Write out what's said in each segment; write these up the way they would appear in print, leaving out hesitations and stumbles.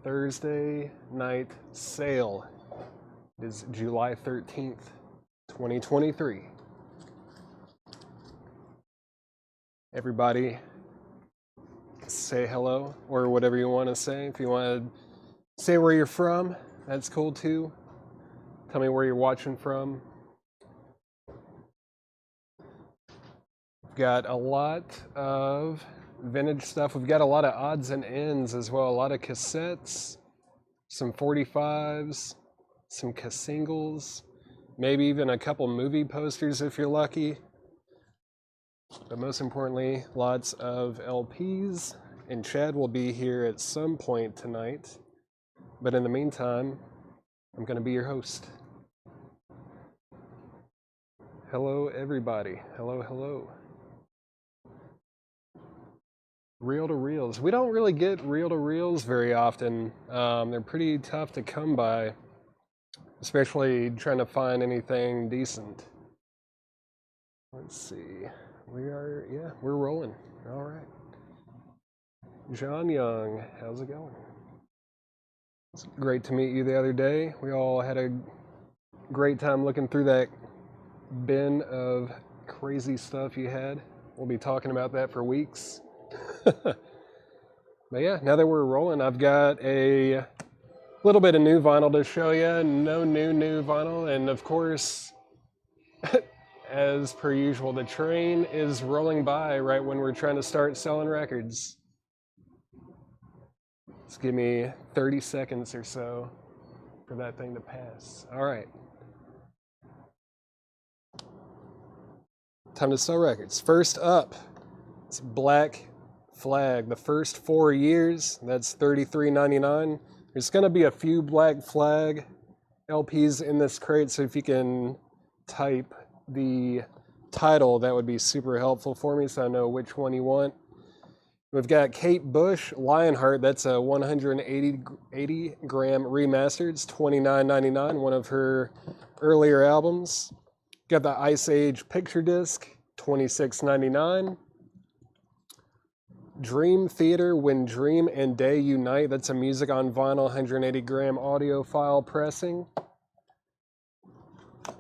Thursday night sale. It is July 13th, 2023. Everybody say hello or whatever you want to say. If you want to say where you're from, that's cool too. Tell me where you're watching from. We've got a lot of vintage stuff. We've got a lot of odds and ends as well. A lot of cassettes, some 45s, some singles, maybe even a couple movie posters if you're lucky. But most importantly, lots of LPs. And Chad will be here at some point tonight. But in the meantime, I'm going to be your host. Hello, everybody. Hello, hello. Reel-to-reels. We don't really get reel-to-reels very often. They're pretty tough to come by, especially trying to find anything decent. Let's see. We're rolling. All right. John Young, how's it going? It's great to meet you the other day. We all had a great time looking through that bin of crazy stuff you had. We'll be talking about that for weeks. But yeah, now that we're rolling, I've got a little bit of new vinyl to show you. No new vinyl. And of course, as per usual, the train is rolling by right when we're trying to start selling records. Just give me 30 seconds or so for that thing to pass. All right. Time to sell records. First up, it's Black Flag. The first 4 years, that's $33.99. There's going to be a few Black Flag LPs in this crate, so if you can type the title, that would be super helpful for me so I know which one you want. We've got Kate Bush, Lionheart. That's a 180 gram remastered. It's $29.99, one of her earlier albums. Got the Ice Age picture disc, $26.99. Dream Theater, When Dream and Day Unite. That's a music on vinyl, 180 gram audiophile pressing.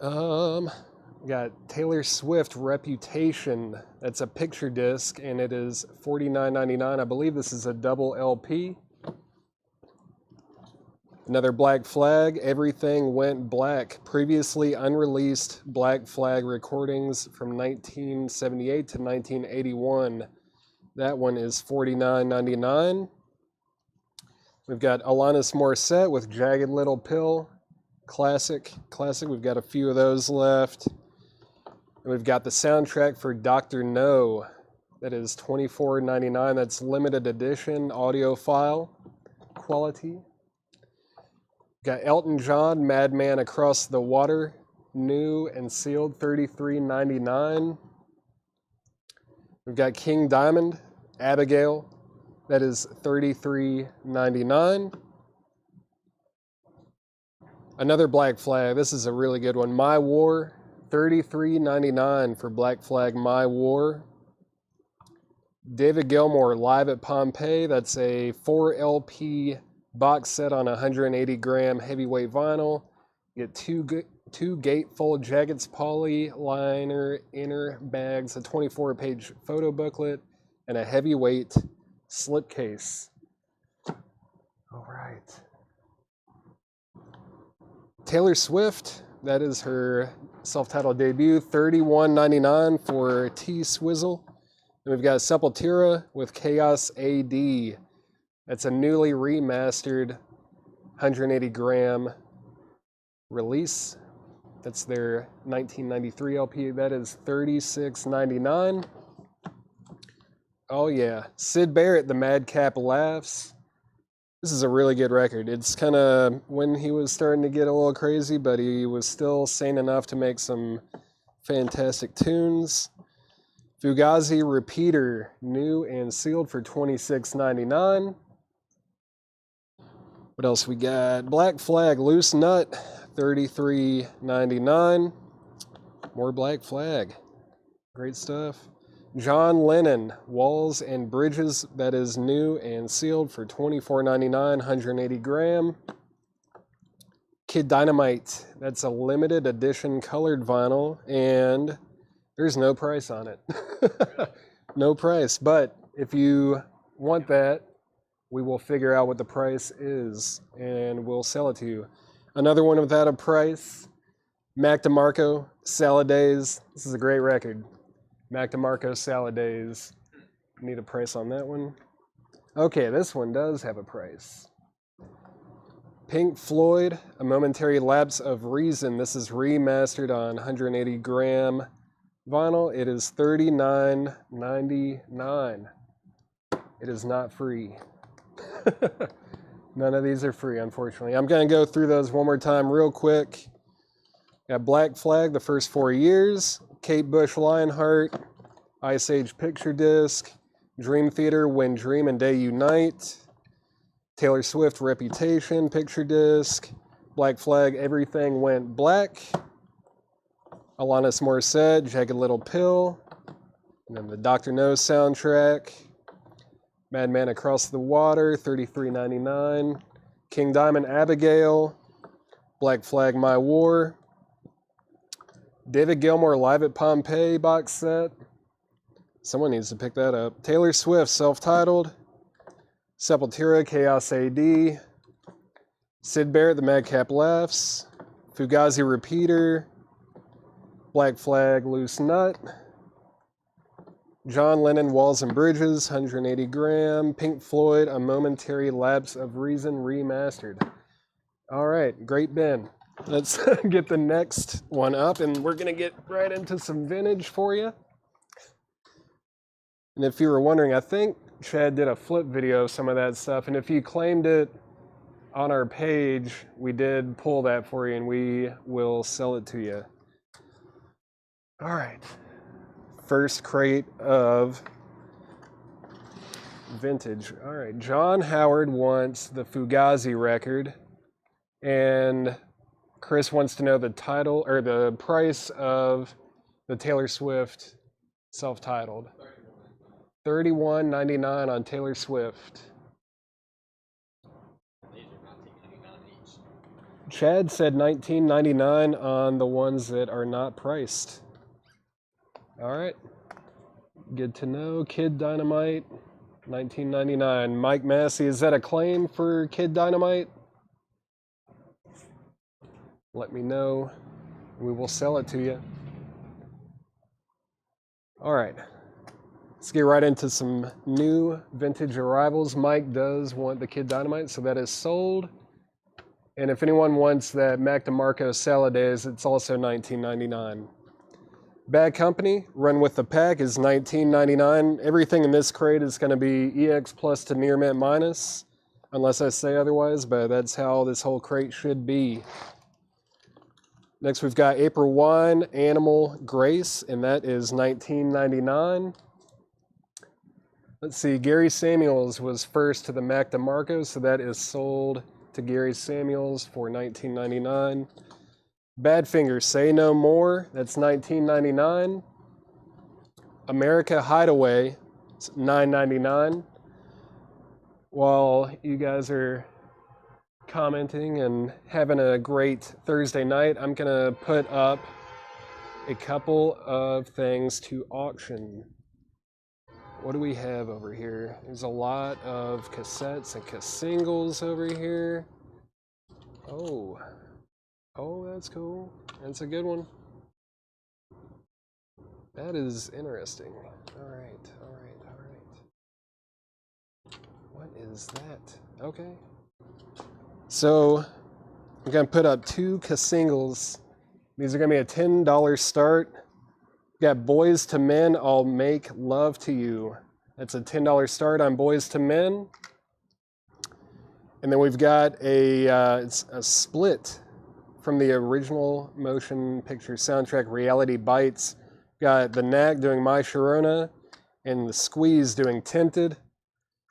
Got Taylor Swift, Reputation. That's a picture disc, and it is $49.99. I believe this is a double LP. Another Black Flag, Everything Went Black. Previously unreleased Black Flag recordings from 1978 to 1981. That one is $49.99. We've got Alanis Morissette with Jagged Little Pill. Classic. We've got a few of those left. And we've got the soundtrack for Dr. No. That is $24.99. That's limited edition audiophile quality. Got Elton John, Madman Across the Water. New and sealed, $33.99. We've got King Diamond, Abigail. That is $33.99. Another Black Flag. This is a really good one. My War, $33.99 for Black Flag My War. David Gilmour, Live at Pompeii. That's a 4 LP box set on 180 gram heavyweight vinyl. You get two gatefold Jagged's poly liner inner bags, a 24-page photo booklet, and a heavyweight slipcase. All right. Taylor Swift, that is her self-titled debut, $31.99 for T-Swizzle. And we've got Sepultura with Chaos AD. That's a newly remastered 180 gram release. That's their 1993 LP. That is $36.99. Oh yeah, Syd Barrett, The Madcap Laughs. This is a really good record. It's kind of when he was starting to get a little crazy, but he was still sane enough to make some fantastic tunes. Fugazi Repeater, new and sealed for $26.99. What else we got? Black Flag, Loose Nut, $33.99. More Black Flag. Great stuff. John Lennon, Walls and Bridges, that is new and sealed for $24.99, 180 gram. Kid Dynamite, that's a limited edition colored vinyl, and there's no price on it. No price, but if you want that, we will figure out what the price is, and we'll sell it to you. Another one without a price, Mac DeMarco, Salad Days. This is a great record. Mac DeMarco, Salad Days. Need a price on that one. Okay, this one does have a price. Pink Floyd, A Momentary Lapse of Reason. This is remastered on 180 gram vinyl. It is $39.99. It is not free. None of these are free, unfortunately. I'm going to go through those one more time real quick. Got Black Flag, the first 4 years. Kate Bush Lionheart, Ice Age Picture Disc. Dream Theater, When Dream and Day Unite. Taylor Swift, Reputation Picture Disc. Black Flag, Everything Went Black. Alanis Morissette, Jagged Little Pill. And then the Dr. No soundtrack. Madman Across the Water, $33.99. King Diamond, Abigail. Black Flag, My War. David Gilmour, Live at Pompeii box set. Someone needs to pick that up. Taylor Swift, self-titled. Sepultura, Chaos AD. Syd Barrett, The Madcap Laughs. Fugazi Repeater. Black Flag, Loose Nut. John Lennon, Walls and Bridges, 180 gram. Pink Floyd, A Momentary Lapse of Reason, remastered. All right, great bin. Let's get the next one up, and we're going to get right into some vintage for you. And if you were wondering, I think Chad did a flip video of some of that stuff, and if you claimed it on our page, we did pull that for you, and we will sell it to you. All right. First crate of vintage. All right, John Howard wants the Fugazi record, and Chris wants to know the title or the price of the Taylor Swift self-titled. $31.99 on Taylor Swift. Chad said $19.99 on the ones that are not priced. All right. Good to know. Kid Dynamite, $19.99. Mike Massey, is that a claim for Kid Dynamite? Let me know. We will sell it to you. All right. Let's get right into some new vintage arrivals. Mike does want the Kid Dynamite, so that is sold. And if anyone wants that Mac DeMarco Salad Days, it's also $19.99. Bad Company, Run with the Pack is $19.99. Everything in this crate is going to be EX plus to near mint minus, unless I say otherwise, but that's how this whole crate should be. Next, we've got April Wine, Animal Grace, and that is $19.99. Let's see, Gary Samuels was first to the Mac DeMarco, so that is sold to Gary Samuels for $19.99. Badfinger, Say No More, that's $19.99. America Hideaway, it's $9.99. While you guys are commenting and having a great Thursday night, I'm going to put up a couple of things to auction. What do we have over here? There's a lot of cassettes and singles over here. Oh, that's cool. That's a good one. That is interesting. All right. What is that? Okay. So I'm going to put up two singles. These are going to be a $10 start. Got Boys to Men, I'll Make Love to You. That's a $10 start on Boys to Men. And then we've got it's a split from the original motion picture soundtrack, Reality Bites. Got the Knack doing My Sharona and the Squeeze doing Tempted.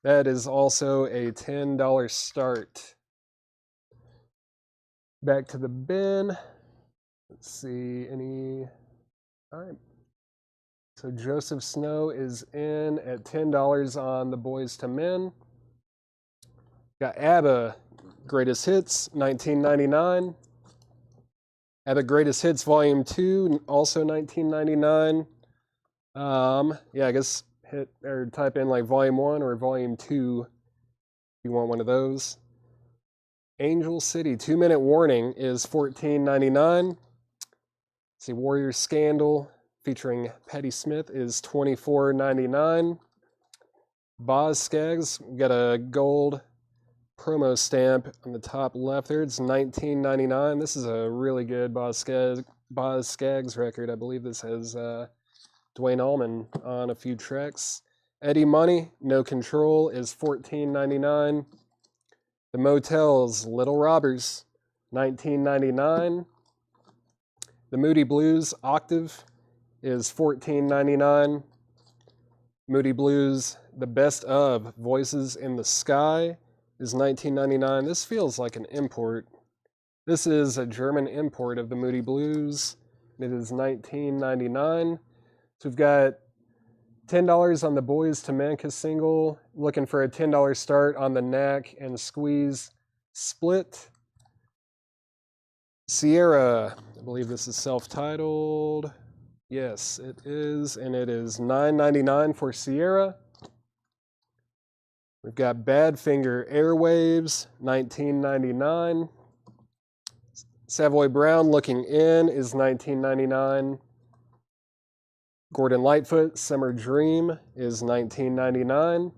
That is also a $10 start. Back to the bin. Let's see, all right. So Joseph Snow is in at $10 on the Boys to Men. Got ABBA Greatest Hits, $19.99. ABBA Greatest Hits Volume 2, also $19.99. Yeah, I guess hit or type in like Volume 1 or Volume 2 if you want one of those. Angel City 2-Minute Warning is $14.99. See, Warrior Scandal featuring Patti Smith is $24.99. Boz Scaggs, we got a gold promo stamp on the top left there. It's $19.99. This is a really good Boz Scaggs record. I believe this has Dwayne Allman on a few tracks. Eddie Money, No Control is $14.99. The Motels, Little Robbers, $19.99. The Moody Blues, Octave, is $14.99. Moody Blues, The Best Of, Voices in the Sky, is $19.99. This feels like an import. This is a German import of the Moody Blues. It is $19.99. So we've got $10 on the Boys to Men single. Looking for a $10 start on the Knack and Squeeze split. Sierra, I believe this is self-titled. Yes, it is, and it is $9.99 for Sierra. We've got Badfinger Airwaves, $19.99. Savoy Brown Looking In is $19.99. Gordon Lightfoot, Summer Dream is $19.99.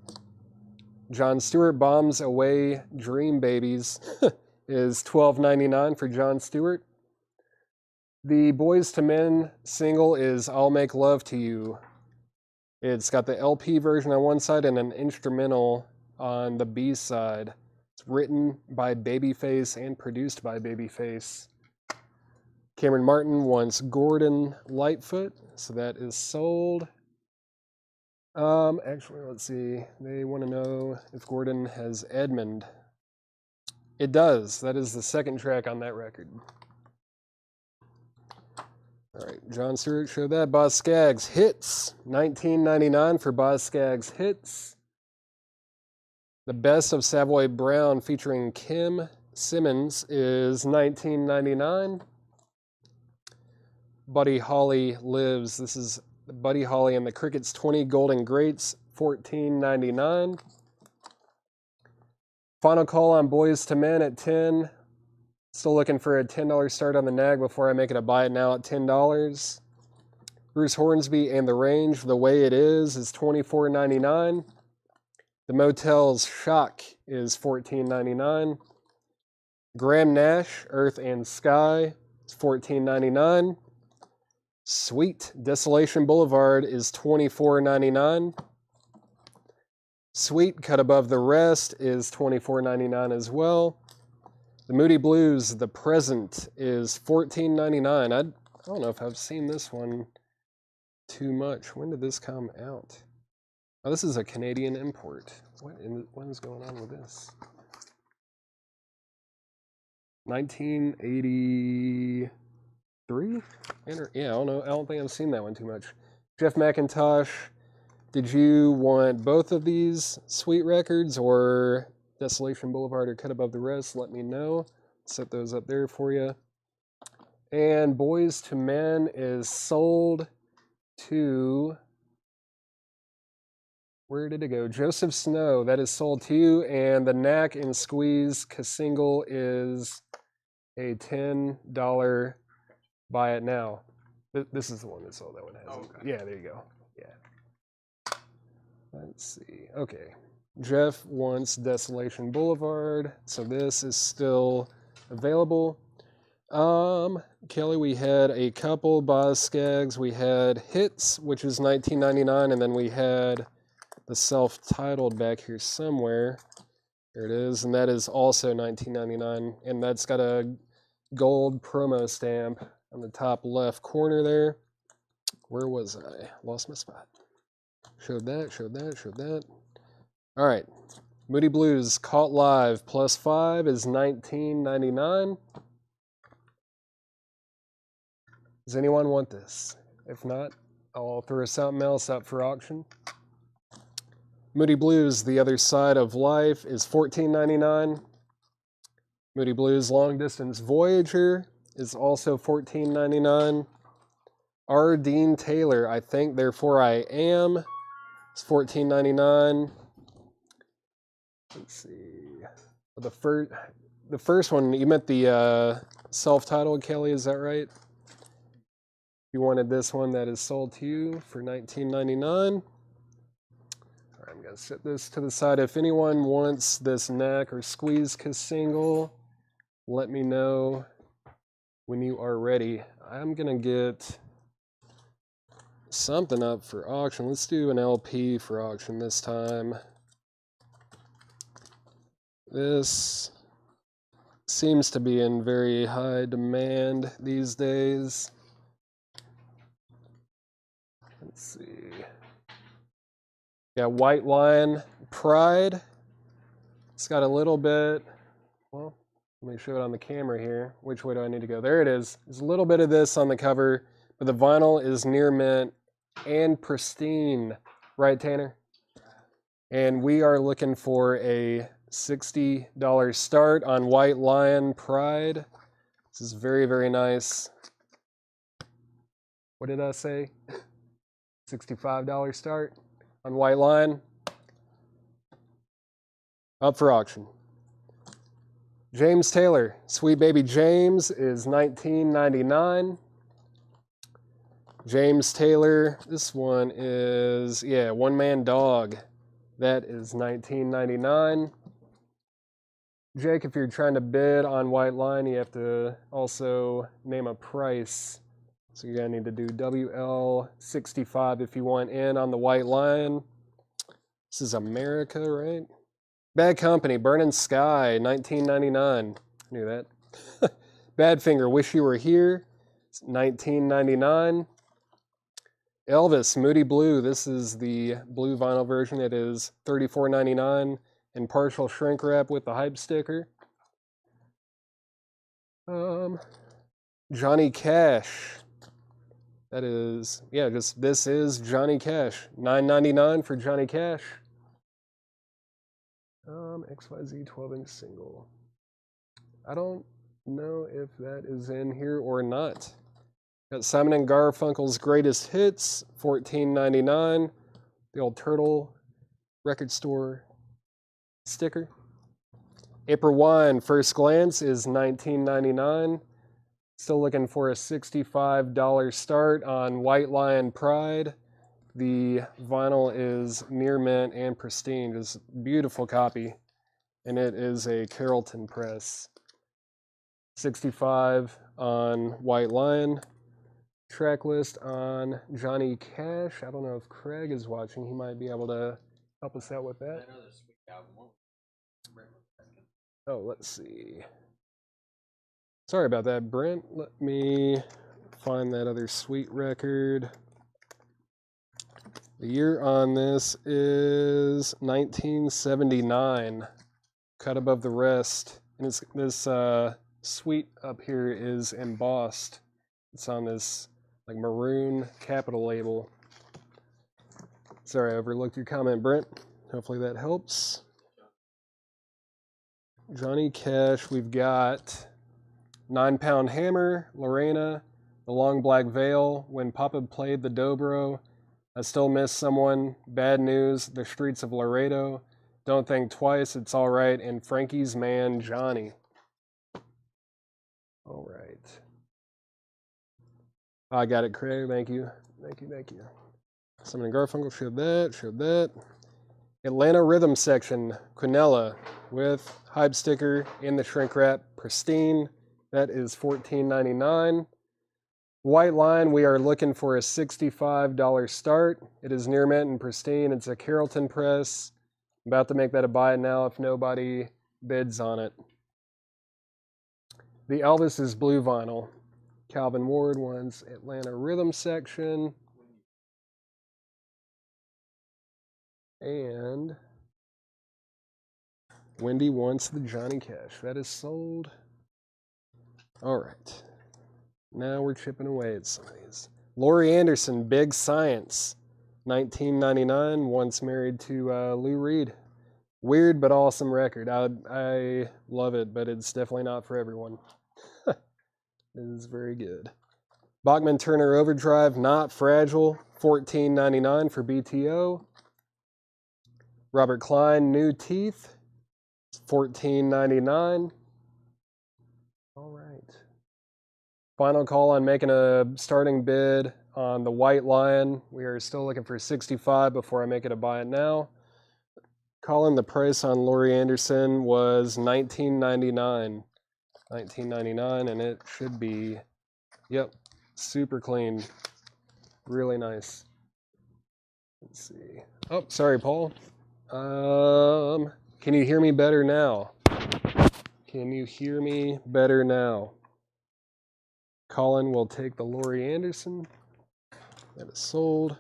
Jon Stewart, Bombs Away Dream Babies is $12.99 for Jon Stewart. The Boys to Men single is I'll Make Love to You. It's got the LP version on one side and an instrumental on the B side. It's written by Babyface and produced by Babyface. Cameron Martin wants Gordon Lightfoot, so that is sold. Actually, let's see. They want to know if Gordon has Edmund. It does. That is the second track on that record. All right, Jon Stewart, show that. Boz Scaggs Hits, $19.99 for Boz Scaggs Hits. The Best of Savoy Brown featuring Kim Simmons is $19.99. Buddy Holly Lives. This is Buddy Holly and the Crickets 20 Golden Greats, $14.99. Final call on Boys to Men at $10. Still looking for a $10 start on the Nag before I make it a buy it now at $10. Bruce Hornsby and the Range, The Way It Is $24.99. The Motels Shock is $14.99. Graham Nash, Earth and Sky is $14.99. Sweet, Desolation Boulevard is $24.99. Sweet, Cut Above the Rest is $24.99 as well. The Moody Blues, The Present is $14.99. I don't know if I've seen this one too much. When did this come out? Oh, this is a Canadian import. What is going on with this? 1983? Yeah, I don't know. I don't think I've seen that one too much. Jeff McIntosh, did you want both of these Sweet records or Desolation Boulevard or Cut Above the Rest? Let me know. Set those up there for you. And Boys to Men is sold to... Where did it go? Joseph Snow. That is sold to you. And the Knack and Squeeze single is a $10 buy it now. This is the one that sold. That one hasn't. Oh, okay. Yeah, there you go. Yeah. Let's see. Okay. Jeff wants Desolation Boulevard. So this is still available. Kelly, we had a couple. Boz Scaggs. We had Hits, which is $19.99. And then we had the self-titled back here somewhere. There it is. And that is also $19.99. And that's got a gold promo stamp on the top left corner there. Where was I? Lost my spot. Showed that. All right. Moody Blues Caught Live +5 is $19.99. Does anyone want this? If not, I'll throw something else up for auction. Moody Blues, The Other Side of Life, is $14.99. Moody Blues Long Distance Voyager is also $14.99. R. Dean Taylor, I Think Therefore I Am, is $14.99. Let's see. The first one, you meant the self-titled, Kelly, is that right? You wanted this one that is sold to you for $19.99. I'm going to set this to the side. If anyone wants this neck or squeeze kiss single, let me know when you are ready. I'm going to get something up for auction. Let's do an LP for auction this time. This seems to be in very high demand these days. Let's see. Yeah, White Lion Pride. It's got a little bit, well, let me show it on the camera here. Which way do I need to go? There it is. There's a little bit of this on the cover, but the vinyl is near mint and pristine. Right, Tanner? And we are looking for a $60 start on White Lion Pride. This is very, very nice. What did I say? $65 start on White Lion. Up for auction. James Taylor, Sweet Baby James, is $19.99. James Taylor, this one is, yeah, One Man Dog. That is $19.99. Jake, if you're trying to bid on White Lion, you have to also name a price. So you're going to need to do WL65 if you want in on the White Lion. This is America, right? Bad Company, Burning Sky, $19.99. Knew that. Badfinger, Wish You Were Here, it's $19.99. Elvis, Moody Blue, this is the blue vinyl version. It is $34.99 in partial shrink wrap with the hype sticker. Johnny Cash. That is, yeah, just this is Johnny Cash. $9.99 for Johnny Cash. XYZ 12-inch single. I don't know if that is in here or not. Got Simon and Garfunkel's Greatest Hits, $14.99. The old Turtle record store sticker. April Wine, First Glance, is $19.99. Still looking for a $65 start on White Lion Pride. The vinyl is near mint and pristine, just beautiful copy. And it is a Carrollton press. $65 on White Lion. Track list on Johnny Cash. I don't know if Craig is watching. He might be able to help us out with that. Oh, let's see. Sorry about that, Brent. Let me find that other sweet record. The year on this is 1979. Cut above the rest. And it's, this suite up here is embossed. It's on this like maroon capital label. Sorry, I overlooked your comment, Brent. Hopefully that helps. Johnny Cash, we've got 9 Pound Hammer, Lorena, The Long Black Veil, When Papa Played the Dobro, I Still Miss Someone, Bad News, The Streets of Laredo, Don't Think Twice, It's All Right, and Frankie's Man, Johnny. All right. I got it, Craig. Thank you. Thank you, thank you. Simon and Garfunkel, showed that. Atlanta Rhythm Section, Quinella, with hype sticker in the shrink wrap, pristine. That is $14.99. White Line, we are looking for a $65 start. It is near mint and pristine. It's a Carrollton press. I'm about to make that a buy now if nobody bids on it. The Elvis is blue vinyl. Calvin Ward wants Atlanta Rhythm Section. And Wendy wants the Johnny Cash. That is sold. All right. Now we're chipping away at some of these. Laurie Anderson, Big Science, 1999, once married to Lou Reed. Weird but awesome record. I love it, but it's definitely not for everyone. It is very good. Bachman Turner Overdrive, Not Fragile, $14.99 for BTO. Robert Klein, New Teeth, $14.99. All right. Final call on making a starting bid on the White Lion. We are still looking for 65 before I make it a buy it now. Colin, the price on Laurie Anderson was $19.99. $19.99, and it should be, yep, super clean. Really nice. Let's see. Oh, sorry, Paul. Can you hear me better now? Can you hear me better now? Colin will take the Laurie Anderson. That is sold.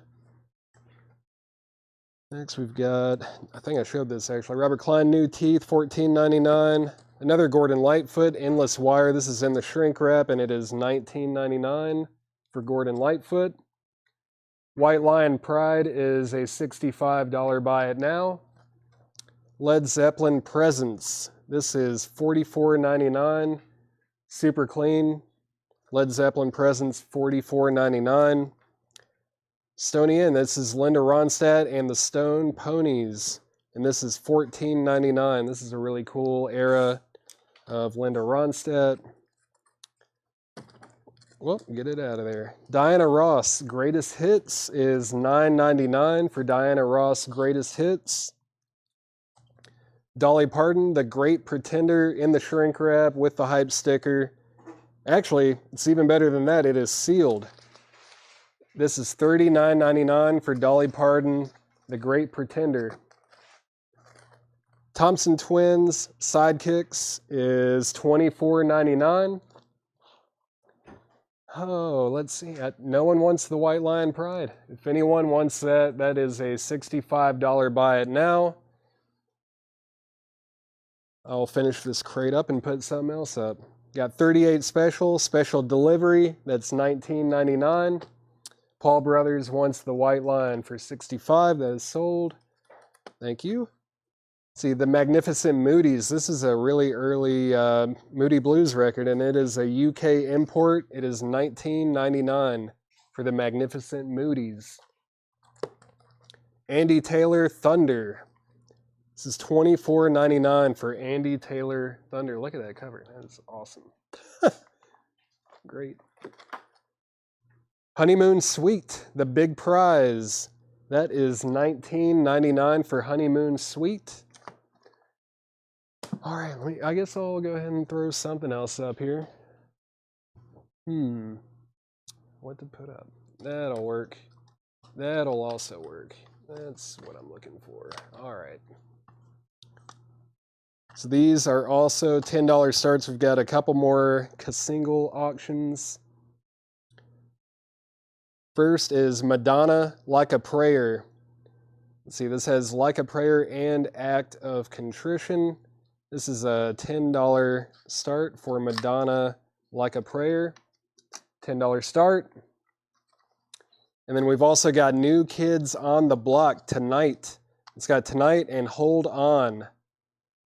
Next we've got, I think I showed this actually, Robert Klein New Teeth, $14.99. Another Gordon Lightfoot, Endless Wire. This is in the shrink wrap, and it is $19.99 for Gordon Lightfoot. White Lion Pride is a $65 buy it now. Led Zeppelin Presence. This is $44.99. Super clean. Led Zeppelin Presence, $44.99. Stony Inn. This is Linda Ronstadt and the Stone Ponies. And this is $14.99. This is a really cool era of Linda Ronstadt. Well, get it out of there. Diana Ross, Greatest Hits is $9.99 for Diana Ross Greatest Hits. Dolly Parton, The Great Pretender in the shrink wrap with the hype sticker. Actually, it's even better than that. It is sealed. This is $39.99 for Dolly Parton, The Great Pretender. Thompson Twins Sidekicks is $24.99. Oh, let's see. No one wants the White Lion Pride. If anyone wants that, that is a $65 buy it now. I'll finish this crate up and put something else up. Got 38 special delivery. That's $19.99. Paul Brothers wants the White Lion for $65. That is sold. Thank you. See, the Magnificent Moody's. This is a really early Moody Blues record, and it is a UK import. It is $19.99 for the Magnificent Moody's. Andy Taylor Thunder. This is $24.99 for Andy Taylor Thunder. Look at that cover. That is awesome. Great. Honeymoon Suite, the big prize. That is $19.99 for Honeymoon Suite. All right, I guess I'll go ahead and throw something else up here. What to put up? That'll work. That'll also work. That's what I'm looking for. All right. So these are also $10 starts. We've got a couple more single auctions. First is Madonna, Like a Prayer. Let's see, this has Like a Prayer and Act of Contrition. This is a $10 start for Madonna, Like a Prayer. $10 start. And then we've also got New Kids on the Block, Tonight. It's got Tonight and Hold On,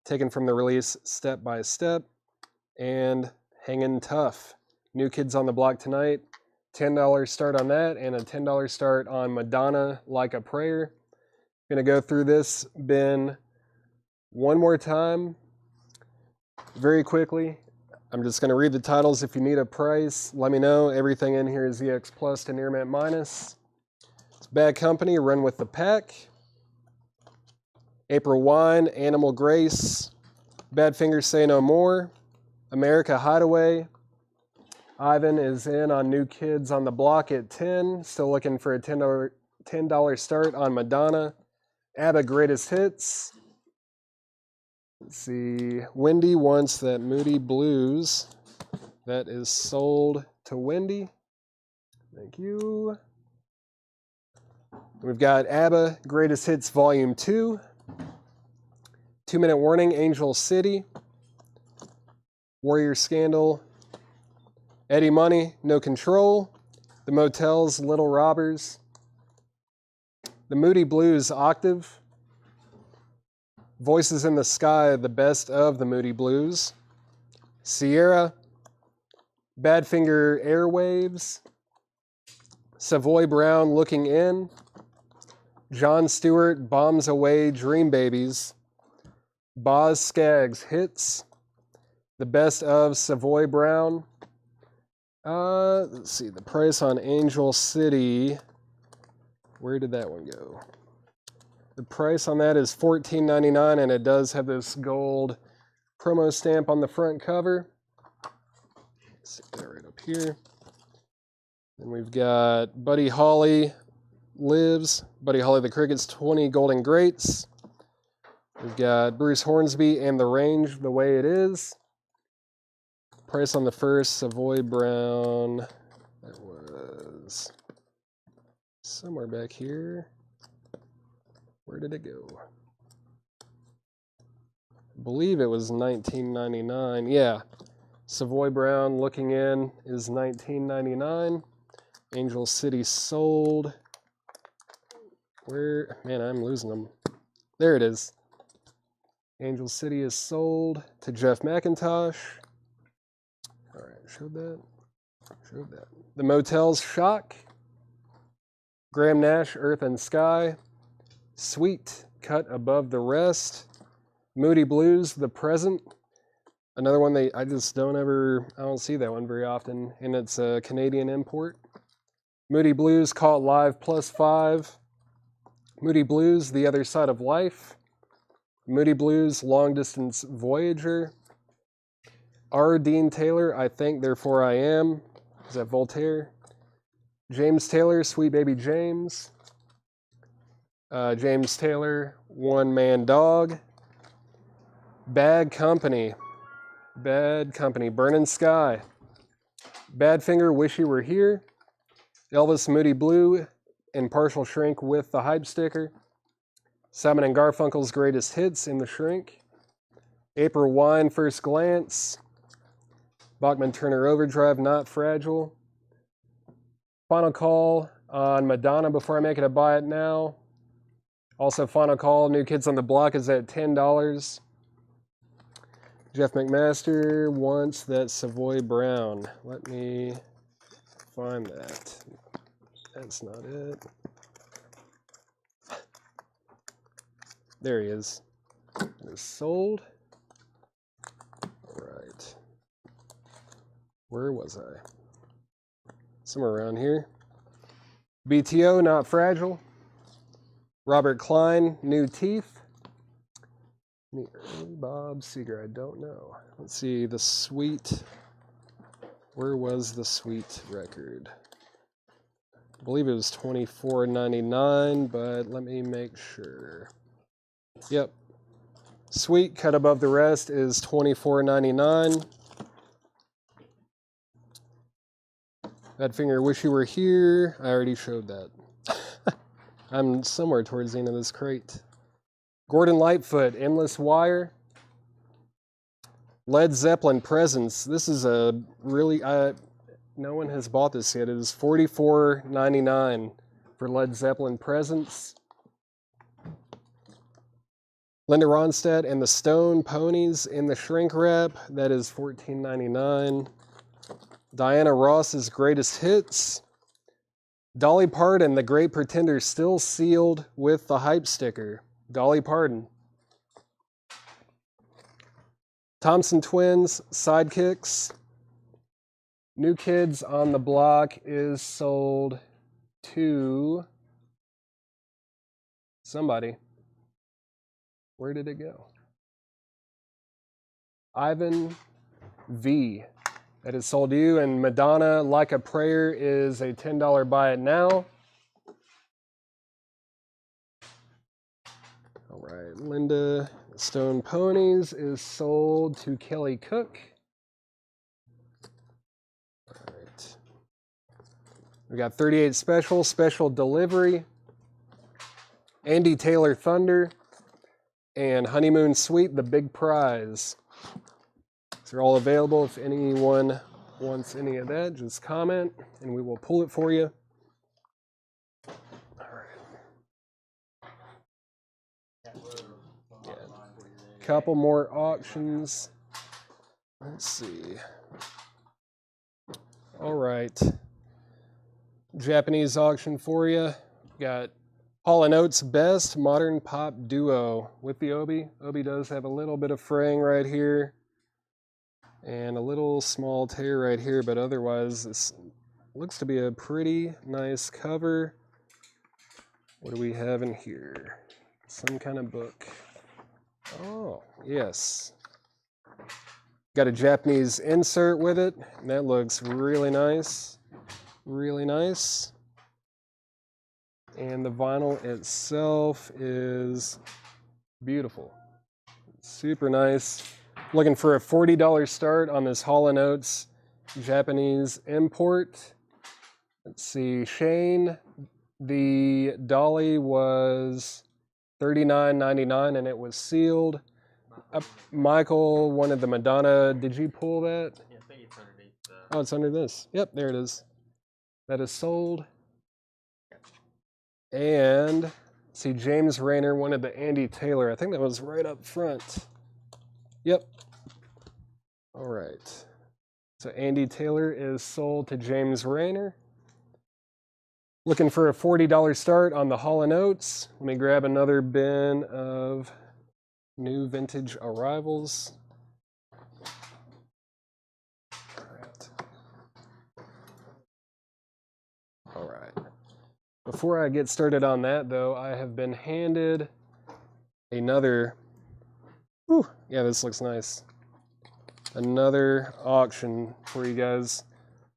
taken from the release Step by Step, and Hangin' Tough. New Kids on the Block Tonight. $10 start on that, and a $10 start on Madonna, Like a Prayer. I'm going to go through this bin one more time, very quickly. I'm just going to read the titles. If you need a price, let me know. Everything in here is EX Plus to Near Mint Minus. It's Bad Company, Run with the Pack. April Wine, Animal Grace. Badfinger, Say No More. America Hideaway. Ivan is in on New Kids on the Block at 10. Still looking for a $10 start on Madonna. ABBA Greatest Hits. Let's see. Wendy wants that Moody Blues. That is sold to Wendy. Thank you. We've got ABBA Greatest Hits Volume 2. 2 Minute Warning, Angel City. Warrior Scandal. Eddie Money, No Control. The Motels, Little Robbers. The Moody Blues Octave. Voices in the Sky, the best of the Moody Blues. Sierra. Badfinger Airwaves. Savoy Brown, Looking In. John Stewart, Bombs Away, Dream Babies. Boz Scaggs, Hits. The best of Savoy Brown. Let's see, the price on Angel City. Where did that one go? The price on that is $14.99, and it does have this gold promo stamp on the front cover. Stick that right up here. Then we've got Buddy Holly Lives, Buddy Holly the Cricket's 20 Golden Greats. We've got Bruce Hornsby and The Range, The Way It Is. Price on the first, Savoy Brown. That was somewhere back here. Where did it go? I believe it was $19.99. Yeah. Savoy Brown, Looking In, is $19.99. Angel City sold. Where? Man, I'm losing them. There it is. Angel City is sold to Jeff McIntosh. All right, showed that. Showed that. The Motels, Shock. Graham Nash, Earth and Sky. Sweet, Cut Above the Rest. Moody Blues, The Present. Another one I just don't see that one very often, and it's a Canadian import. Moody Blues, Caught Live +5. Moody Blues, The Other Side of Life. Moody Blues, Long Distance Voyager. R. Dean Taylor, I Think Therefore I Am. Is that Voltaire? James Taylor, Sweet Baby James. James Taylor, One Man Dog. Bad Company. Bad Company, Burning Sky. Badfinger, Wish You Were Here. Elvis Moody Blue in partial shrink with the hype sticker. Simon and Garfunkel's Greatest Hits in the shrink. April Wine, First Glance. Bachman Turner Overdrive, Not Fragile. Final Call on Madonna, Before I Make It, I Buy It Now. Also, Final Call, New Kids on the Block is at $10. Jeff McMaster wants that Savoy Brown. Let me find that. That's not it. There he is. It is sold. All right. Where was I? Somewhere around here. BTO, Not Fragile. Robert Klein, New Teeth. The early Bob Seger, I don't know. Let's see, the Sweet. Where was the Sweet record? I believe it was $24.99, but let me make sure. Yep. Sweet, Cut Above the Rest is $24.99. Badfinger, Wish You Were Here. I already showed that. I'm somewhere towards the end of this crate. Gordon Lightfoot, Endless Wire. Led Zeppelin, Presence. This is a really, no one has bought this yet. It is $44.99 for Led Zeppelin, Presence. Linda Ronstadt and the Stone Ponies in the shrink wrap. That is $14.99. Diana Ross's Greatest Hits. Dolly Parton, The Great Pretender, still sealed with the hype sticker. Dolly Parton. Thompson Twins, Sidekicks. New Kids on the Block is sold to somebody. Where did it go? Ivan V. That is sold to you. And Madonna, Like a Prayer, is a $10 buy it now. All right, Linda Stone Ponies is sold to Kelly Cook. All right. We got 38 Special Delivery. Andy Taylor Thunder. And Honeymoon Suite, The Big Prize. These are all available if anyone wants any of that, just comment and we will pull it for you. All right. Yeah. Couple more auctions. Let's see. All right. Japanese auction for you. Got Hall & Oates Best Modern Pop Duo with the Obi. Obi does have a little bit of fraying right here and a little small tear right here, but otherwise this looks to be a pretty nice cover. What do we have in here? Some kind of book. Oh, yes. Got a Japanese insert with it, and that looks really nice. Really nice. And the vinyl itself is beautiful. Super nice. Looking for a $40 start on this Hall & Oates Japanese import. Let's see, Shane, the dolly was $39.99 and it was sealed. Michael wanted the Madonna. Did you pull that? Yeah, I think it's underneath the... Oh, it's under this. Yep, there it is. That is sold. And see, James Rayner wanted the Andy Taylor. I think that was right up front. Yep. All right. So Andy Taylor is sold to James Rayner. Looking for a $40 start on the Hall & Oates. Let me grab another bin of new vintage arrivals. All right. Before I get started on that, though, I have been handed another, yeah, this looks nice. Another auction for you guys.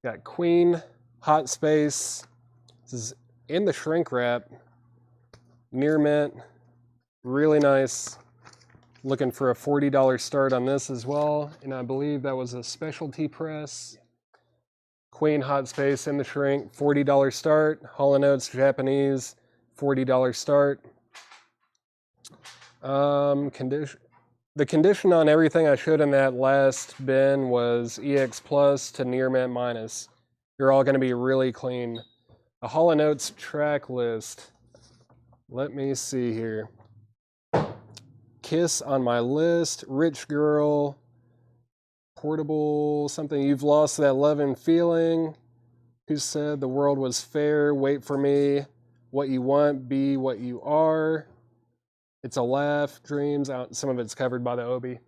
Got Queen, Hot Space. This is in the shrink wrap, near mint, really nice. Looking for a $40 start on this as well, and I believe that was a specialty press. Queen Hot Space in the shrink, $40 start. Hall & Oates Japanese, $40 start. The condition on everything I showed in that last bin was EX Plus to near mint minus. You're all going to be really clean. A Hall & Oates track list. Let me see here. Kiss on my list, Rich Girl, Portable, something, You've Lost That Love and Feeling, Who Said the World Was Fair, Wait for Me, What You Want, Be What You Are, It's a Laugh, Dreams, some of it's covered by the Obi,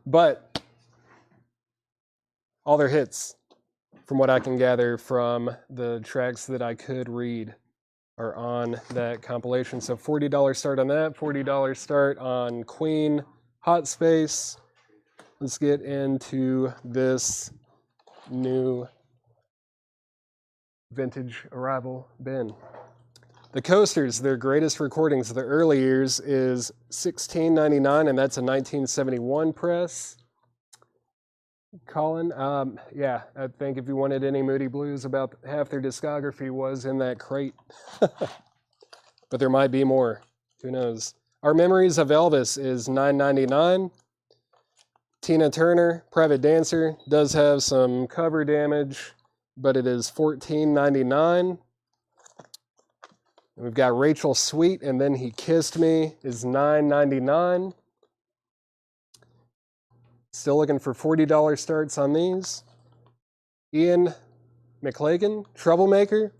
but all their hits, from what I can gather from the tracks that I could read, are on that compilation. So $40 start on that, $40 start on Queen Hot Space. Let's get into this new vintage arrival bin. The Coasters, their greatest recordings of the early years, is $16.99, and that's a 1971 press. Colin, yeah, I think if you wanted any Moody Blues, about half their discography was in that crate. But there might be more. Who knows? Our Memories of Elvis is $9.99. Tina Turner, Private Dancer, does have some cover damage, but it is $14.99. We've got Rachel Sweet, and Then He Kissed Me is $9.99. Still looking for $40 starts on these. Ian McLagan, Troublemaker,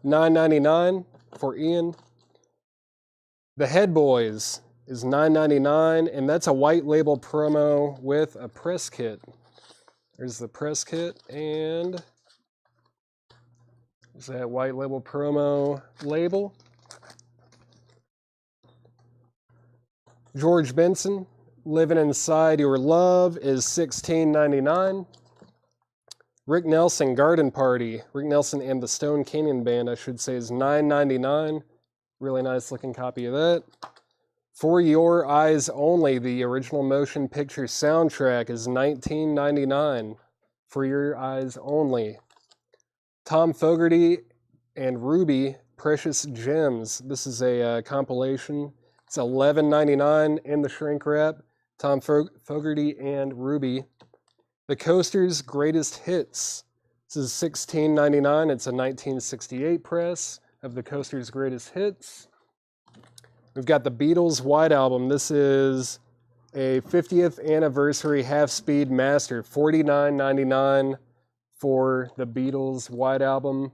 $9.99 for Ian. The Head Boys is $9.99, and that's a white label promo with a press kit. There's the press kit, and there's that white label promo label. George Benson, Living Inside Your Love is $16.99. Rick Nelson, Garden Party. Rick Nelson and the Stone Canyon Band, I should say, is $9.99. Really nice looking copy of that. For Your Eyes Only, the original motion picture soundtrack, is $19.99. For Your Eyes Only. Tom Fogerty and Ruby, Precious Gems. This is a compilation. It's $11.99 in the shrink wrap. Tom Fogerty and Ruby. The Coaster's Greatest Hits. This is $16.99. It's a 1968 press of the Coaster's Greatest Hits. We've got the Beatles White Album. This is a 50th anniversary half-speed master, $49.99 for the Beatles White Album.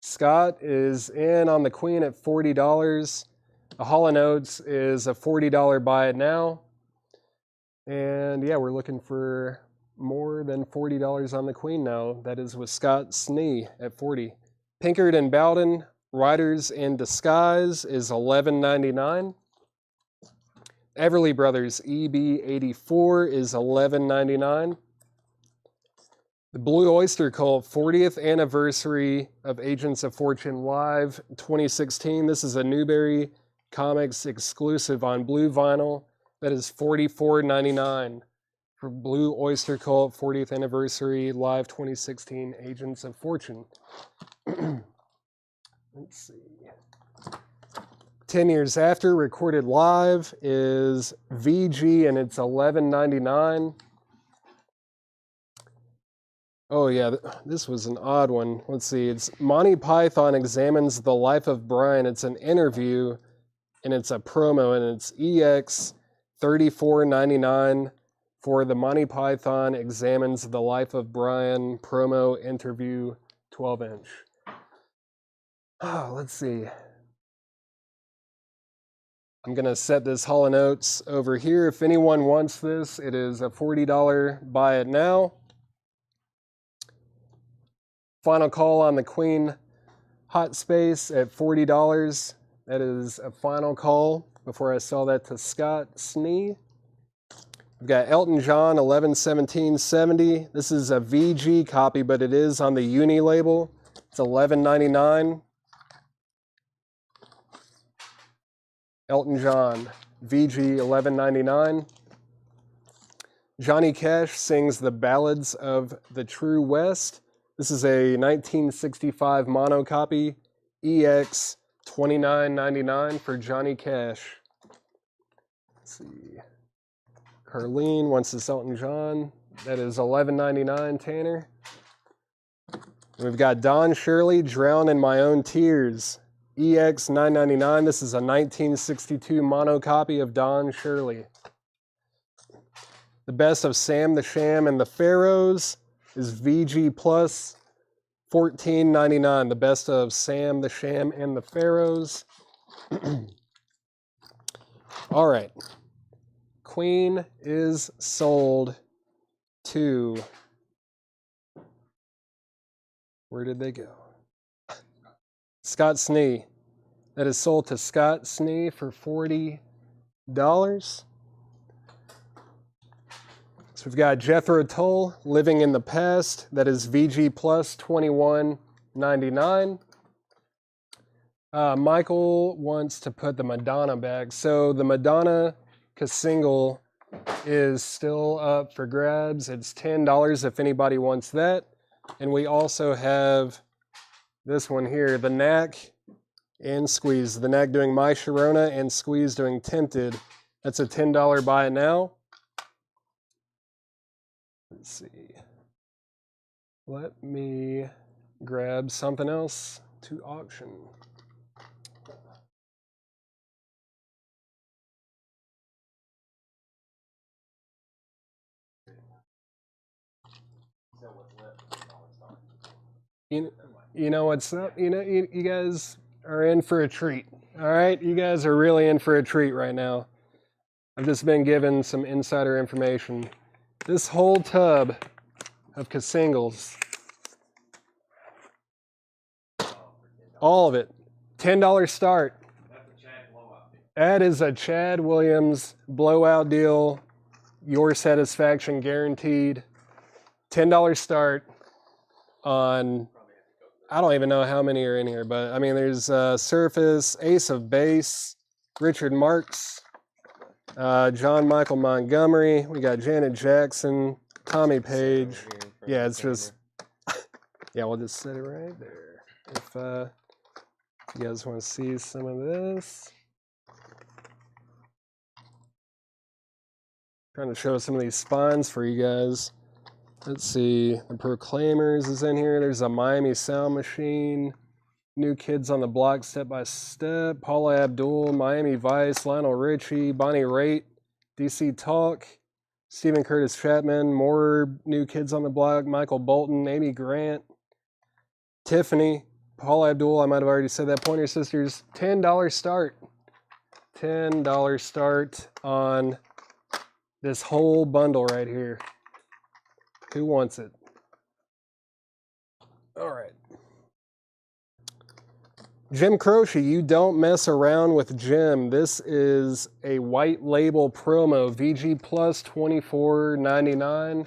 Scott is in on the Queen at $40. The Hall & Oates is a $40 buy it now. And yeah, we're looking for more than $40 on the Queen now. That is with Scott Snee at $40. Pinkard and Bowden, Riders in Disguise is $11.99. Everly Brothers EB84 is $11.99. The Blue Oyster Cult 40th anniversary of Agents of Fortune Live 2016. This is a Newberry Comics exclusive on blue vinyl. That is $44.99 for Blue Oyster Cult 40th anniversary Live 2016 Agents of Fortune. Let's see. 10 Years After, recorded live, is VG, and it's $11.99. Oh yeah, this was an odd one. Let's see. It's Monty Python Examines the Life of Brian. It's an interview, and it's a promo, and it's EX $34.99 for the Monty Python Examines the Life of Brian promo interview 12-inch. Oh, let's see. I'm going to set this Hall & Oates over here. If anyone wants this, it is a $40 buy it now. Final call on the Queen Hot Space at $40. That is a final call before I sell that to Scott Snee. We've got Elton John 11/17/70. This is a VG copy, but it is on the Uni label. It's $11.99. Elton John, VG, $11.99. Johnny Cash sings The Ballads of the True West. This is a 1965 mono copy, EX, $29.99 for Johnny Cash. Let's see. Carlene wants this Elton John. That is $11.99, Tanner. We've got Don Shirley, Drown in My Own Tears. EX $9.99. This is a 1962 mono copy of Don Shirley. The Best of Sam the Sham and the Pharaohs is VG Plus, $14.99. The Best of Sam the Sham and the Pharaohs. All right. Queen is sold to... Where did they go? Scott Snee. That is sold to Scott Snee for $40. So we've got Jethro Tull, Living in the Past. That is VG Plus, $21.99. Michael wants to put the Madonna back. So the Madonna single is still up for grabs. It's $10 if anybody wants that. And we also have this one here, the Knack and Squeeze. The Knack doing My Sharona and Squeeze doing Tempted. That's a $10 buy it now. Let's see. Let me grab something else to auction. You know what's up? You guys are in for a treat. All right? You guys are really in for a treat right now. I've just been given some insider information. This whole tub of Singles, all of it, $10 start. That is a Chad Williams blowout deal. Your satisfaction guaranteed. $10 start on, I don't even know how many are in here, but I mean, there's Surface, Ace of Base, Richard Marx, John Michael Montgomery. We got Janet Jackson, Tommy Page. Yeah, it's just, yeah, we'll just set it right there. If you guys want to see some of this. Trying to show some of these spines for you guys. Let's see, the Proclaimers is in here. There's a Miami Sound Machine, New Kids on the Block, Step by Step, Paula Abdul, Miami Vice, Lionel Richie, Bonnie Raitt, DC Talk, Stephen Curtis Chapman, more New Kids on the Block, Michael Bolton, Amy Grant, Tiffany, Paula Abdul, I might have already said that, Pointer Sisters, $10 start. $10 start on this whole bundle right here. Who wants it? All right. Jim Croce, You Don't Mess Around with Jim. This is a white label promo. VG Plus $24.99.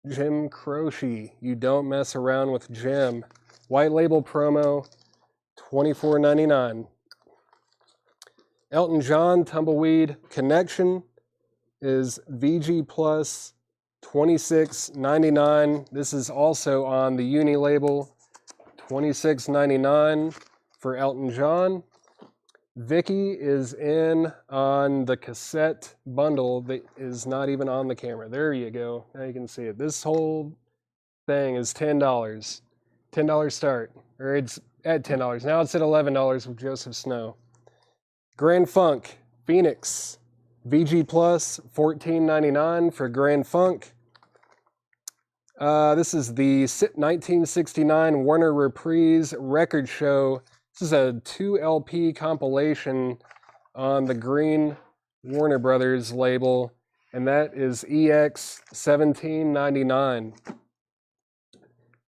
Jim Croce, You Don't Mess Around with Jim. White label promo, $24.99. Elton John, Tumbleweed Connection is VG Plus $26.99. This is also on the Uni label, $26.99 for Elton John. Vicky is in on the cassette bundle that is not even on the camera. There you go. Now you can see it. This whole thing is $10. $10 start. Or it's at $10. Now it's at $11 with Joseph Snow. Grand Funk, Phoenix. VG Plus, $14.99 for Grand Funk. This is the 1969 Warner Reprise record show. This is a 2 LP compilation on the Green Warner Brothers label, and that is EX $17.99.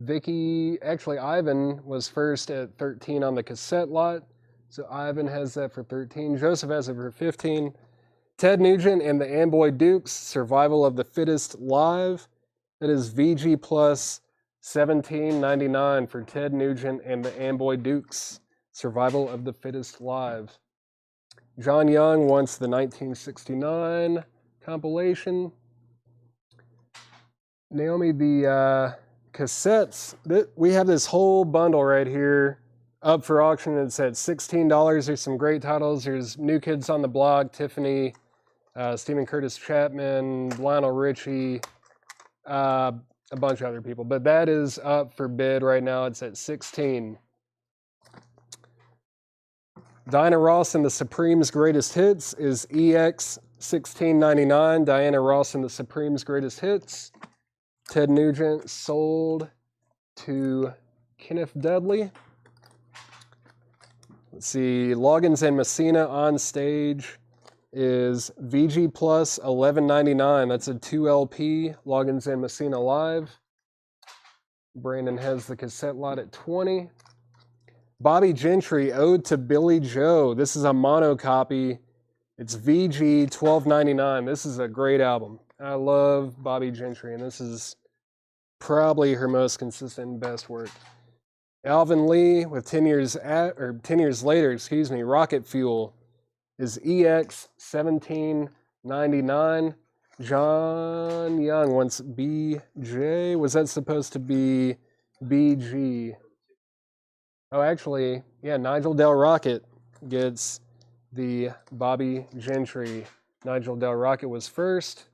Vicky, actually Ivan was first at 13 on the cassette lot, so Ivan has that for 13. Joseph has it for 15. Ted Nugent and the Amboy Dukes, Survival of the Fittest Live. That is VG Plus $17.99 for Ted Nugent and the Amboy Dukes, Survival of the Fittest Live. John Young wants the 1969 compilation. Naomi, the cassettes, we have this whole bundle right here up for auction. It's at $16. There's some great titles. There's New Kids on the Block, Tiffany, Stephen Curtis Chapman, Lionel Richie, a bunch of other people. But that is up for bid right now. It's at $16. Diana Ross and the Supremes' Greatest Hits is EX $16.99. Diana Ross and the Supremes' Greatest Hits. Ted Nugent sold to Kenneth Dudley. Let's see, Loggins and Messina on Stage is VG Plus $11.99. That's a 2 LP, Loggins and Messina Live. Brandon has the cassette lot at 20. Bobby Gentry, Ode to Billy Joe. This is a mono copy. It's VG $12.99. This is a great album. I love Bobby Gentry, and this is probably her most consistent and best work. Alvin Lee with 10 years later, Rocket Fuel is EX $17.99. John Young wants BJ. Was that supposed to be BG? Oh, actually, yeah, Nigel Del Rocket gets the Bobby Gentry. Nigel Del Rocket was first.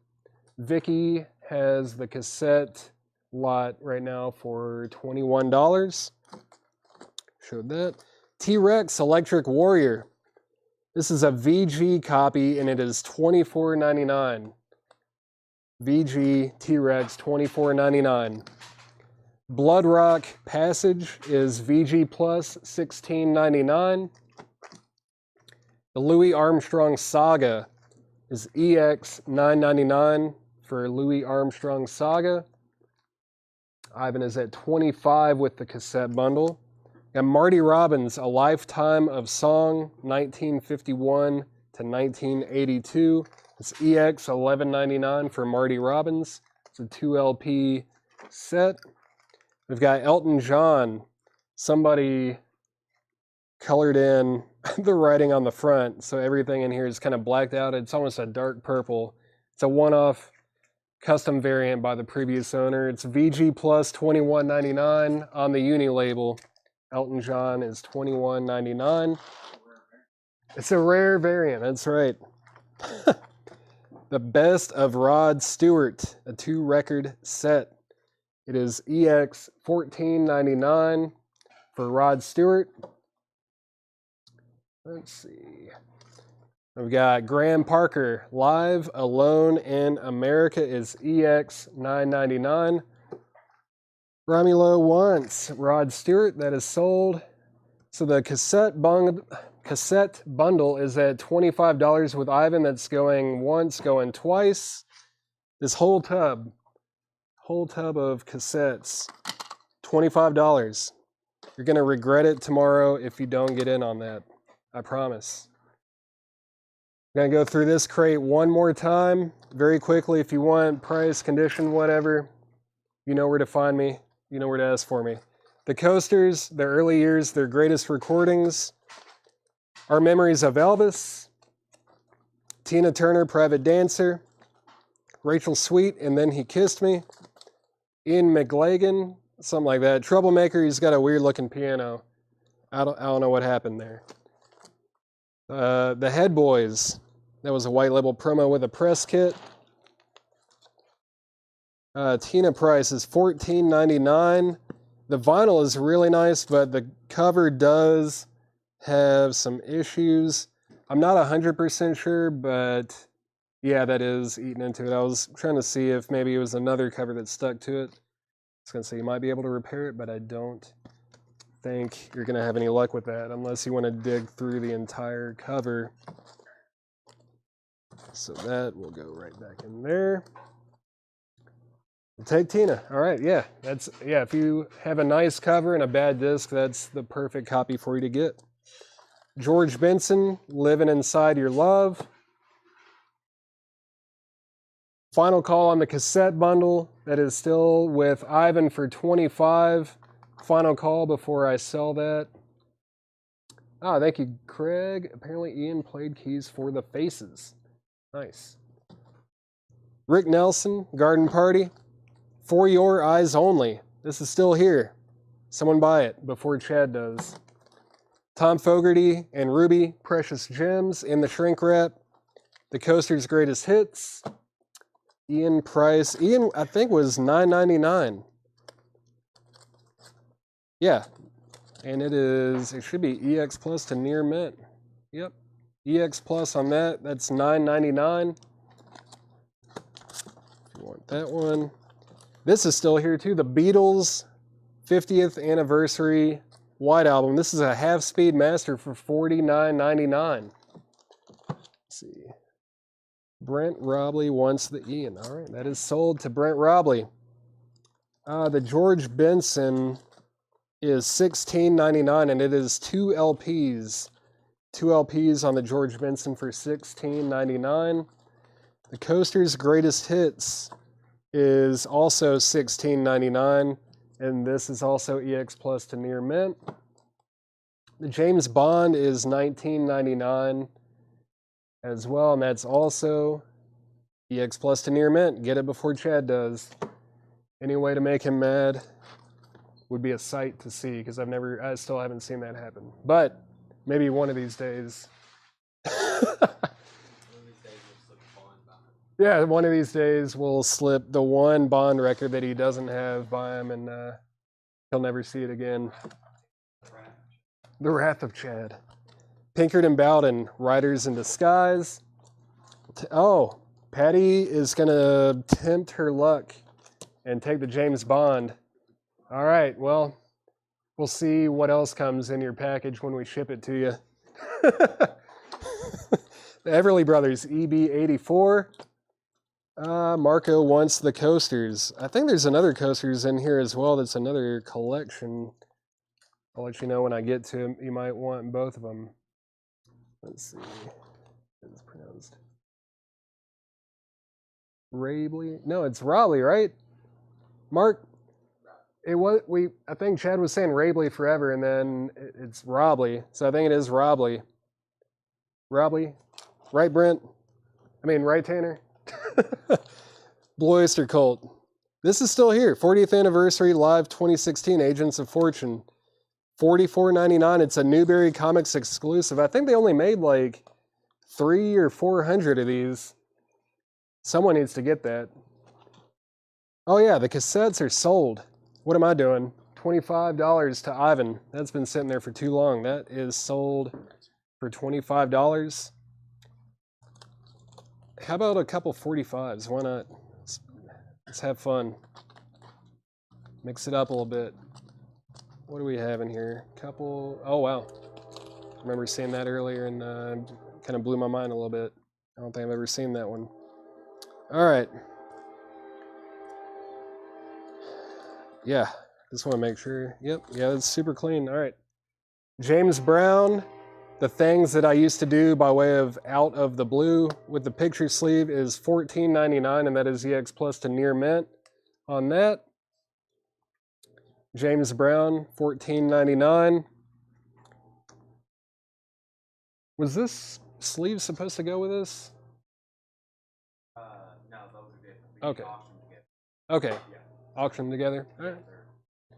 Vicky has the cassette lot right now for $21. Showed that. T-Rex Electric Warrior. This is a VG copy, and it is $24.99. VG T-Rex $24.99. Blood Rock Passage is VG Plus $16.99. The Louis Armstrong Saga is EX $9.99 for Louis Armstrong Saga. Ivan is at 25 with the cassette bundle. And Marty Robbins, A Lifetime of Song, 1951 to 1982. It's EX $11.99 for Marty Robbins. It's a 2 LP set. We've got Elton John. Somebody colored in the writing on the front, so everything in here is kind of blacked out. It's almost a dark purple. It's a one-off custom variant by the previous owner. It's VG Plus $21.99 on the Uni label. Elton John is $21.99. It's a rare variant, that's right. The Best of Rod Stewart, a 2-record set. It is EX 14.99 for Rod Stewart. Let's see. We've got Graham Parker, Live Alone in America is EX 9.99. Romulo Once, Rod Stewart, that is sold. So the cassette bundle is at $25 with Ivan. That's going once, going twice. This whole tub of cassettes, $25. You're going to regret it tomorrow if you don't get in on that. I promise. I'm going to go through this crate one more time, very quickly. If you want price, condition, whatever, you know where to find me. You know where to ask for me. The Coasters, their early years, their greatest recordings. Our Memories of Elvis. Tina Turner, Private Dancer. Rachel Sweet, And Then He Kissed Me. Ian McLagan, something like that. Troublemaker, he's got a weird looking piano. I don't know what happened there. The Head Boys, that was a white label promo with a press kit. Tina price is $14.99. The vinyl is really nice, but the cover does have some issues. I'm not 100% sure, but yeah, that is eating into it. I was trying to see if maybe it was another cover that stuck to it. I was going to say you might be able to repair it, but I don't think you're going to have any luck with that unless you want to dig through the entire cover. So that will go right back in there. We'll take Tina. All right, yeah. If you have a nice cover and a bad disc, that's the perfect copy for you to get. George Benson, Living Inside Your Love. Final call on the cassette bundle. That is still with Ivan for $25. Final call before I sell that. Ah, thank you, Craig. Apparently Ian played keys for the Faces. Nice. Rick Nelson, Garden Party. For Your Eyes Only. This is still here. Someone buy it before Chad does. Tom Fogerty and Ruby, Precious Gems in the shrink wrap. The Coasters' Greatest Hits. Ian price. Ian, I think, was $9.99. Yeah. And it should be EX Plus to near mint. Yep. EX Plus on that. That's $9.99. If you want that one. This is still here too. The Beatles 50th Anniversary White Album. This is a half-speed master for $49.99. Let's see. Brent Robley wants the Ian. All right, that is sold to Brent Robley. The George Benson is $16.99, and it is 2 LPs. 2 LPs on the George Benson for $16.99. The Coasters' Greatest Hits is also $16.99, and this is also EX Plus to near mint. The James Bond is $19.99 as well, and that's also EX Plus to near mint. Get it before Chad does. Any way to make him mad would be a sight to see, because I still haven't seen that happen. But maybe one of these days. Yeah, one of these days we'll slip the one Bond record that he doesn't have by him, and he'll never see it again. The Wrath of Chad. Pinkerton Bowden, Riders in Disguise. Oh, Patty is going to tempt her luck and take the James Bond. All right, well, we'll see what else comes in your package when we ship it to you. The Everly Brothers, EB84. Marco wants the Coasters. I think there's another Coasters in here as well. That's another collection. I'll let you know when I get to them. You might want both of them. Let's see. It's pronounced Rabley. No, it's Raleigh, right? Mark. I think Chad was saying Rabley forever, and then it's Robley. So I think it is Robley. Robley, right, Brent? Right, Tanner? Blue Oyster Cult. This is still here. 40th Anniversary Live 2016 Agents of Fortune. $44.99. It's a Newberry Comics exclusive. I think they only made like 300 or 400 of these. Someone needs to get that. Oh yeah, the cassettes are sold. What am I doing? $25 to Ivan. That's been sitting there for too long. That is sold for $25. How about a couple 45s? Why not? Let's have fun. Mix it up a little bit. What do we have in here? Couple. Oh wow. I remember seeing that earlier and kind of blew my mind a little bit. I don't think I've ever seen that one. All right. Yeah, just want to make sure. Yep, yeah, it's super clean. All right. James Brown, the things that I used to do by way of Out of the Blue with the picture sleeve is $14.99, and that is EX Plus to near mint on that. James Brown, $14.99. Was this sleeve supposed to go with this? No, those are different. Okay. Auction together. Okay. Yeah. Auction together. All right.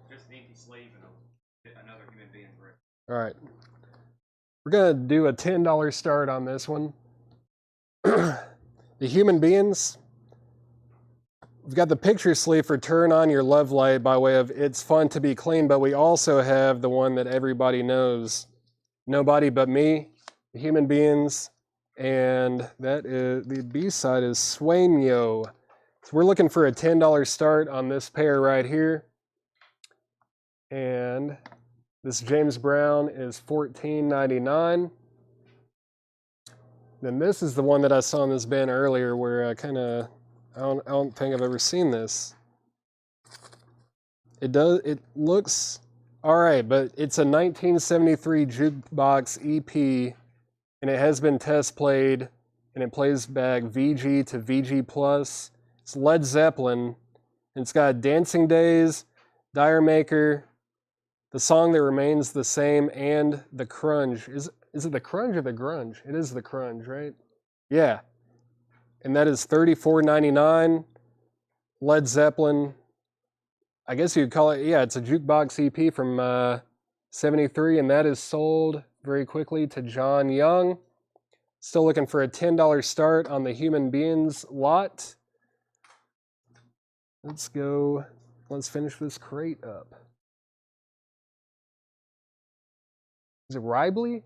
Just an empty sleeve and another human being's wrist. All right. We're gonna do a $10 start on this one. The human beings. We've got the picture sleeve for Turn On Your Love Light by way of It's Fun to Be Clean, but we also have the one that everybody knows, Nobody But Me, the human beings, and that is the B-side is Sueño. So we're looking for a $10 start on this pair right here. And this James Brown is $14.99. Then this is the one that I saw in this bin earlier where I don't think I've ever seen this. It looks all right, but it's a 1973 jukebox EP, and it has been test played, and it plays back VG to VG Plus. It's Led Zeppelin, and it's got Dancing Days, Dire Maker, The Song That Remains the Same, and The Crunge. Is it The Crunge or The Grunge? It is The Crunge, right? Yeah. And that is $34.99. Led Zeppelin. I guess you'd call it, yeah, it's a jukebox EP from 73, and that is sold very quickly to John Young. Still looking for a $10 start on the human beings lot. Let's go. Let's finish this crate up. Is it Ribley?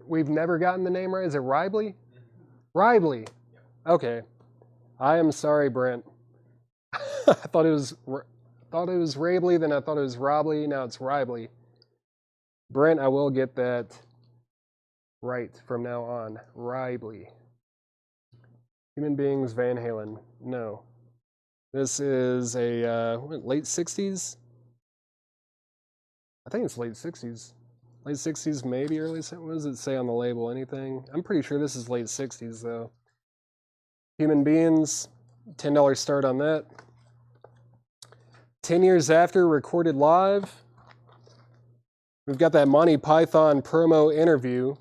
We've never gotten the name right. Is it Ribley? Ribley. Okay. I am sorry, Brent. I thought it was Rabley, then I thought it was Robley. Now it's Ribley. Brent, I will get that right from now on. Ribley. Human Beings, Van Halen. No. This is a late 60s? I think it's late 60s. Late 60s, maybe early 70s. What does it say on the label? Anything? I'm pretty sure this is late 60s, though. Human Beings, $10 start on that. 10 Years After, recorded live. We've got that Monty Python promo interview.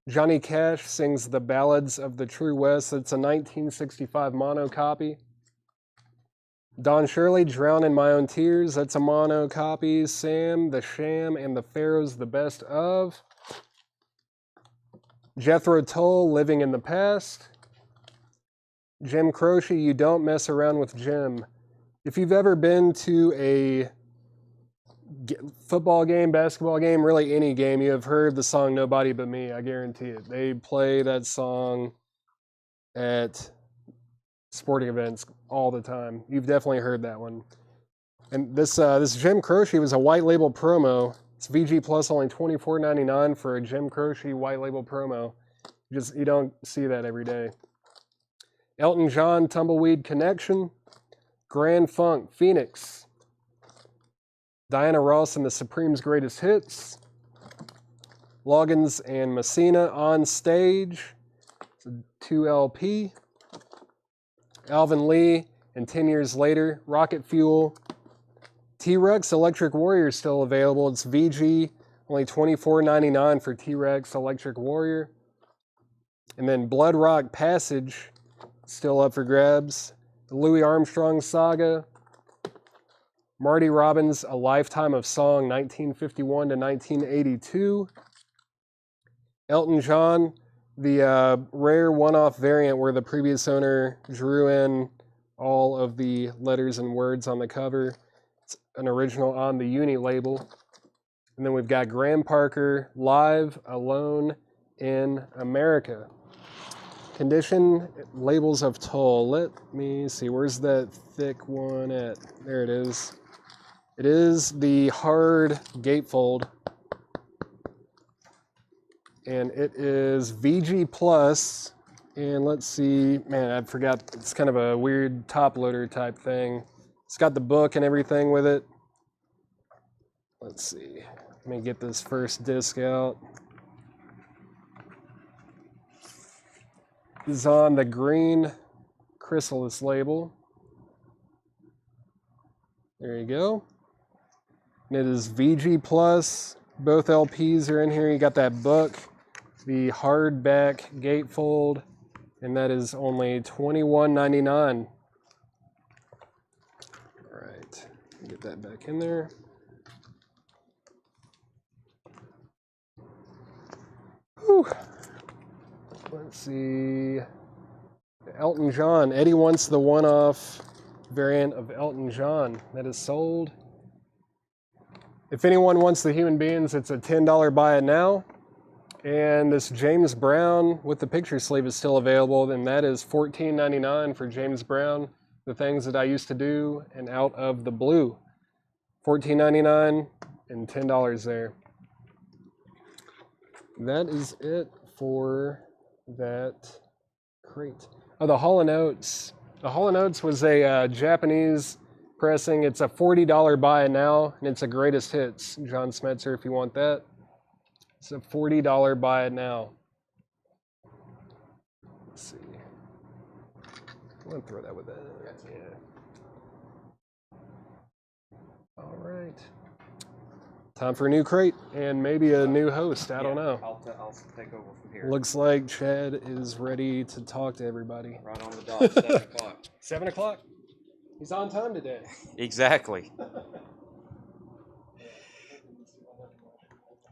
Johnny Cash sings The Ballads of the True West. It's a 1965 mono copy. Don Shirley, Drown in My Own Tears. That's a mono copy. Sam, The Sham, and the Pharaohs, The Best Of. Jethro Tull, Living in the Past. Jim Croce, You Don't Mess Around with Jim. If you've ever been to a football game, basketball game, really any game, you have heard the song Nobody But Me, I guarantee it. They play that song at sporting events all the time. You've definitely heard that one. And this Jim Croce was a white label promo. It's VG Plus, only $24.99 for a Jim Croce white label promo. You don't see that every day. Elton John, Tumbleweed Connection. Grand Funk, Phoenix. Diana Ross and the Supremes' Greatest Hits. Loggins and Messina, On Stage. It's a 2LP. Alvin Lee and 10 Years Later, Rocket Fuel. T-Rex Electric Warrior is still available. It's VG, only $24.99 for T-Rex Electric Warrior. And then Blood Rock Passage, still up for grabs. The Louis Armstrong Saga. Marty Robbins, A Lifetime of Song, 1951 to 1982. Elton John, the rare one-off variant where the previous owner drew in all of the letters and words on the cover. It's an original on the Uni label. And then we've got Graham Parker, Live, Alone in America. Condition, labels of toll. Let me see, where's that thick one at? There it is. It is the hard gatefold. And it is VG Plus. And let's see, man, I forgot, it's kind of a weird top loader type thing. It's got the book and everything with it. Let's see, let me get this first disc out. This is on the green chrysalis label. There you go. And it is VG Plus. Both LPs are in here. You got that book, the hardback gatefold, and that is only $21.99. All right, get that back in there. Whew. Let's see. Elton John. Eddie wants the one-off variant of Elton John that is sold. If anyone wants the Human Beings, it's a $10 buy it now. And this James Brown with the picture sleeve is still available, and that is $14.99 for James Brown, The Things That I Used to Do and Out of the Blue. $14.99 and $10 there. That is it for that crate. Oh, the Hall & Oates. The Hall & Oates was a Japanese pressing. It's a $40 buy it now, and it's a greatest hits. John Smetzer, if you want that. It's a $40 buy it now. Let's see. I'm going to throw that with that. Yeah. All right. Time for a new crate and maybe a new host. I don't know. I'll take over from here. Looks like Chad is ready to talk to everybody. Right on the dot, 7 o'clock. 7 o'clock. He's on time today. Exactly.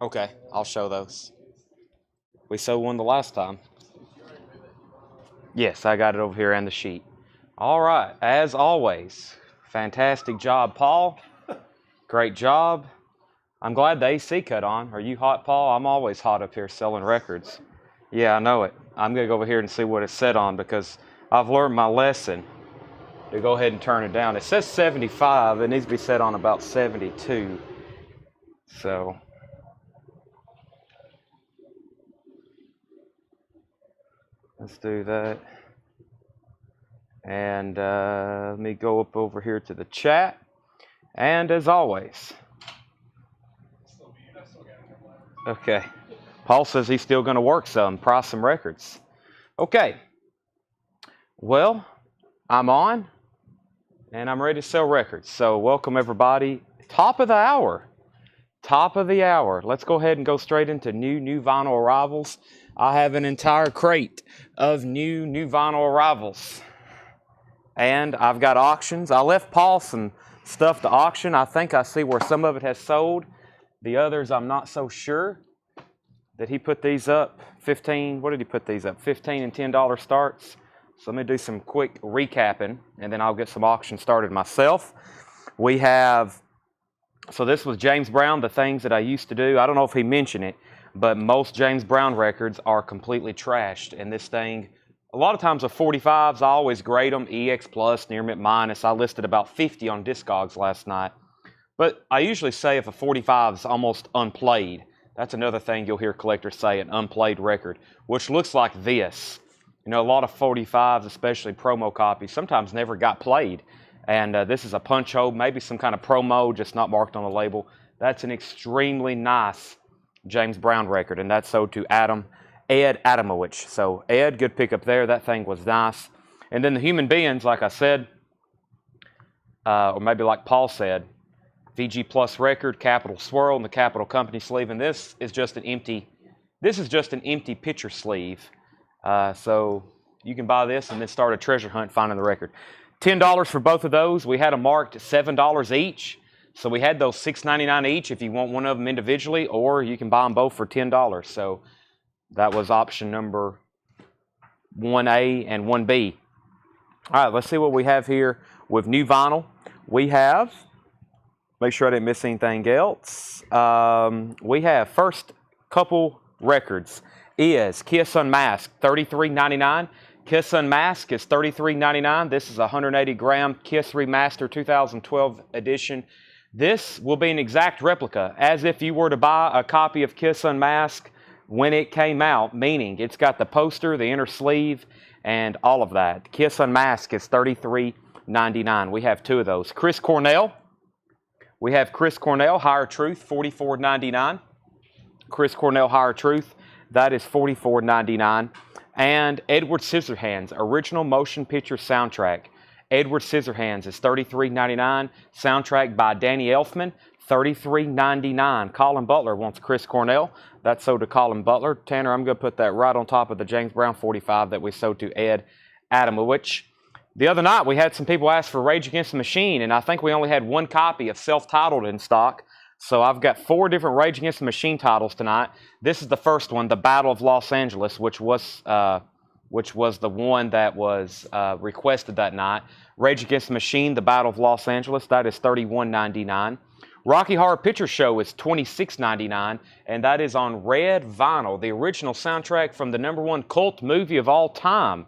Okay, I'll show those. We sold one the last time. Yes, I got it over here and the sheet. All right, as always, fantastic job, Paul. Great job. I'm glad the AC cut on. Are you hot, Paul? I'm always hot up here selling records. Yeah, I know it. I'm going to go over here and see what it's set on because I've learned my lesson to go ahead and turn it down. It says 75. It needs to be set on about 72. So let's do that. And let me go up over here to the chat. And as always, okay, Paul says he's still going to work some, price some records. Okay, well, I'm on, and I'm ready to sell records. So welcome, everybody. Top of the hour. Top of the hour. Let's go ahead and go straight into new vinyl arrivals. I have an entire crate of new vinyl arrivals. And I've got auctions. I left Paul some stuff to auction. I think I see where some of it has sold. The others, I'm not so sure. Did he put these up? 15, what did he put these up? 15 and $10 starts. So let me do some quick recapping, and then I'll get some auction started myself. We have, so this was James Brown, The Things That I Used to Do. I don't know if he mentioned it, but most James Brown records are completely trashed. And this thing, a lot of times the 45s, I always grade them, EX plus, near mint minus. I listed about 50 on Discogs last night. But I usually say if a 45 is almost unplayed, that's another thing you'll hear collectors say, an unplayed record, which looks like this. You know, a lot of 45s, especially promo copies, sometimes never got played. And this is a punch hole, maybe some kind of promo, just not marked on the label. That's an extremely nice James Brown record, and that's sold to Ed Adamowicz. So Ed, good pickup there. That thing was nice. And then the Human Beings, like I said, or maybe like Paul said, VG Plus record, Capital Swirl, and the Capital Company sleeve. And this is just an empty picture sleeve. So you can buy this and then start a treasure hunt finding the record. $10 for both of those. We had them marked $7 each. So we had those $6.99 each if you want one of them individually, or you can buy them both for $10. So That was option number 1A and 1B. All right, let's see what we have here with new vinyl. We have, make sure I didn't miss anything else. We have first couple records is Kiss Unmasked, $33.99. Kiss Unmasked is $33.99. This is a 180-gram Kiss Remaster 2012 edition. This will be an exact replica, as if you were to buy a copy of Kiss Unmasked when it came out, meaning it's got the poster, the inner sleeve, and all of that. Kiss Unmasked is $33.99. We have two of those. Chris Cornell. We have Chris Cornell, Higher Truth, $44.99. Chris Cornell, Higher Truth, that is $44.99. And Edward Scissorhands, Original Motion Picture Soundtrack. Edward Scissorhands is $33.99. Soundtrack by Danny Elfman, $33.99. Colin Butler wants Chris Cornell. That's sold to Colin Butler. Tanner, I'm going to put that right on top of the James Brown 45 that we sold to Ed Adamowicz. The other night, we had some people ask for Rage Against the Machine, and I think we only had one copy of Self-Titled in stock. So I've got 4 different Rage Against the Machine titles tonight. This is the first one, The Battle of Los Angeles, which was the one that was requested that night. Rage Against the Machine, The Battle of Los Angeles, that is $31.99. Rocky Horror Picture Show is $26.99, and that is on red vinyl, the original soundtrack from the #1 cult movie of all time.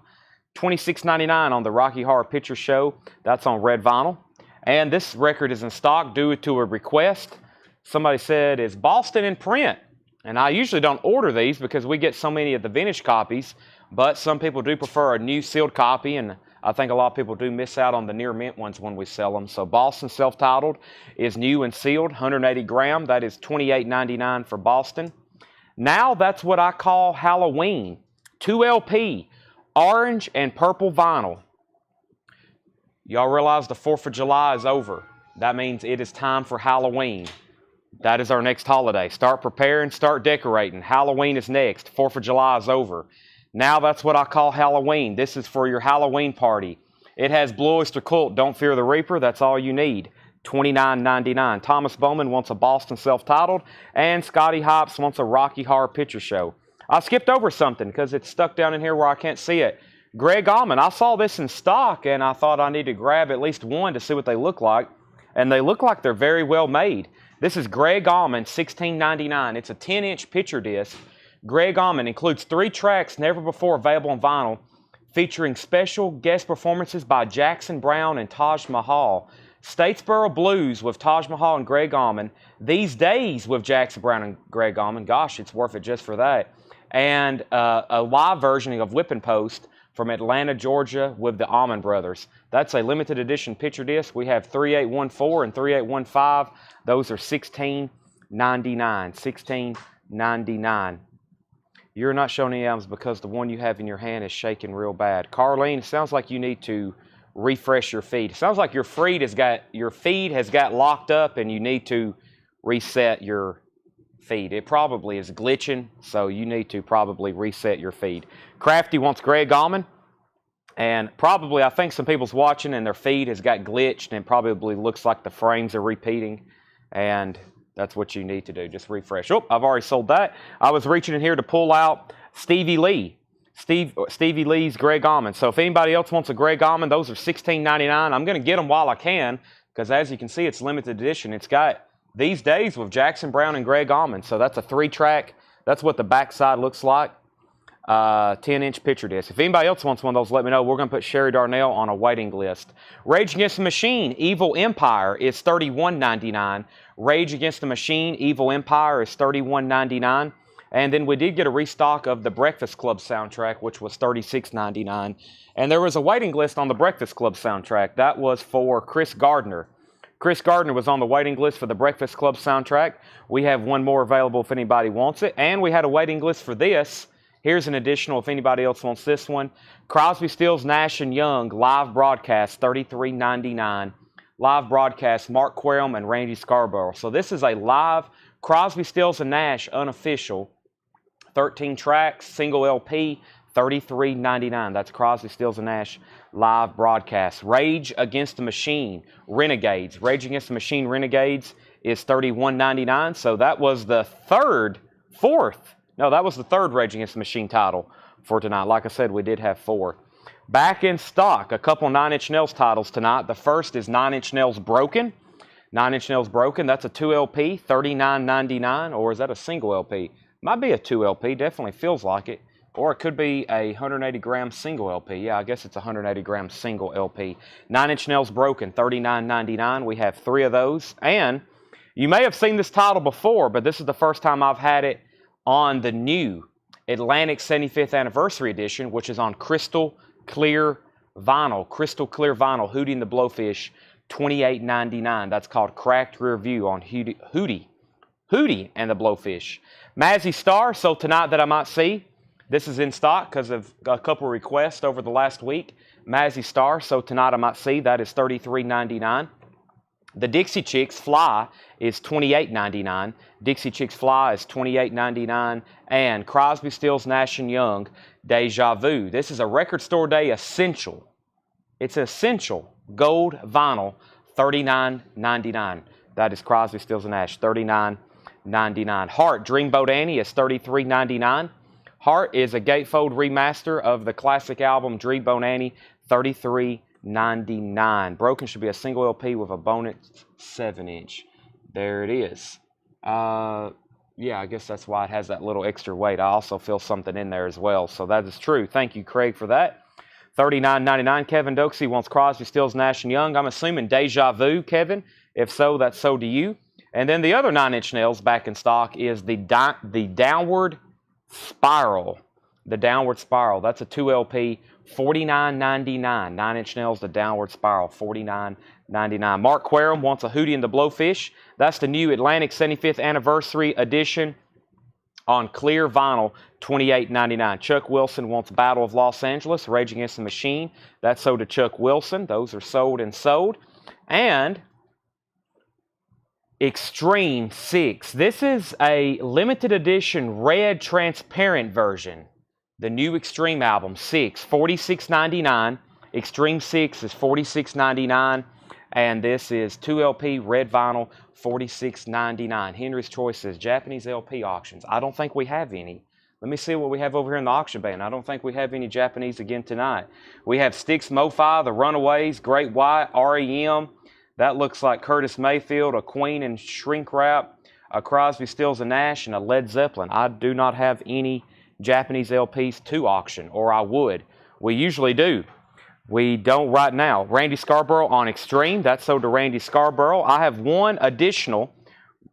$26.99 on the Rocky Horror Picture Show. That's on red vinyl. And this record is in stock due to a request. Somebody said, is Boston in print? And I usually don't order these because we get so many of the vintage copies, but some people do prefer a new sealed copy, and I think a lot of people do miss out on the near mint ones when we sell them. So Boston Self-Titled is new and sealed, 180 gram. That is $28.99 for Boston. Now that's what I call Halloween. 2 LP, orange and purple vinyl. Y'all realize the 4th of July is over. That means it is time for Halloween. That is our next holiday. Start preparing, start decorating. Halloween is next. 4th of July is over. Now that's what I call Halloween. This is for your Halloween party. It has Blue Oyster Cult, Don't Fear the Reaper. That's all you need. $29.99. Thomas Bowman wants a Boston Self-Titled, and Scotty Hops wants a Rocky Horror Picture Show. I skipped over something because it's stuck down in here where I can't see it. Greg Allman, I saw this in stock, and I thought I need to grab at least one to see what they look like. And they look like they're very well made. This is Greg Allman, $16.99. It's a 10-inch picture disc. Greg Allman includes 3 tracks never before available on vinyl, featuring special guest performances by Jackson Browne and Taj Mahal. Statesboro Blues with Taj Mahal and Greg Allman. These Days with Jackson Browne and Greg Allman. Gosh, it's worth it just for that. And a live version of Whippin' Post from Atlanta, Georgia with the Allman Brothers. That's a limited edition picture disc. We have 3814 and 3815. Those are $16.99. $16.99. You're not showing any albums because the one you have in your hand is shaking real bad. Carlene, it sounds like you need to refresh your feed. It sounds like your feed has got locked up and you need to reset your feed. It probably is glitching, so you need to probably reset your feed. Crafty wants Greg Allman, and probably I think some people's watching and their feed has got glitched and probably looks like the frames are repeating, and that's what you need to do. Just refresh. Oh, I've already sold that. I was reaching in here to pull out Stevie Lee. Stevie Lee's Greg Allman. So if anybody else wants a Greg Allman, those are $16.99. I'm going to get them while I can because as you can see, it's limited edition. It's got These Days with Jackson Browne and Greg Allman. So that's a 3-track. That's what the backside looks like. 10-inch picture disc. If anybody else wants one of those, let me know. We're going to put Sherry Darnell on a waiting list. Rage Against the Machine, Evil Empire is $31.99. Rage Against the Machine, Evil Empire is $31.99. And then we did get a restock of the Breakfast Club soundtrack, which was $36.99. And there was a waiting list on the Breakfast Club soundtrack. That was for Chris Gardner. Chris Gardner was on the waiting list for the Breakfast Club soundtrack. We have one more available if anybody wants it. And we had a waiting list for this. Here's an additional if anybody else wants this one. Crosby, Stills, Nash & Young live broadcast, $33.99. Live broadcast, Mark Querom and Randy Scarborough. So this is a live Crosby, Stills & Nash unofficial, 13 tracks, single LP, $33.99. That's Crosby, Stills & Nash live broadcast. Rage Against the Machine, Renegades. Rage Against the Machine, Renegades is $31.99. So that was the fourth No, that was the third Rage Against the Machine title for tonight. Like I said, we did have 4. Back in stock, a couple 9 Inch Nails titles tonight. The first is 9 Inch Nails Broken. 9 Inch Nails Broken, that's a 2 LP, $39.99, or is that a single LP? Might be a 2 LP, definitely feels like it. Or it could be a 180-gram single LP. Yeah, I guess it's a 180-gram single LP. 9 Inch Nails Broken, $39.99. We have 3 of those. And you may have seen this title before, but this is the first time I've had it on the new Atlantic 75th Anniversary Edition, which is on crystal clear vinyl. Crystal clear vinyl, Hootie and the Blowfish, $28.99. That's called Cracked Rear View on Hootie and the Blowfish. Mazzy Star, So Tonight That I Might See. This is in stock because of a couple requests over the last week. Mazzy Star, So Tonight I Might See. That is $33.99. The Dixie Chicks Fly is $28.99. Dixie Chicks Fly is $28.99. And Crosby, Stills, Nash & Young, Deja Vu. This is a Record Store Day essential. It's essential gold vinyl, $39.99. That is Crosby, Stills, and Nash, $39.99. Heart, Dreamboat Annie is $33.99. Heart is a gatefold remaster of the classic album Dreamboat Annie, $33.99. Broken should be a single LP with a bonus 7-inch. There it is. Yeah, I guess that's why it has that little extra weight. I also feel something in there as well. So that is true. Thank you, Craig, for that. $39.99. Kevin Doxey wants Crosby, Stills, Nash & Young. I'm assuming Deja Vu, Kevin. If so, that's so do you. And then the other 9 Inch Nails back in stock is the Downward Spiral. The Downward Spiral. That's a 2 LP, $49.99. 9 Inch Nails, the Downward Spiral, $49.99. Mark Quarum wants a Hootie and the Blowfish. That's the new Atlantic 75th Anniversary Edition on clear vinyl, $28.99. Chuck Wilson wants Battle of Los Angeles, Rage Against the Machine. That's sold to Chuck Wilson. Those are sold and sold. And Extreme 6. This is a limited edition red transparent version. The new Extreme album, 6, $46.99. Extreme 6 is $46.99. And this is 2 LP red vinyl, $46.99. Henry's Choice says Japanese LP auctions. I don't think we have any. Let me see what we have over here in the auction bin. I don't think we have any Japanese again tonight. We have Styx Mo-Fi, The Runaways, Great White, REM. That looks like Curtis Mayfield, a Queen and Shrink Wrap, a Crosby, Stills and Nash, and a Led Zeppelin. I do not have any Japanese LPs to auction, or I would. We usually do. We don't right now. Randy Scarborough on Extreme. That's sold to Randy Scarborough. I have one additional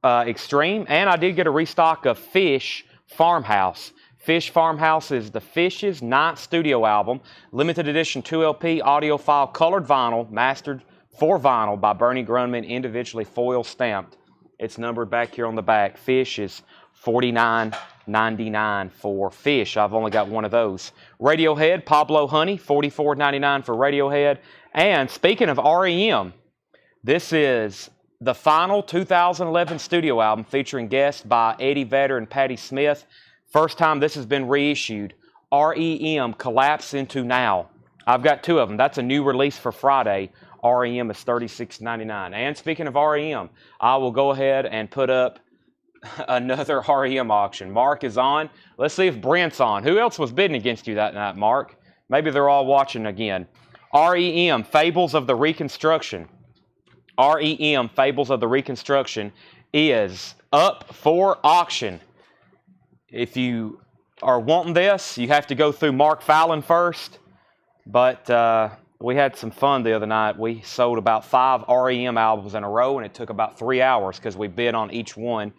Extreme, and I did get a restock of Fish Farmhouse. Fish Farmhouse is the Fish's 9th studio album. Limited edition 2 LP audiophile colored vinyl, mastered for vinyl by Bernie Grunman, individually foil stamped. It's numbered back here on the back. Fish is $49.99 for Fish. I've only got one of those. Radiohead, Pablo Honey, $44.99 for Radiohead. And speaking of REM, this is the final 2011 studio album featuring guests by Eddie Vedder and Patti Smith. First time this has been reissued. REM, Collapse Into Now. I've got 2 of them. That's a new release for Friday. REM is $36.99. And speaking of REM, I will go ahead and put up another REM auction. Mark is on. Let's see if Brent's on. Who else was bidding against you that night, Mark? Maybe they're all watching again. REM, Fables of the Reconstruction. REM, Fables of the Reconstruction is up for auction. If you are wanting this, you have to go through Mark Fallon first. But we had some fun the other night. We sold about 5 REM albums in a row, and it took about 3 hours because we bid on each one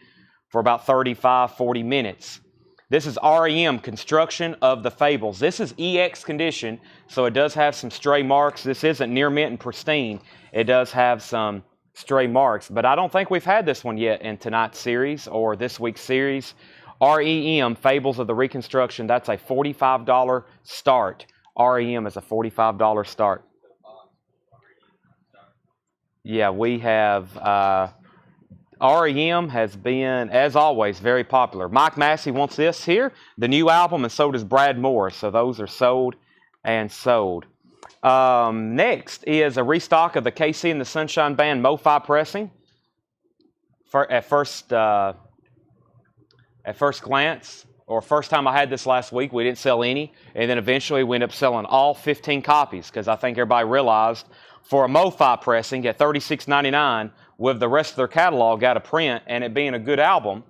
for about 35, 40 minutes. This is REM, Construction of the Fables. This is EX condition, so it does have some stray marks. This isn't near mint and pristine. It does have some stray marks, but I don't think we've had this one yet in tonight's series or this week's series. REM, Fables of the Reconstruction, that's a $45 start. REM is a $45 start. Yeah, we have... REM has been, as always, very popular. Mike Massey wants this here, the new album, and so does Brad Moore. So those are sold and sold. Next is a restock of the KC and the Sunshine Band Mo-Fi pressing. At first glance, or first time I had this last week, we didn't sell any. And then eventually we ended up selling all 15 copies because I think everybody realized for a MoFi pressing at $36.99 with the rest of their catalog out of print and it being a good album,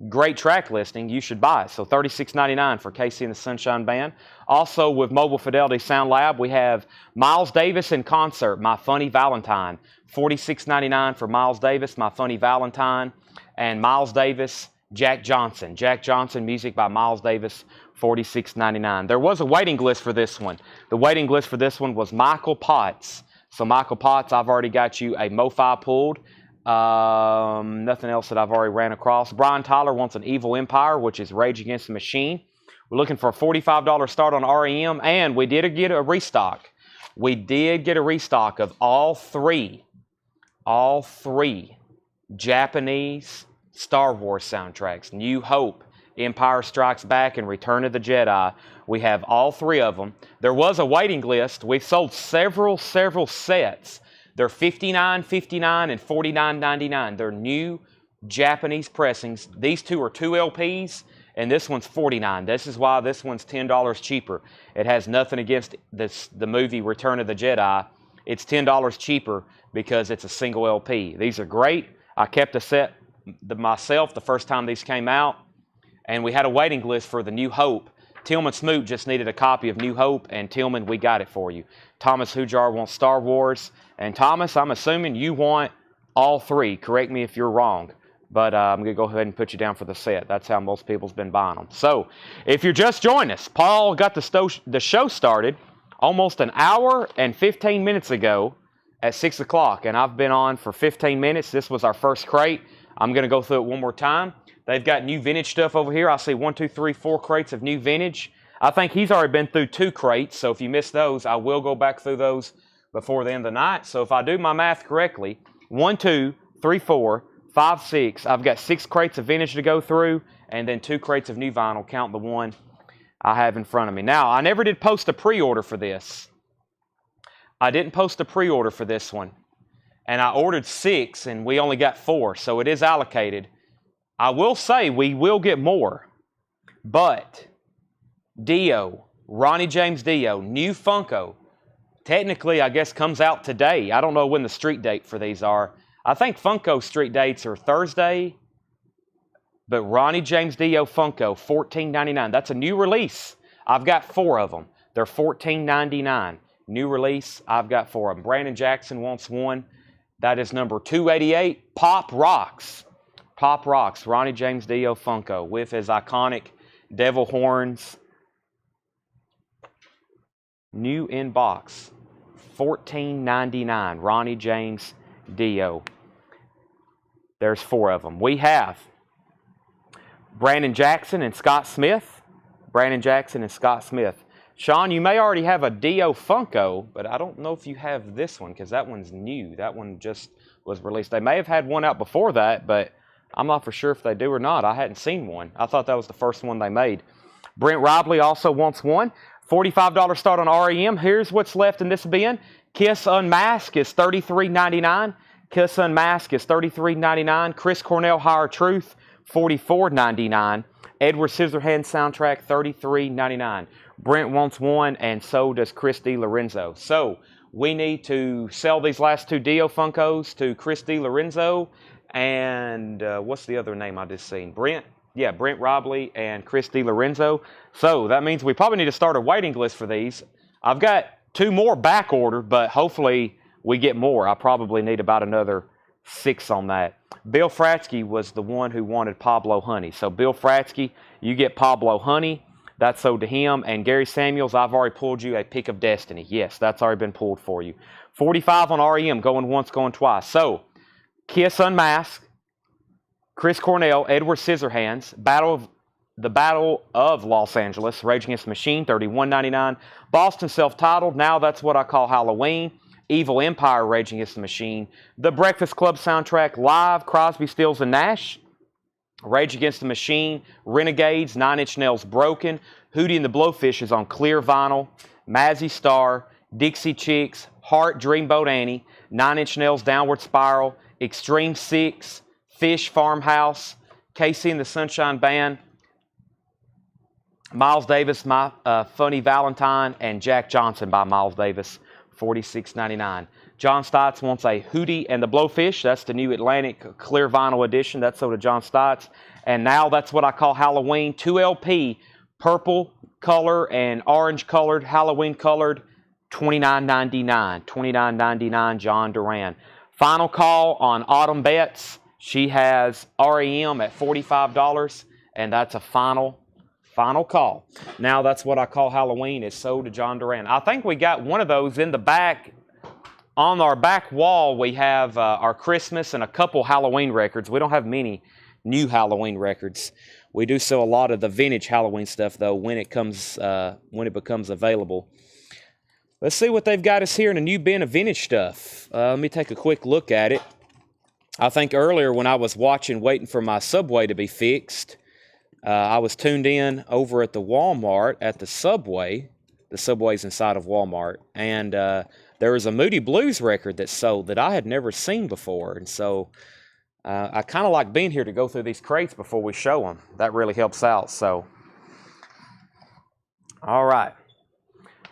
great track listing, you should buy it. So $36.99 for Casey and the Sunshine Band. Also with Mobile Fidelity Sound Lab, we have Miles Davis in concert, My Funny Valentine. $46.99 for Miles Davis, My Funny Valentine. And Miles Davis, Jack Johnson. Jack Johnson, music by Miles Davis, $46.99. There was a waiting list for this one. The waiting list for this one was Michael Potts. So Michael Potts, I've already got you a MoFi pulled. Nothing else that I've already ran across. Brian Tyler wants an Evil Empire, which is Rage Against the Machine. We're looking for a $45 start on REM, and we did get a restock. We did get a restock of all three Japanese Star Wars soundtracks. New Hope, Empire Strikes Back, and Return of the Jedi. We have all three of them. There was a waiting list. We've sold several sets. They're $59.59 and $49.99. They're new Japanese pressings. These two are 2 LPs, and this one's $49. This is why this one's $10 cheaper. It has nothing against the movie Return of the Jedi. It's $10 cheaper because it's a single LP. These are great. I kept a set myself the first time these came out, and we had a waiting list for the New Hope. Tillman Smoot just needed a copy of New Hope, and Tillman, we got it for you. Thomas Hujar wants Star Wars. And Thomas, I'm assuming you want all three. Correct me if you're wrong. But I'm going to go ahead and put you down for the set. That's how most people's been buying them. So, if you're just joining us, Paul got the show started almost an hour and 15 minutes ago at 6 o'clock. And I've been on for 15 minutes. This was our first crate. I'm going to go through it one more time. They've got new vintage stuff over here. I see 1, 2, 3, 4 crates of new vintage. I think he's already been through 2 crates. So, if you missed those, I will go back through those before the end of the night. So if I do my math correctly, 1, 2, 3, 4, 5, 6. I've got 6 crates of vintage to go through, and then 2 crates of new vinyl. Count the one I have in front of me. Now, I never did post a pre-order for this. I didn't post a pre-order for this one. And I ordered 6, and we only got 4, so it is allocated. I will say we will get more. But Dio, Ronnie James Dio, new Funko, technically, I guess, comes out today. I don't know when the street date for these are. I think Funko street dates are Thursday. But Ronnie James Dio Funko, $14.99. That's a new release. I've got 4 of them. They're $14.99. New release. I've got 4 of them. Brandon Jackson wants one. That is number 288. Pop Rocks. Pop Rocks. Ronnie James Dio Funko with his iconic devil horns. New in box. $14.99. Ronnie James Dio. There's 4 of them. We have Brandon Jackson and Scott Smith. Brandon Jackson and Scott Smith. Sean, you may already have a Dio Funko, but I don't know if you have this one because that one's new. That one just was released. They may have had one out before that, but I'm not for sure if they do or not. I hadn't seen one. I thought that was the first one they made. Brent Robley also wants one. $45 start on REM. Here's what's left in this bin. Kiss Unmasked is $33.99. Kiss Unmasked is $33.99. Chris Cornell Higher Truth, $44.99. Edward Scissorhands soundtrack, $33.99. Brent wants one, and so does Chris DiLorenzo. So we need to sell these last 2 Dio Funkos to Chris DiLorenzo and what's the other name I just seen? Brent? Yeah, Brent Robley and Chris DiLorenzo. So that means we probably need to start a waiting list for these. I've got 2 more back ordered, but hopefully we get more. I probably need about another 6 on that. Bill Fratsky was the one who wanted Pablo Honey. So Bill Fratsky, you get Pablo Honey. That's sold to him. And Gary Samuels, I've already pulled you a Pick of Destiny. Yes, that's already been pulled for you. 45 on REM, going once, going twice. So Kiss Unmasked, Chris Cornell, Edward Scissorhands, the Battle of Los Angeles, Rage Against the Machine, $31.99. Boston Self-Titled, now that's what I call Halloween. Evil Empire, Rage Against the Machine. The Breakfast Club soundtrack, Live, Crosby, Stills, and Nash. Rage Against the Machine, Renegades, 9 Inch Nails, Broken. Hootie and the Blowfish is on clear vinyl. Mazzy Star, Dixie Chicks, Heart, Dreamboat Annie, 9 Inch Nails, Downward Spiral, Extreme 6, Fish Farmhouse, Casey and the Sunshine Band, Miles Davis, My Funny Valentine, and Jack Johnson by Miles Davis, $46.99. John Stites wants a Hootie and the Blowfish. That's the new Atlantic clear vinyl edition. That's sold to John Stites. And now that's what I call Halloween. 2 LP, purple color and orange colored, Halloween colored, $29.99. $29.99, John Duran. Final call on Autumn Betts. She has REM at $45, and that's a final call. Now that's what I call Halloween. It's sold to John Duran. I think we got one of those in the back. On our back wall, we have our Christmas and a couple Halloween records. We don't have many new Halloween records. We do sell a lot of the vintage Halloween stuff, though, when it becomes available. Let's see what they've got us here in a new bin of vintage stuff. Let me take a quick look at it. I think earlier when I was waiting for my Subway to be fixed, I was tuned in over at the Walmart at the Subway. The Subway's inside of Walmart. And there was a Moody Blues record that sold that I had never seen before. And so I kind of like being here to go through these crates before we show them. That really helps out. So, all right.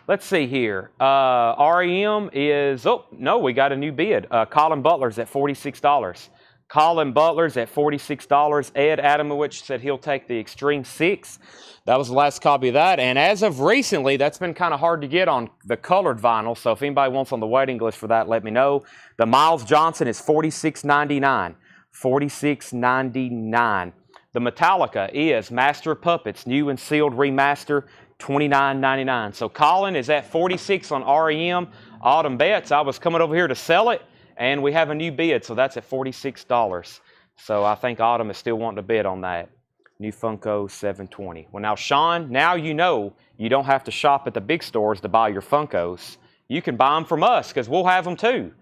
Let's see here. REM is, oh, no, we got a new bid. Colin Butler's at $46. Colin Butler's at $46. Ed Adamowicz said he'll take the Extreme 6. That was the last copy of that. And as of recently, that's been kind of hard to get on the colored vinyl. So if anybody wants on the waiting list for that, let me know. The Miles Johnson is $46.99. $46.99. The Metallica is Master of Puppets, new and sealed remaster, $29.99. So Colin is at $46 on REM. Autumn Betts, I was coming over here to sell it, and we have a new bid, so that's at $46. So I think Autumn is still wanting to bid on that. New Funko 720. Well, now, Sean, now you know you don't have to shop at the big stores to buy your Funkos. You can buy them from us because we'll have them too.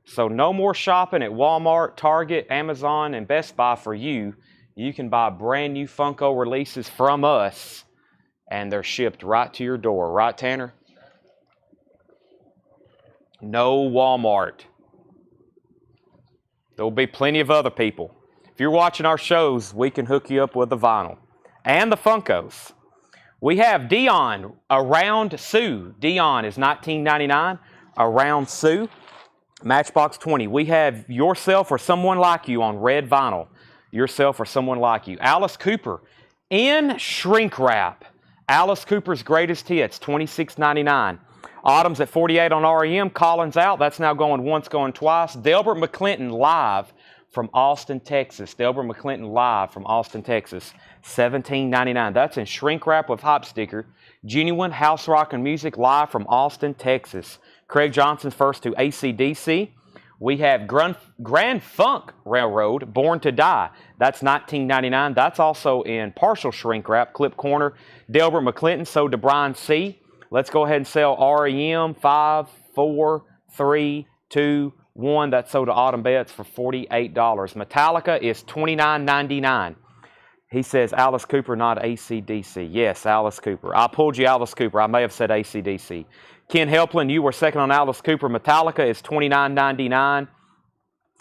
So no more shopping at Walmart, Target, Amazon, and Best Buy for you. You can buy brand new Funko releases from us, and they're shipped right to your door. Right, Tanner? No Walmart. There'll be plenty of other people. If you're watching our shows, we can hook you up with the vinyl and the Funkos. We have Dion, Around Sue. Dion is $19.99. Around Sue. Matchbox 20. We have Yourself or Someone Like You on red vinyl. Yourself or Someone Like You. Alice Cooper in shrink wrap. Alice Cooper's Greatest Hits, $26.99. Autumn's at $48 on REM. Colin's out. That's now going once, going twice. Delbert McClinton live from Austin, Texas. Delbert McClinton live from Austin, Texas. $17.99. That's in shrink wrap with hop sticker. Genuine House Rock and Music live from Austin, Texas. Craig Johnson's first to AC/DC. We have Grand Funk Railroad, Born to Die. That's $19.99. That's also in partial shrink wrap, clip corner. Delbert McClinton sold to Brian C. Let's go ahead and sell REM 5, 4, 3, 2, 1. That's sold to Autumn Betts for $48. Metallica is $29.99. He says Alice Cooper, not AC/DC. Yes, Alice Cooper. I pulled you Alice Cooper. I may have said AC/DC. Ken Helplin, you were second on Alice Cooper. Metallica is $29.99.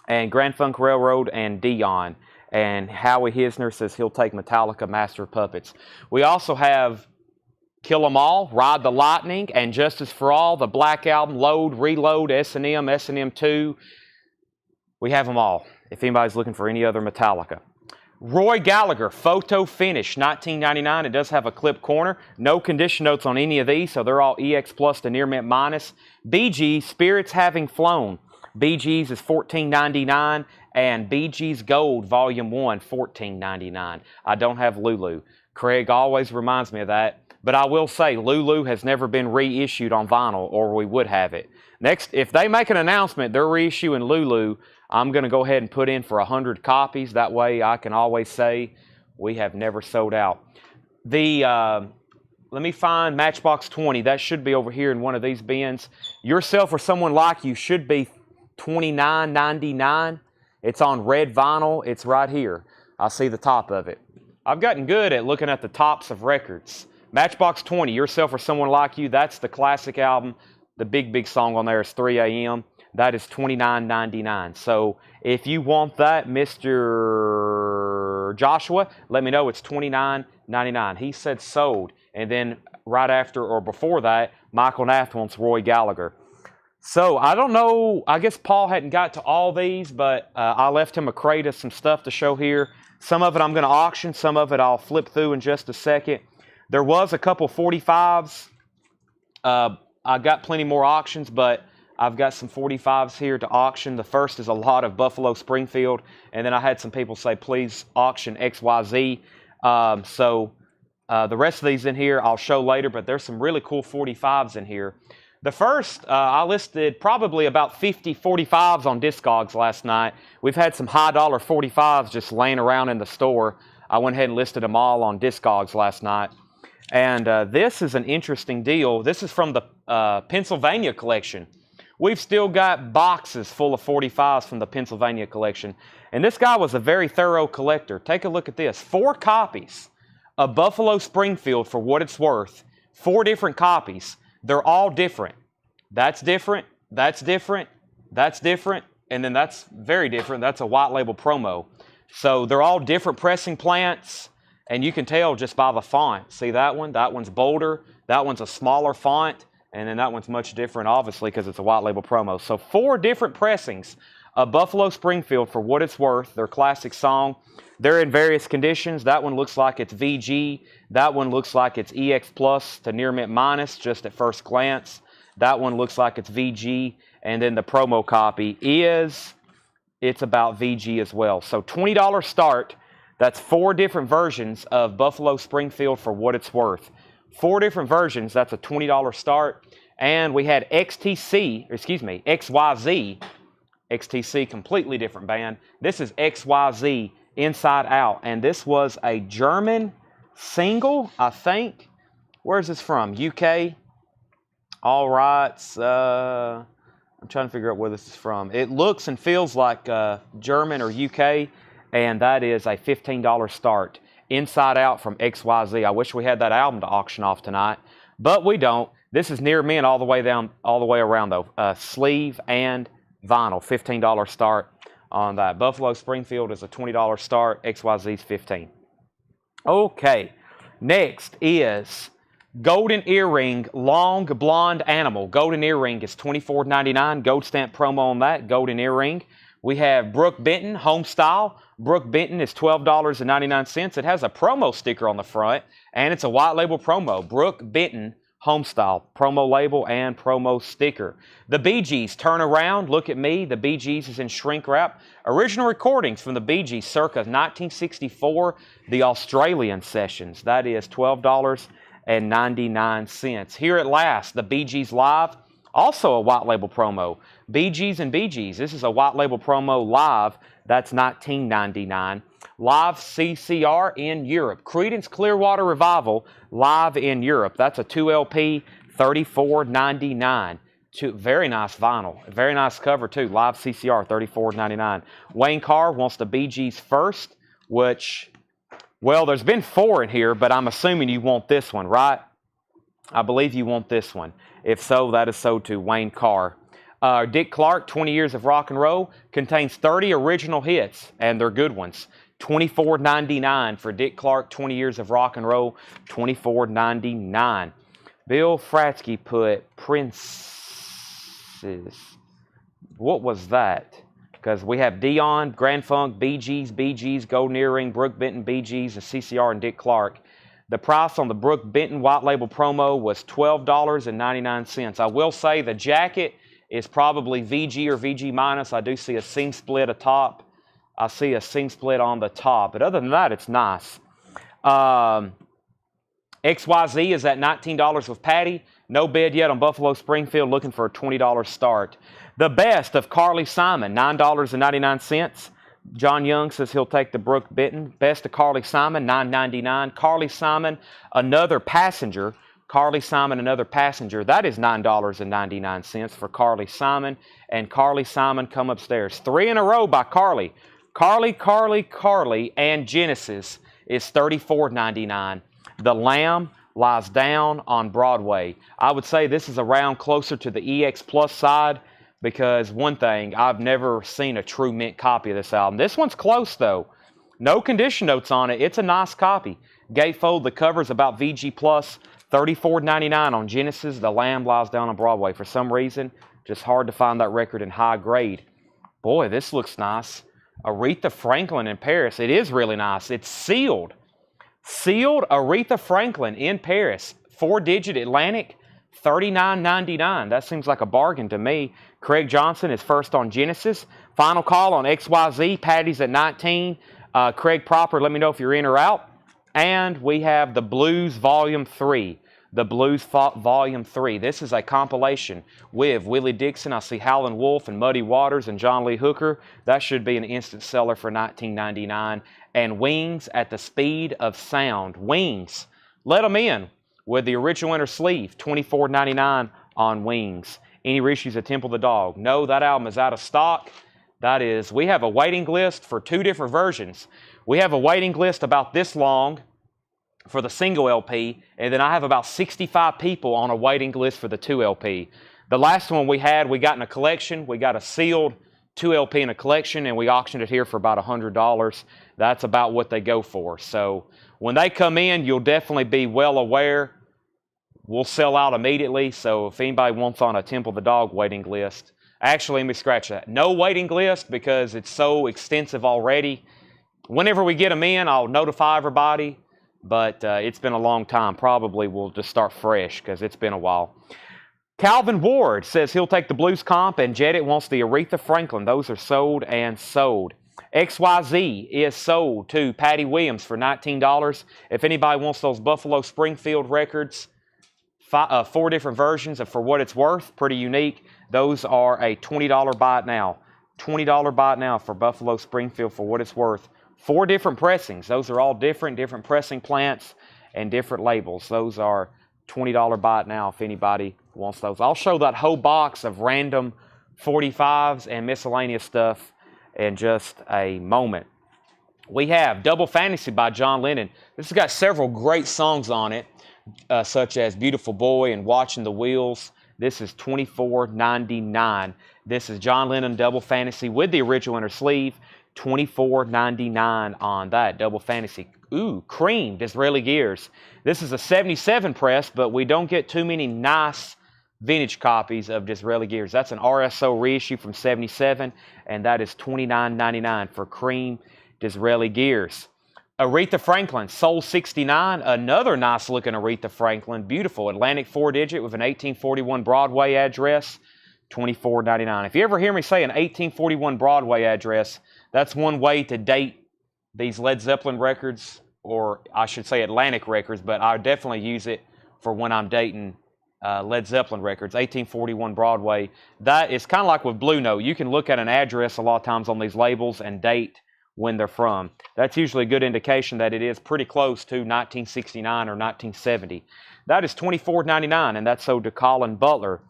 And Grand Funk Railroad and Dion. And Howie Hisner says he'll take Metallica, Master of Puppets. We also have Kill 'Em All, Ride the Lightning, and Justice for All, the Black Album, Load, Reload, S&M, S&M 2. We have them all, if anybody's looking for any other Metallica. Roy Gallagher, Photo Finish, $19.99. It does have a clip corner. No condition notes on any of these, so they're all EX Plus to Near Mint Minus. Bee Gees, Spirits Having Flown. Bee Gees is $14.99. And Bee Gees Gold, Volume 1, $14.99. I don't have Lulu. Craig always reminds me of that. But I will say, Lulu has never been reissued on vinyl, or we would have it. Next, if they make an announcement, they're reissuing Lulu, I'm going to go ahead and put in for 100 copies. That way I can always say we have never sold out. Let me find Matchbox 20. That should be over here in one of these bins. Yourself or Someone Like You should be $29.99. It's on red vinyl. It's right here. I see the top of it. I've gotten good at looking at the tops of records. Matchbox 20, Yourself or Someone Like You. That's the classic album. The big song on there is 3 a.m. That is $29.99. So if you want that, Mr. Joshua, let me know. It's $29.99. He said sold. And then right after or before that, Michael Nath wants Roy Gallagher. So I don't know. I guess Paul hadn't got to all these, but I left him a crate of some stuff to show here. Some of it I'm going to auction. Some of it I'll flip through in just a second. There was a couple 45s. I got plenty more auctions, but I've got some 45s here to auction. The first is a lot of Buffalo Springfield, and then I had some people say, please auction XYZ. The rest of these in here I'll show later, but there's some really cool 45s in here. The first, I listed probably about 50 45s on Discogs last night. We've had some high dollar 45s just laying around in the store. I went ahead and listed them all on Discogs last night. And this is an interesting deal. This is from the Pennsylvania collection. We've still got boxes full of 45s from the Pennsylvania collection. And this guy was a very thorough collector. Take a look at this. 4 copies of Buffalo Springfield for what it's worth. 4 different copies. They're all different. That's different. That's different. That's different. And then that's very different. That's a white label promo. So they're all different pressing plants. And you can tell just by the font. See that one? That one's bolder. That one's a smaller font. And then that one's much different, obviously, because it's a white label promo. So 4 different pressings of Buffalo Springfield for what it's worth. Their classic song. They're in various conditions. That one looks like it's VG. That one looks like it's EX Plus to near mint minus just at first glance. That one looks like it's VG. And then the promo copy it's about VG as well. So $20 start. That's 4 different versions of Buffalo Springfield for what it's worth. 4 different versions. That's a $20 start. And we had XYZ. XTC, completely different band. This is XYZ, Inside Out. And this was a German single, I think. Where's this from? UK? All right. I'm trying to figure out where this is from. It looks and feels like German or UK. And that is a $15 start. Inside Out from XYZ. I wish we had that album to auction off tonight. But we don't. This is near mint all the way around though. Sleeve and vinyl, $15 start on that. Buffalo Springfield is a $20 start. XYZ is $15. Okay, next is Golden Earring, Long Blonde Animal. Golden Earring is $24.99. Gold stamp promo on that. Golden Earring. We have Brooke Benton, Home Style. Brooke Benton is $12.99. It has a promo sticker on the front, and it's a white label promo. Brooke Benton, Home Style, promo label and promo sticker. The Bee Gees, Turn Around, Look at Me. The Bee Gees is in shrink wrap. Original recordings from the Bee Gees circa 1964, the Australian sessions. That is $12.99. Here at last, the Bee Gees Live, also a white label promo. Bee Gees and Bee Gees. This is a white label promo live. That's $19.99. Live CCR in Europe. Creedence Clearwater Revival live in Europe. That's a 2LP, $34.99. Very nice vinyl. Very nice cover too. Live CCR, $34.99. Wayne Carr wants the Bee Gees first, which, well, there's been 4 in here, but I'm assuming you want this one, right? I believe you want this one. If so, that is so too. Wayne Carr. Dick Clark, 20 Years of Rock and Roll, contains 30 original hits, and they're good ones. $24.99 for Dick Clark, 20 Years of Rock and Roll, $24.99. Bill Fratsky put Princes. What was that? Because we have Dion, Grand Funk, Bee Gees, Golden Earring, Brooke Benton, Bee Gees, and CCR and Dick Clark. The price on the Brooke Benton white label promo was $12.99. I will say the jacket is probably VG or VG minus. I do see a seam split atop. I see a seam split on the top. But other than that, it's nice. XYZ is at $19 with Patty. No bid yet on Buffalo Springfield. Looking for a $20 start. The Best of Carly Simon, $9.99. John Young says he'll take the Brooke Benton. Best of Carly Simon, $9.99. Carly Simon, Another Passenger. Carly Simon, Another Passenger. That is $9.99 for Carly Simon. And Carly Simon, Come Upstairs. 3 in a row by Carly. Carly, and Genesis is $34.99. The Lamb Lies Down on Broadway. I would say this is around closer to the EX Plus side because one thing, I've never seen a true mint copy of this album. This one's close though. No condition notes on it. It's a nice copy. Gatefold, the cover's about VG plus, $34.99 on Genesis. The Lamb lies down on Broadway. For some reason, just hard to find that record in high grade. Boy, this looks nice. Aretha Franklin in Paris. It is really nice. It's sealed. Sealed Aretha Franklin in Paris. 4-digit Atlantic, $39.99. That seems like a bargain to me. Craig Johnson is first on Genesis. Final call on XYZ. Patty's at 19. Craig Proper, let me know if you're in or out. And we have the Blues Volume 3. The Blues Volume 3. This is a compilation with Willie Dixon. I see Howlin' Wolf and Muddy Waters and John Lee Hooker. That should be an instant seller for $19.99. And Wings at the Speed of Sound. Wings. Let them in with the original inner sleeve. $24.99 on Wings. Any reissues of Temple the Dog? No, that album is out of stock. That is, we have a waiting list for 2 different versions. We have a waiting list about this long for the single LP, and then I have about 65 people on a waiting list for the 2 LP. The last one we had, we got in a collection. We got a sealed 2 LP in a collection, and we auctioned it here for about $100. That's about what they go for. So when they come in, you'll definitely be well aware. We'll sell out immediately, so if anybody wants on a Temple the Dog waiting list, actually, let me scratch that. No waiting list because it's so extensive already. Whenever we get them in, I'll notify everybody. But it's been a long time. Probably we'll just start fresh because it's been a while. Calvin Ward says he'll take the Blues comp, and Jedit wants the Aretha Franklin. Those are sold and sold. XYZ is sold to Patty Williams for $19. If anybody wants those Buffalo Springfield records, 4 different versions of For What It's Worth, pretty unique. Those are a $20 buy it now. $20 buy it now for Buffalo Springfield For What It's Worth. 4 different pressings. Those are all different pressing plants and different labels. Those are $20 buy it now if anybody wants those. I'll show that whole box of random 45s and miscellaneous stuff in just a moment. We have Double Fantasy by John Lennon. This has got several great songs on it, such as Beautiful Boy and Watching the Wheels. This is $24.99. This is John Lennon Double Fantasy with the original inner sleeve. $24.99 on that Double Fantasy. Ooh, Cream Disraeli Gears. This is a 77 press, but we don't get too many nice vintage copies of Disraeli Gears. That's an RSO reissue from 77, and that is $29.99 for Cream Disraeli Gears. Aretha Franklin, Soul 69, another nice looking Aretha Franklin. Beautiful Atlantic 4-digit with an 1841 Broadway address. $24.99. If you ever hear me say an 1841 Broadway address, that's one way to date these Led Zeppelin records, or I should say Atlantic records, but I definitely use it for when I'm dating Led Zeppelin records. 1841 Broadway. That is kind of like with Blue Note. You can look at an address a lot of times on these labels and date when they're from. That's usually a good indication that it is pretty close to 1969 or 1970. That is $24.99, and that's sold to Colin Butler.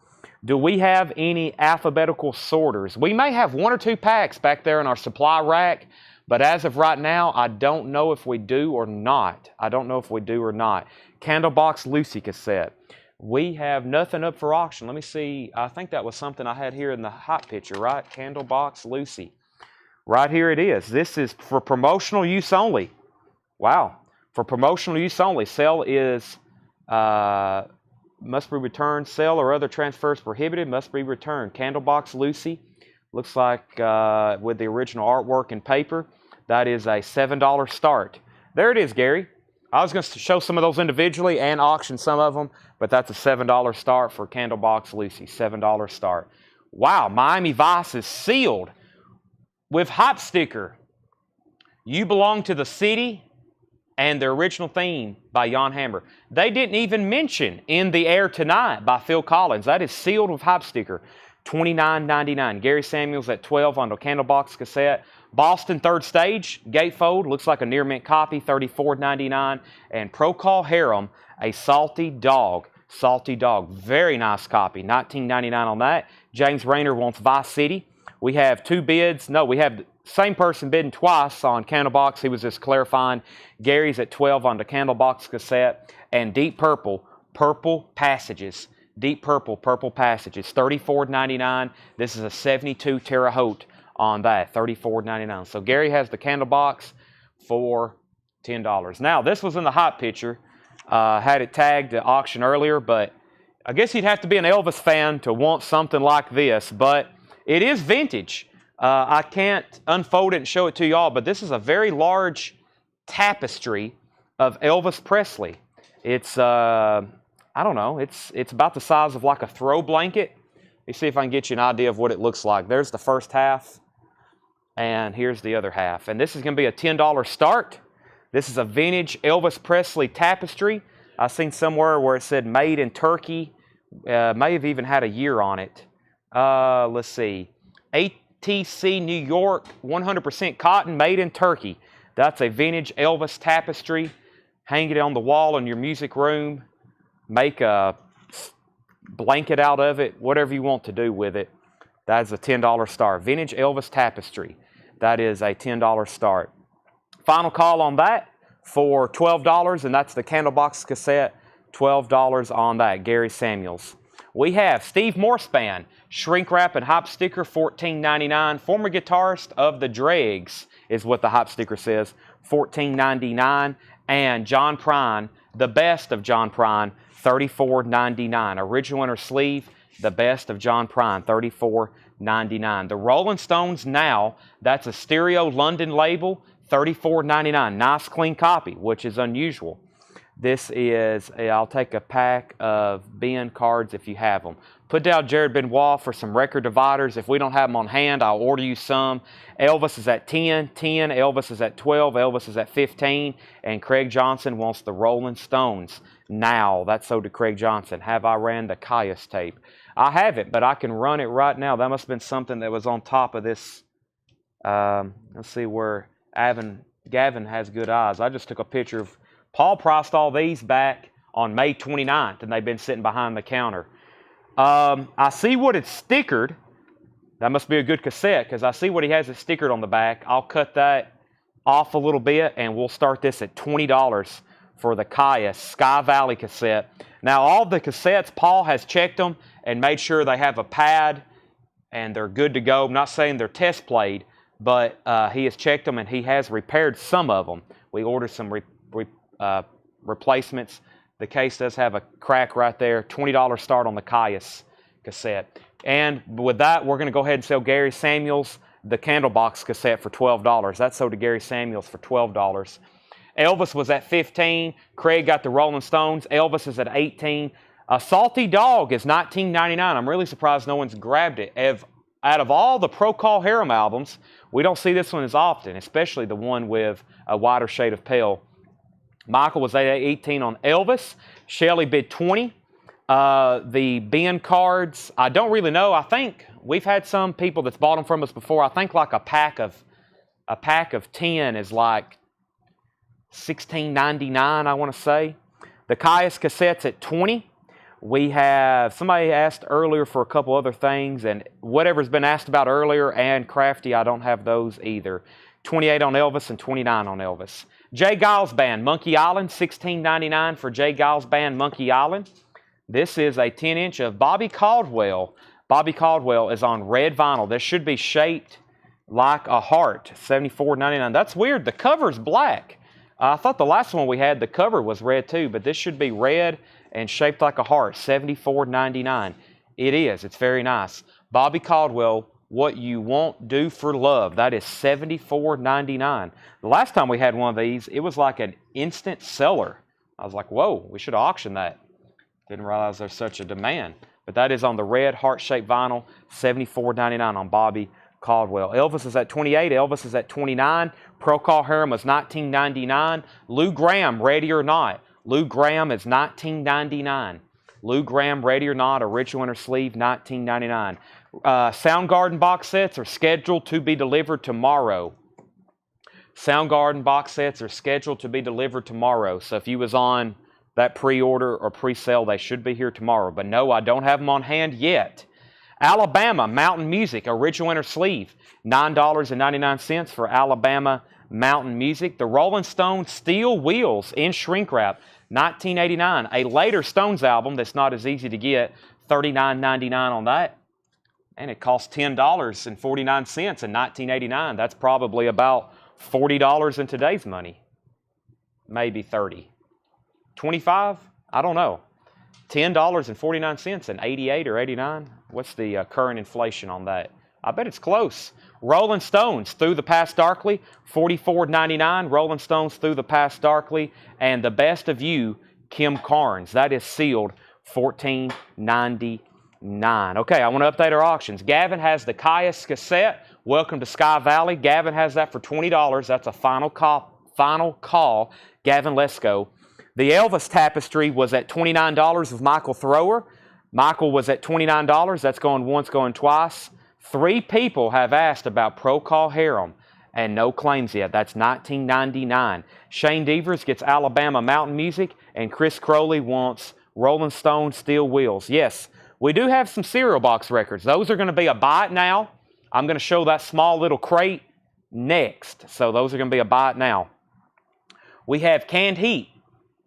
Do we have any alphabetical sorters? We may have 1 or 2 packs back there in our supply rack, but as of right now, I don't know if we do or not. Candlebox Lucy cassette. We have nothing up for auction. Let me see. I think that was something I had here in the hot picture, right? Candlebox Lucy. Right here it is. This is for promotional use only. Wow. For promotional use only. Sale is... must be returned. Sale or other transfers prohibited. Must be returned. Candlebox Lucy. Looks like with the original artwork and paper. That is a $7 start. There it is, Gary. I was going to show some of those individually and auction some of them, but that's a $7 start for Candlebox Lucy. $7 start. Wow, Miami Vice is sealed with hot sticker. You Belong to the City and the original theme by Jan Hammer. They didn't even mention In the Air Tonight by Phil Collins. That is sealed with hot sticker. $29.99. Gary Samuels at 12 on the Candlebox cassette. Boston Third Stage, Gatefold, looks like a near mint copy, $34.99. And Procol Harum, a Salty Dog. Salty Dog, very nice copy, $19.99 on that. James Rayner wants Vice City. We have 2 bids. No, we have the same person bidding twice on Candlebox. He was just clarifying. Gary's at 12 on the Candlebox cassette. And Deep Purple, Purple Passages. Deep Purple, Purple Passages, $34.99. This is a 72 Terre Haute on that, $34.99. So Gary has the Candlebox for $10. Now, this was in the hot picture. Had it tagged to auction earlier, but I guess you'd have to be an Elvis fan to want something like this, but it is vintage. I can't unfold it and show it to y'all, but this is a very large tapestry of Elvis Presley. It's, I don't know, it's about the size of like a throw blanket. Let me see if I can get you an idea of what it looks like. There's the first half, and here's the other half. And this is going to be a $10 start. This is a vintage Elvis Presley tapestry. I've seen somewhere where it said made in Turkey. May have even had a year on it. Let's see. ATC New York, 100% cotton, made in Turkey. That's a vintage Elvis tapestry. Hang it on the wall in your music room. Make a blanket out of it. Whatever you want to do with it. That is a $10 start. Vintage Elvis tapestry. That is a $10 start. Final call on that for $12, and that's the Candlebox cassette. $12 on that, Gary Samuels. We have Steve Morse Band, shrink wrap and hop sticker, $14.99. Former guitarist of the Dregs is what the hop sticker says, $14.99. And John Prine, the best of John Prine, $34.99. Original inner sleeve, the best of John Prine, $34.99. The Rolling Stones Now, that's a stereo London label, $34.99. Nice clean copy, which is unusual. This is, I'll take a pack of bin cards if you have them. Put down Jared Benoit for some record dividers. If we don't have them on hand, I'll order you some. Elvis is at 10, Elvis is at 12, Elvis is at 15, and Craig Johnson wants the Rolling Stones Now. That's so to Craig Johnson. Have I ran the Caius tape? I haven't, but I can run it right now. That must have been something that was on top of this. Let's see where Gavin has good eyes. I just took a picture of, Paul priced all these back on May 29th, and they've been sitting behind the counter. I see what it's stickered. That must be a good cassette, because I see what he has it stickered on the back. I'll cut that off a little bit, and we'll start this at $20 for the Caius Sky Valley cassette. Now, all the cassettes, Paul has checked them and made sure they have a pad, and they're good to go. I'm not saying they're test played, but he has checked them, and he has repaired some of them. We ordered some replacements. The case does have a crack right there. $20 start on the Caius cassette. And with that, we're going to go ahead and sell Gary Samuels the Candlebox cassette for $12. That's sold to Gary Samuels for $12. Elvis was at 15. Craig got the Rolling Stones. Elvis is at 18. A Salty Dog is $19.99. I'm really surprised no one's grabbed it. Out of all the Procol Harum albums, we don't see this one as often, especially the one with a wider shade of pale. Michael was at 18 on Elvis. Shelley bid 20. The bin cards, I don't really know. I think we've had some people that's bought them from us before. I think like a pack of 10 is like $16.99, I want to say. The Caius cassette's at 20. We have, somebody asked earlier for a couple other things, and whatever's been asked about earlier and Crafty, I don't have those either. 28 on Elvis and 29 on Elvis. Jay Giles Band, Monkey Island, $16.99 for Jay Giles Band, Monkey Island. This is a 10-inch of Bobby Caldwell. Bobby Caldwell is on red vinyl. This should be shaped like a heart, $74.99. That's weird. The cover's black. I thought the last one we had, the cover was red too, but this should be red and shaped like a heart, $74.99. It is. It's very nice. Bobby Caldwell, What You Won't Do for Love. That is $74.99. The last time we had one of these, it was like an instant seller. I was like, whoa, we should auction that. Didn't realize there's such a demand. But that is on the red heart-shaped vinyl, $74.99 on Bobby Caldwell. Elvis is at 28. Elvis is at 29. Procol Harum is $19.99. Lou Gramm, Ready or Not. Lou Gramm is $19.99. Lou Gramm, Ready or Not, original inner sleeve, $19.99. Soundgarden box sets are scheduled to be delivered tomorrow. Soundgarden box sets are scheduled to be delivered tomorrow. So if you was on that pre-order or pre-sale, they should be here tomorrow. But no, I don't have them on hand yet. Alabama Mountain Music, original inner sleeve, $9.99 for Alabama Mountain Music. The Rolling Stones Steel Wheels in shrink wrap, $19.89. A later Stones album that's not as easy to get, $39.99 on that. And it costs $10.49 in 1989. That's probably about $40 in today's money. maybe 30. 25? I don't know. $10.49 and 88 or 89. What's the current inflation on that? I bet it's close. Rolling Stones, Through the Past Darkly, $44.99. Rolling Stones, Through the Past Darkly. And The Best of You, Kim Carnes. That is sealed, $14.99. Okay, I want to update our auctions. Gavin has the Caius cassette, Welcome to Sky Valley. Gavin has that for $20. That's a final call. Gavin, let's go. The Elvis tapestry was at $29 with Michael Thrower. Michael was at $29. That's going once, going twice. 3 people have asked about Procol Harum and no claims yet. That's $19.99. Shane Devers gets Alabama Mountain Music, and Chris Crowley wants Rolling Stone Steel Wheels. Yes, we do have some cereal box records. Those are going to be a buy it now. I'm going to show that small little crate next. So those are going to be a buy it now. We have Canned Heat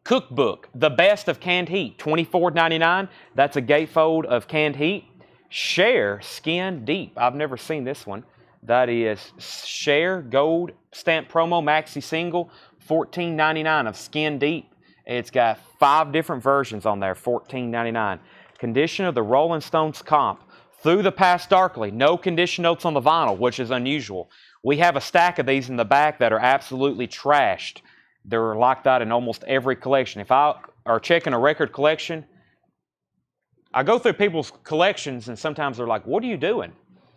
Cookbook, The Best of Canned Heat, $24.99. That's a gatefold of Canned Heat. Share Skin Deep. I've never seen this one. That is Share Gold Stamp Promo Maxi Single, $14.99 of Skin Deep. It's got 5 different versions on there, $14.99. Condition of the Rolling Stones comp, Through the Past Darkly. No condition notes on the vinyl, which is unusual. We have a stack of these in the back that are absolutely trashed. They're like that in almost every collection. If I are checking a record collection, I go through people's collections and sometimes they're like, what are you doing?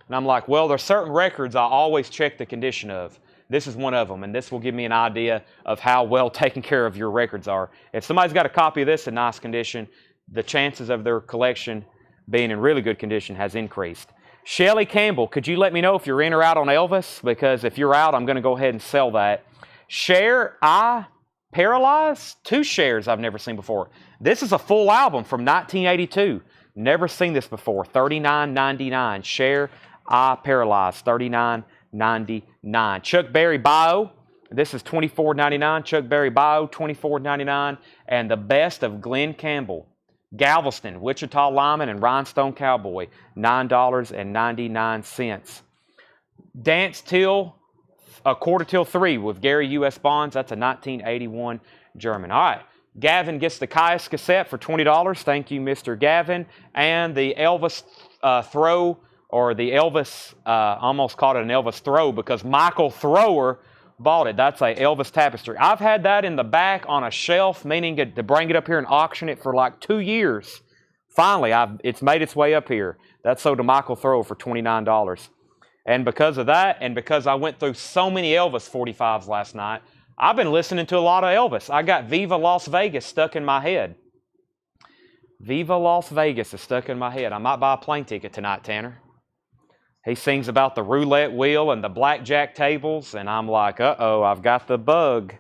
And I'm like, well, there's certain records I always check the condition of. This is one of them, and this will give me an idea of how well taken care of your records are. If somebody's got a copy of this in nice condition, the chances of their collection being in really good condition has increased. Shelly Campbell, could you let me know if you're in or out on Elvis? Because if you're out, I'm going to go ahead and sell that. Share I Paralyze, 2 shares I've never seen before. This is a full album from 1982. Never seen this before. $39.99. Share I Paralyze, $39.99. Chuck Berry Bio, this is $24.99. Chuck Berry Bio, $24.99. And The Best of Glenn Campbell, Galveston, Wichita Lineman, and Rhinestone Cowboy, $9.99. Dance Till a Quarter Till 3 with Gary U.S. Bonds. That's a 1981 German. All right. Gavin gets the Caius cassette for $20. Thank you, Mr. Gavin. And the Elvis throw, or the Elvis, almost called it an Elvis throw because Michael Thrower bought it. That's a Elvis tapestry. I've had that in the back on a shelf, meaning to bring it up here and auction it for like 2 years. Finally, it's made its way up here. That's sold to Michael Thrower for $29. And because of that, and because I went through so many Elvis 45s last night, I've been listening to a lot of Elvis. I got Viva Las Vegas stuck in my head. Viva Las Vegas is stuck in my head. I might buy a plane ticket tonight, Tanner. He sings about the roulette wheel and the blackjack tables, and I'm like, uh-oh, I've got the bug.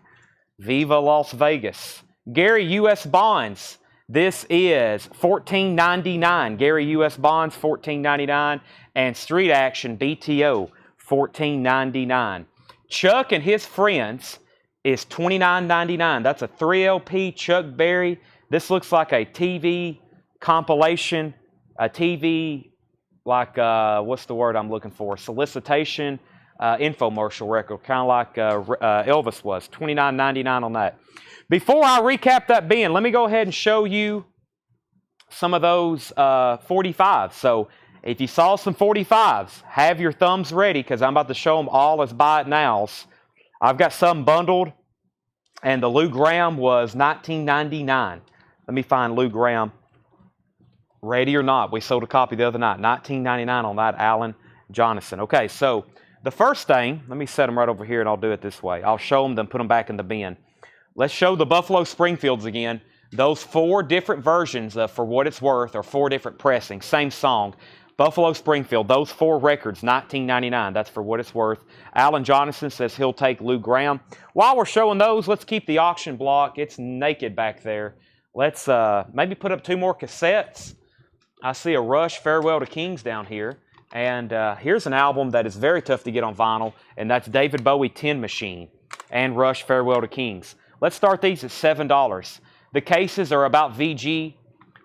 Viva Las Vegas. Gary U.S. Bonds. This is $14.99. Gary U.S. Bonds, $14.99. And Street Action BTO, $14.99. Chuck and His Friends is $29.99. That's a 3LP Chuck Berry. This looks like a TV compilation, a TV, like, what's the word I'm looking for? Solicitation infomercial record, kind of like Elvis was. $29.99 on that. Before I recap that bin, let me go ahead and show you some of those 45s. So if you saw some 45s, have your thumbs ready because I'm about to show them all as buy it nows. I've got some bundled, and the Lou Graham was $19.99. Let me find Lou Graham. Ready or not, we sold a copy the other night. $19.99 on that Alan Jonathan. Okay, so the first thing, let me set them right over here, and I'll do it this way. I'll show them, then put them back in the bin. Let's show the Buffalo Springfields again. Those 4 different versions of For What It's Worth, or 4 different pressings, same song. Buffalo Springfield, those 4 records, $19.99. That's For What It's Worth. Alan Jonathan says he'll take Lou Graham. While we're showing those, let's keep the auction block. It's naked back there. Let's maybe put up 2 more cassettes. I see a Rush Farewell to Kings down here. And here's an album that is very tough to get on vinyl, and that's David Bowie Tin Machine and Rush Farewell to Kings. Let's start these at $7. The cases are about VG.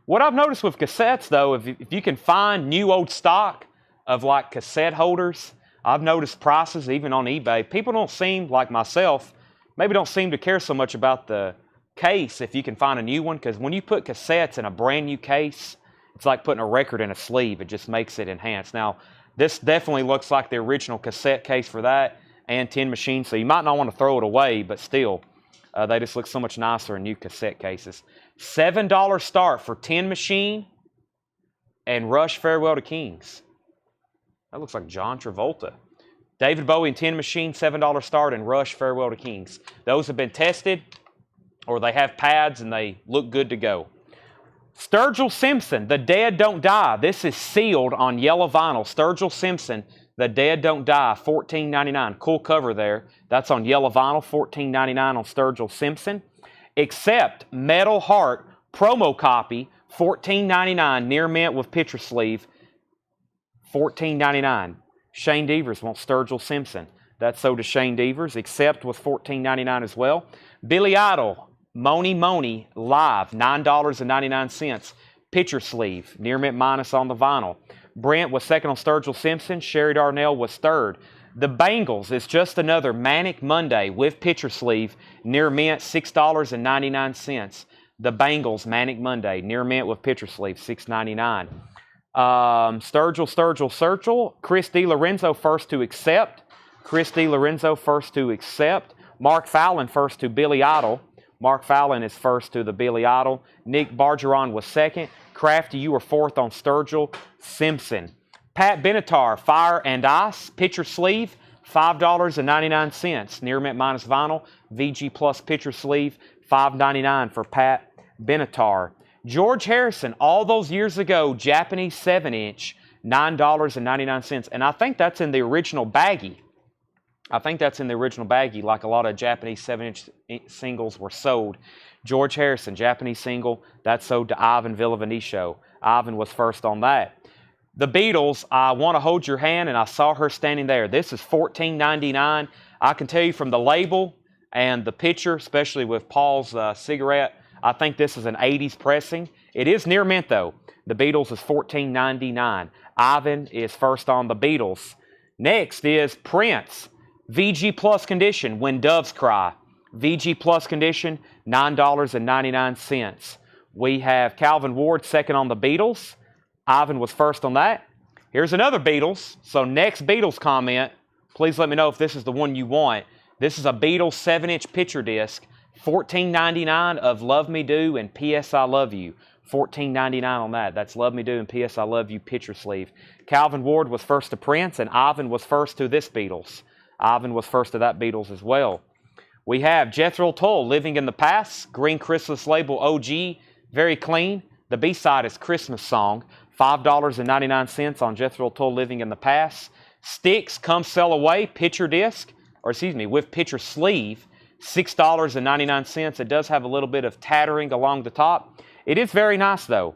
What I've noticed with cassettes, though, if you can find new old stock of like cassette holders, I've noticed prices even on eBay. People don't seem, like myself, maybe don't seem to care so much about the case if you can find a new one, because when you put cassettes in a brand new case, it's like putting a record in a sleeve. It just makes it enhance. Now, this definitely looks like the original cassette case for that and Tin Machine, so you might not want to throw it away, but still, they just look so much nicer in new cassette cases. $7 start for Tin Machine and Rush Farewell to Kings. That looks like John Travolta. David Bowie and Tin Machine, $7 start, and Rush Farewell to Kings. Those have been tested, or they have pads, and they look good to go. Sturgill Simpson, The Dead Don't Die. This is sealed on yellow vinyl. Sturgill Simpson, The Dead Don't Die, $14.99. Cool cover there. That's on yellow vinyl, $14.99 on Sturgill Simpson. Except Metal Heart promo copy, $14.99, near mint with picture sleeve, $14.99. Shane Devers wants Sturgill Simpson. That's sold to Shane Devers. Except was $14.99 as well. Billy Idol, Moni Moni, live, $9.99. Picture sleeve, near mint minus on the vinyl. Brent was second on Sturgill Simpson. Sherry Darnell was third. The Bangles is just another Manic Monday with picture sleeve, near mint, $6.99. The Bangles, Manic Monday, near mint with picture sleeve, $6.99. Sturgill. Chris DiLorenzo first to accept. Mark Fallon first to Billy Idol. Mark Fallon is first to the Billy Idol. Nick Bargeron was second. Crafty, you were fourth on Sturgill Simpson. Pat Benatar, Fire and Ice, picture sleeve, $5.99. Near mint minus vinyl. VG Plus picture sleeve, $5.99 for Pat Benatar. George Harrison, all those years ago, Japanese 7-inch, $9.99. And I think that's in the original baggie. Like a lot of Japanese 7-inch singles were sold. George Harrison, Japanese single, that's sold to Ivan Villavenicio. Ivan was first on that. The Beatles, I Want to Hold Your Hand, and I Saw Her Standing There. This is $14.99. I can tell you from the label and the picture, especially with Paul's cigarette, I think this is an 80s pressing. It is near mint, though. The Beatles is $14.99. Ivan is first on the Beatles. Next is Prince. VG Plus condition, When Doves Cry. VG Plus condition, $9.99. We have Calvin Ward second on the Beatles. Ivan was first on that. Here's another Beatles. So next Beatles comment, please let me know if this is the one you want. This is a Beatles 7-inch picture disc, $14.99 of Love Me Do and P.S. I Love You. $14.99 on that. That's Love Me Do and P.S. I Love You picture sleeve. Calvin Ward was first to Prince, and Ivan was first to this Beatles. Ivan was first to that Beatles as well. We have Jethro Tull, Living in the Past, Green Chrysalis label OG, very clean. The B-side is Christmas Song, $5.99 on Jethro Tull, Living in the Past. Styx, Come Sail Away, picture disc, with picture sleeve, $6.99. It does have a little bit of tattering along the top. It is very nice, though.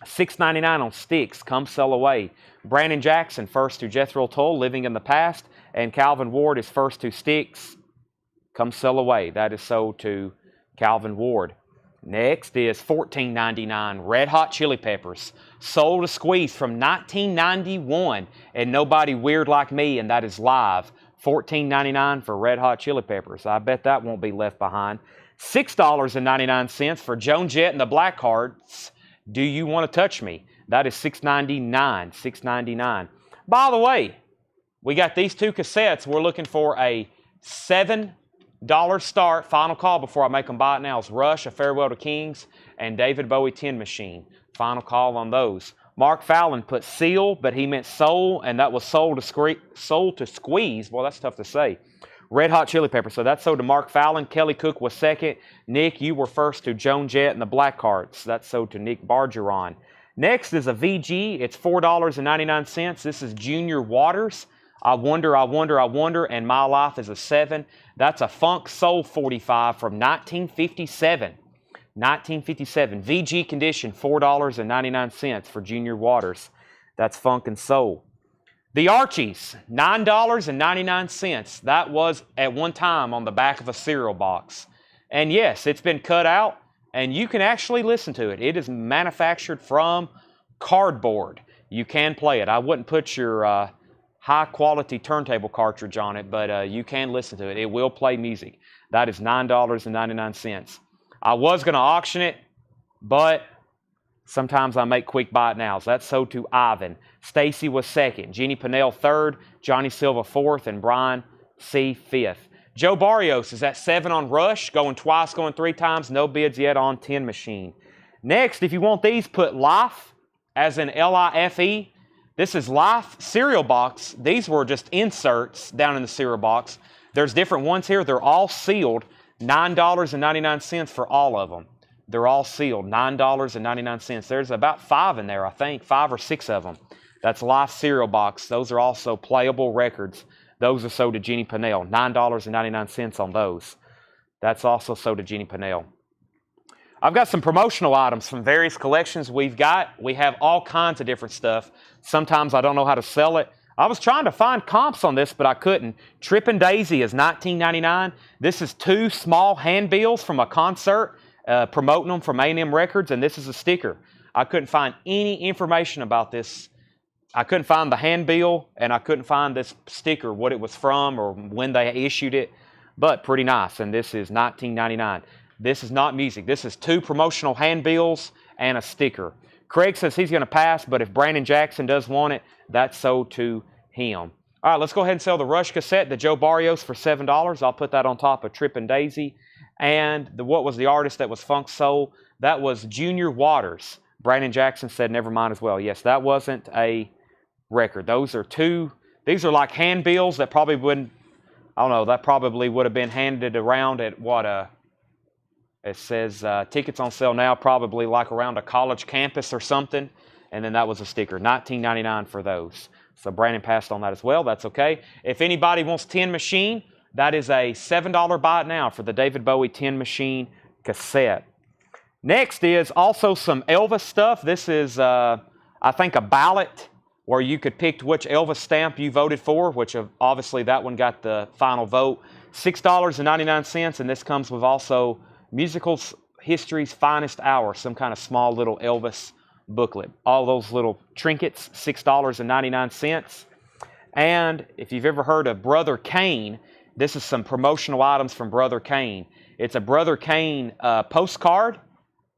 $6.99 on Styx, Come Sail Away. Brandon Jackson, first to Jethro Tull, Living in the Past. And Calvin Ward is first to Styx, Come Sail Away. That is sold to Calvin Ward. Next is $14.99, Red Hot Chili Peppers. Sold a squeeze from 1991. And Nobody Weird Like Me, and that is live. $14.99 for Red Hot Chili Peppers. I bet that won't be left behind. $6.99 for Joan Jett and the Blackhearts. Do You Want to Touch Me? That is $6.99. $6.99. By the way, we got these two cassettes. We're looking for a $7 start. Final call before I make them buy it now is Rush, A Farewell to Kings, and David Bowie Tin Machine. Final call on those. Mark Fallon put Seal, but he meant Soul, and that was Soul to Squeeze. Well, that's tough to say. Red Hot Chili Peppers. So that's sold to Mark Fallon. Kelly Cook was second. Nick, you were first to Joan Jett and the Blackhearts. That's sold to Nick Bargeron. Next is a VG. It's $4.99. This is Junior Waters. I Wonder, and My Life is a 7. That's a Funk Soul 45 from 1957. 1957. VG condition, $4.99 for Junior Waters. That's Funk and Soul. The Archies, $9.99. That was at one time on the back of a cereal box. And yes, it's been cut out, and you can actually listen to it. It is manufactured from cardboard. You can play it. I wouldn't put your high quality turntable cartridge on it, but you can listen to it. It will play music. That is $9.99. I was going to auction it, but sometimes I make quick buy it nows. That's sold to Ivan. Stacy was second. Jeannie Pinnell third. Johnny Silva fourth. And Brian C. fifth. Joe Barrios is at 7 on Rush. Going twice, going 3 times. No bids yet on 10 Machine. Next, if you want these, put Life, as in L-I-F-E. This is Life cereal box. These were just inserts down in the cereal box. There's different ones here. They're all sealed. $9.99 for all of them. They're all sealed. $9.99. There's about 5 in there, I think. 5 or 6 of them. That's Life cereal box. Those are also playable records. Those are sold to Jeannie Pinnell. $9.99 on those. That's also sold to Jeannie Pinnell. I've got some promotional items from various collections we've got. We have all kinds of different stuff. Sometimes I don't know how to sell it. I was trying to find comps on this, but I couldn't. Trippin' Daisy is $19.99. This is 2 small handbills from a concert, promoting them from A&M Records, and this is a sticker. I couldn't find any information about this. I couldn't find the handbill, and I couldn't find this sticker, what it was from or when they issued it, but pretty nice, and this is $19.99. This is not music. This is 2 promotional handbills and a sticker. Craig says he's going to pass, but if Brandon Jackson does want it, that's sold to him. All right, let's go ahead and sell the Rush cassette, the Joe Barrios, for $7. I'll put that on top of Trippin' Daisy. And what was the artist that was Funk Soul? That was Junior Waters. Brandon Jackson said never mind as well. Yes, that wasn't a record. Those are 2. These are like handbills that probably wouldn't, I don't know, that probably would have been handed around at what it says tickets on sale now, probably like around a college campus or something. And then that was a sticker. $19.99 for those. So Brandon passed on that as well. That's okay. If anybody wants 10 Machine, that is a $7 buy it now for the David Bowie 10 Machine cassette. Next is also some Elvis stuff. This is, I think, a ballot where you could pick which Elvis stamp you voted for, which obviously that one got the final vote. $6.99, and this comes with also Musical History's Finest Hour, some kind of small little Elvis booklet. All those little trinkets, $6.99. And if you've ever heard of Brother Kane, this is some promotional items from Brother Kane. It's a Brother Kane postcard,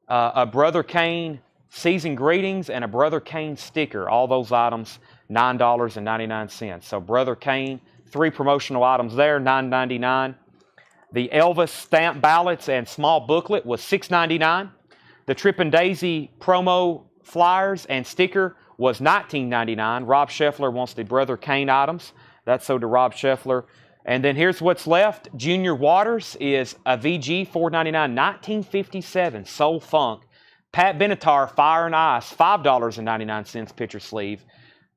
a Brother Kane season greetings, and a Brother Kane sticker. All those items, $9.99. So Brother Kane, 3 promotional items there, $9.99. The Elvis stamp ballots and small booklet was $6.99. The Trippin' Daisy promo flyers and sticker was $19.99. Rob Scheffler wants the Brother Kane items. That's sold to Rob Scheffler. And then here's what's left. Junior Waters is a VG, $4.99. 1957 Soul Funk. Pat Benatar, Fire and Ice, $5.99 picture sleeve.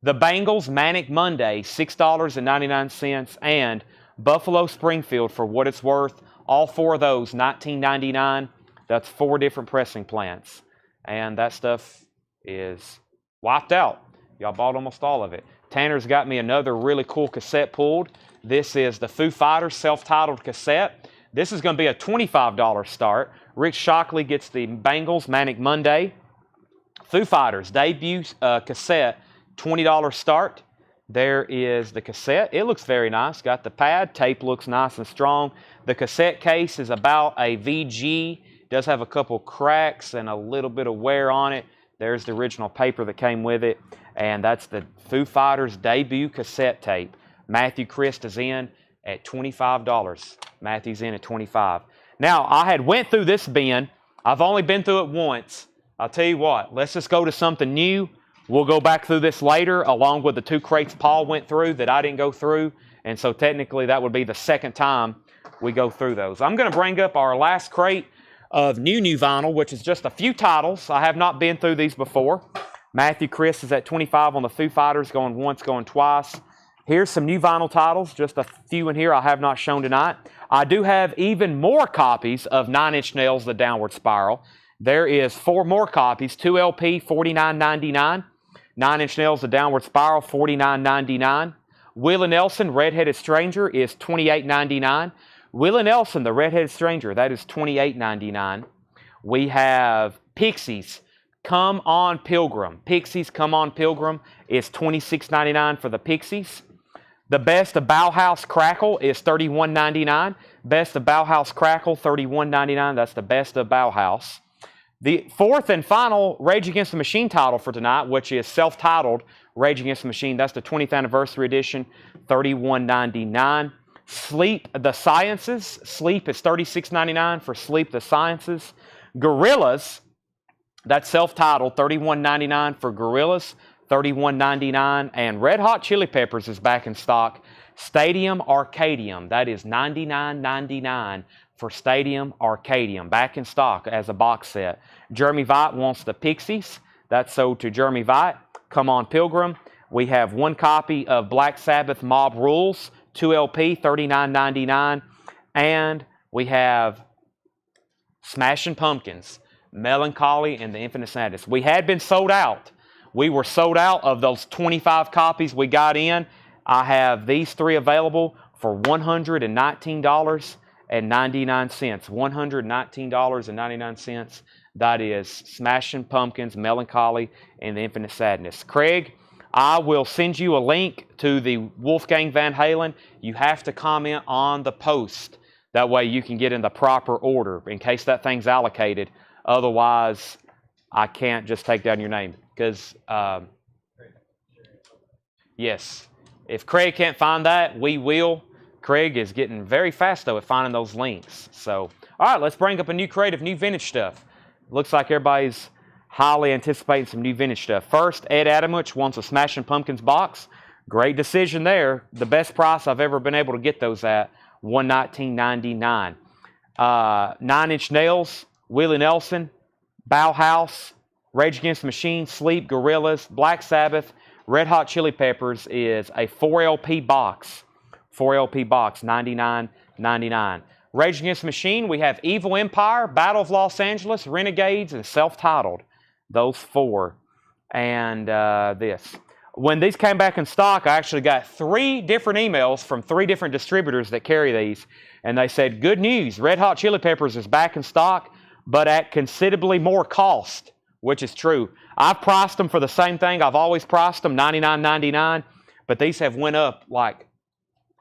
The Bangles, Manic Monday, $6.99. And Buffalo Springfield, for what it's worth, all 4 of those, $19.99. That's 4 different pressing plants. And that stuff is wiped out. Y'all bought almost all of it. Tanner's got me another really cool cassette pulled. This is the Foo Fighters self-titled cassette. This is going to be a $25 start. Rick Shockley gets the Bangles, Manic Monday. Foo Fighters debut cassette, $20 start. There is the cassette. It looks very nice. Got the pad. Tape looks nice and strong. The cassette case is about a VG. Does have a couple cracks and a little bit of wear on it. There's the original paper that came with it. And that's the Foo Fighters debut cassette tape. Matthew Christ is in at $25. Matthew's in at $25. Now, I had went through this bin. I've only been through it once. I'll tell you what. Let's just go to something new. We'll go back through this later, along with the 2 crates Paul went through that I didn't go through. And so technically that would be the second time we go through those. I'm going to bring up our last crate of new vinyl, which is just a few titles. I have not been through these before. Matthew Chris is at 25 on the Foo Fighters, going once, going twice. Here's some new vinyl titles, just a few in here I have not shown tonight. I do have even more copies of 9 Inch Nails, The Downward Spiral. There is 4 more copies, 2 LP, $49.99. 9 Inch Nails, The Downward Spiral, $49.99. Willie Nelson, Redheaded Stranger, is $28.99. Willie Nelson, The Redheaded Stranger, that is $28.99. We have Pixies, Come On Pilgrim. Pixies, Come On Pilgrim is $26.99 for the Pixies. The Best of Bauhaus Crackle is $31.99. Best of Bauhaus Crackle, $31.99. That's the Best of Bauhaus. The fourth and final Rage Against the Machine title for tonight, which is self-titled Rage Against the Machine. That's the 20th anniversary edition, $31.99. Sleep the Sciences. Sleep is $36.99 for Sleep the Sciences. Gorillas, that's self-titled, $31.99 for Gorillas, $31.99. And Red Hot Chili Peppers is back in stock. Stadium Arcadium, that is $99.99 for Stadium Arcadium, back in stock as a box set. Jeremy Vite wants the Pixies. That's sold to Jeremy Vite. Come On Pilgrim. We have one copy of Black Sabbath Mob Rules, 2LP, $39.99. And we have Smashing Pumpkins, Melancholy and the Infinite Sadness. We had been sold out. We were sold out of those 25 copies we got in. I have these three available for $119.99. $119.99. That is Smashing Pumpkins, Melancholy, and the Infinite Sadness. Craig, I will send you a link to the Wolfgang Van Halen. You have to comment on the post. That way you can get in the proper order in case that thing's allocated. Otherwise, I can't just take down your name. Because, yes, if Craig can't find that, we will. Craig is getting very fast, though, at finding those links. So, all right, let's bring up a new creative, new vintage stuff. Looks like everybody's highly anticipating some new vintage stuff. First, Ed Adamowicz wants a Smashing Pumpkins box. Great decision there. The best price I've ever been able to get those at, $119.99. 9 Inch Nails, Willie Nelson, Bauhaus, Rage Against the Machine, Sleep, Gorillaz, Black Sabbath, Red Hot Chili Peppers is a 4LP box. 4LP box, $99.99. Rage Against the Machine, we have Evil Empire, Battle of Los Angeles, Renegades, and Self-Titled. Those four. And this. When these came back in stock, I actually got 3 different emails from 3 different distributors that carry these. And they said, good news, Red Hot Chili Peppers is back in stock, but at considerably more cost, which is true. I've priced them for the same thing. I've always priced them $99.99, but these have went up like,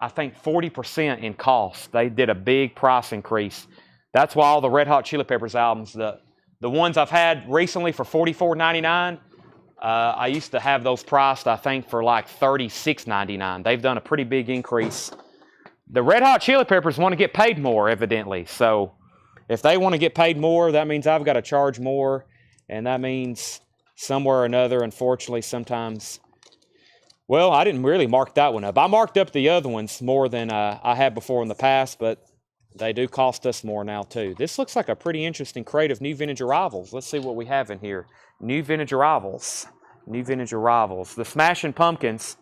I think 40% in cost. They did a big price increase. That's why all the Red Hot Chili Peppers albums, the ones I've had recently for $44.99, I used to have those priced, I think, for like $36.99. They've done a pretty big increase. The Red Hot Chili Peppers want to get paid more, evidently. So if they want to get paid more, that means I've got to charge more. And that means somewhere or another, unfortunately, sometimes... Well, I didn't really mark that one up. I marked up the other ones more than I had before in the past, but they do cost us more now, too. This looks like a pretty interesting crate of new vintage arrivals. Let's see what we have in here. New vintage arrivals. New vintage arrivals. The Smashing Pumpkins.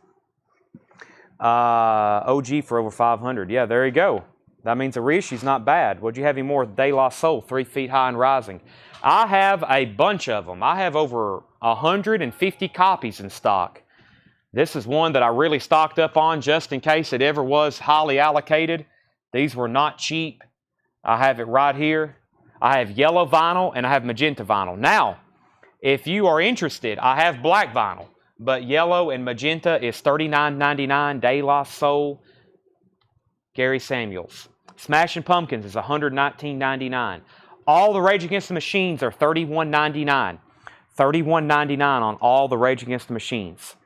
OG for over 500. Yeah, there you go. That means the reissue's not bad. Would you have any more De La Soul, 3 Feet High and Rising? I have a bunch of them. I have over 150 copies in stock. This is one that I really stocked up on just in case it ever was highly allocated. These were not cheap. I have it right here. I have yellow vinyl and I have magenta vinyl. Now, if you are interested, I have black vinyl, but yellow and magenta is $39.99. De La Soul, Gary Samuels. Smashing Pumpkins is $119.99. All the Rage Against the Machines are $31.99. $31.99 on all the Rage Against the Machines.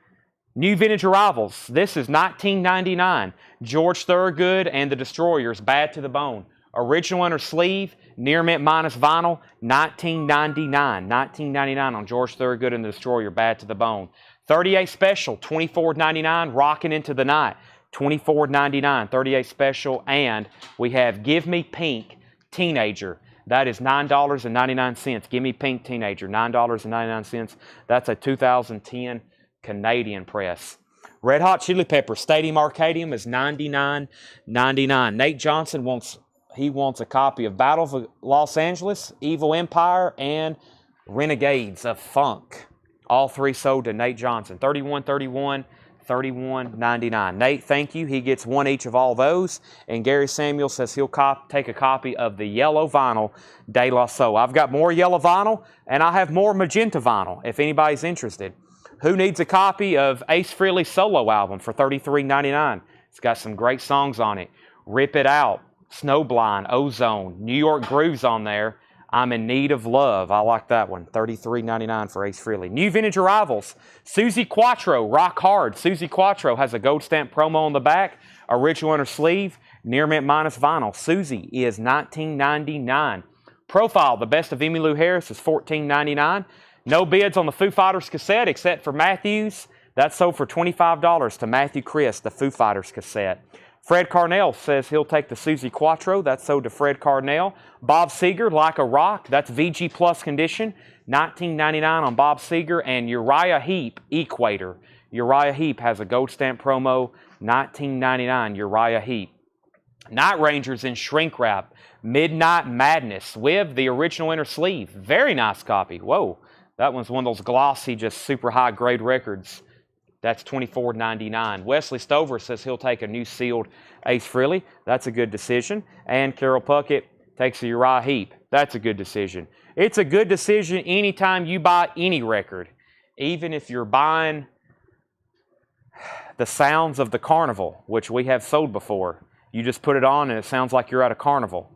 New vintage arrivals. This is $19.99. George Thorogood and the Destroyers, Bad to the Bone. Original inner sleeve, near mint minus vinyl, $19.99. $19.99 on George Thorogood and the Destroyer, Bad to the Bone. 38 special, $24.99. Rockin' Into the Night, $24.99. 38 special. And we have Give Me Pink Teenager. That is $9.99. Give Me Pink Teenager, $9.99. That's a 2010 Canadian press. Red Hot Chili Peppers Stadium Arcadium is $99.99. Nate Johnson wants a copy of Battle of Los Angeles, Evil Empire, and Renegades of Funk. All 3 sold to Nate Johnson. $31.31, $31.99. Nate, thank you. He gets 1 each of all those. And Gary Samuel says he'll take a copy of the yellow vinyl De La Soul. I've got more yellow vinyl, and I have more magenta vinyl if anybody's interested. Who needs a copy of Ace Frehley's solo album for $33.99? It's got some great songs on it. Rip It Out, Snowblind, Ozone, New York Grooves on there. I'm in Need of Love. I like that one. $33.99 for Ace Frehley. New vintage arrivals. Susie Quattro, Rock Hard. Susie Quattro has a gold stamp promo on the back, original inner sleeve, near mint minus vinyl. Susie is $19.99. Profile, the best of Emmylou Harris, is $14.99. No bids on the Foo Fighters cassette except for Matthews. That's sold for $25 to Matthew Chris, the Foo Fighters cassette. Fred Carnell says he'll take the Susie Quattro. That's sold to Fred Carnell. Bob Seger, Like a Rock. That's VG Plus condition. $19.99 on Bob Seger. And Uriah Heep, Equator. Uriah Heep has a gold stamp promo. $19.99, Uriah Heep. Night Rangers in shrink wrap. Midnight Madness with the original inner sleeve. Very nice copy. Whoa. That one's one of those glossy, just super high grade records. That's $24.99. Wesley Stover says he'll take a new sealed Ace Frehley. That's a good decision. And Carol Puckett takes a Uriah Heep. That's a good decision. It's a good decision anytime you buy any record. Even if you're buying the Sounds of the Carnival, which we have sold before. You just put it on and it sounds like you're at a carnival.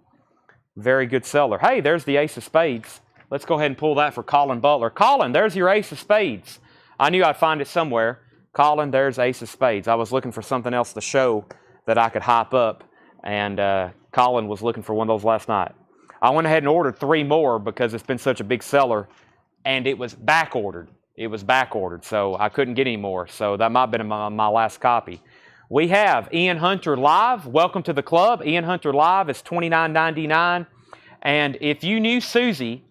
Very good seller. Hey, there's the Ace of Spades. Let's go ahead and pull that for Colin Butler. Colin, there's your Ace of Spades. I knew I'd find it somewhere. Colin, there's Ace of Spades. I was looking for something else to show that I could hype up, and Colin was looking for one of those last night. I went ahead and ordered 3 more because it's been such a big seller, and it was back ordered. It was back ordered, so I couldn't get any more. So that might have been my last copy. We have Ian Hunter Live. Welcome to the club. Ian Hunter Live is $29.99. And if you knew Susie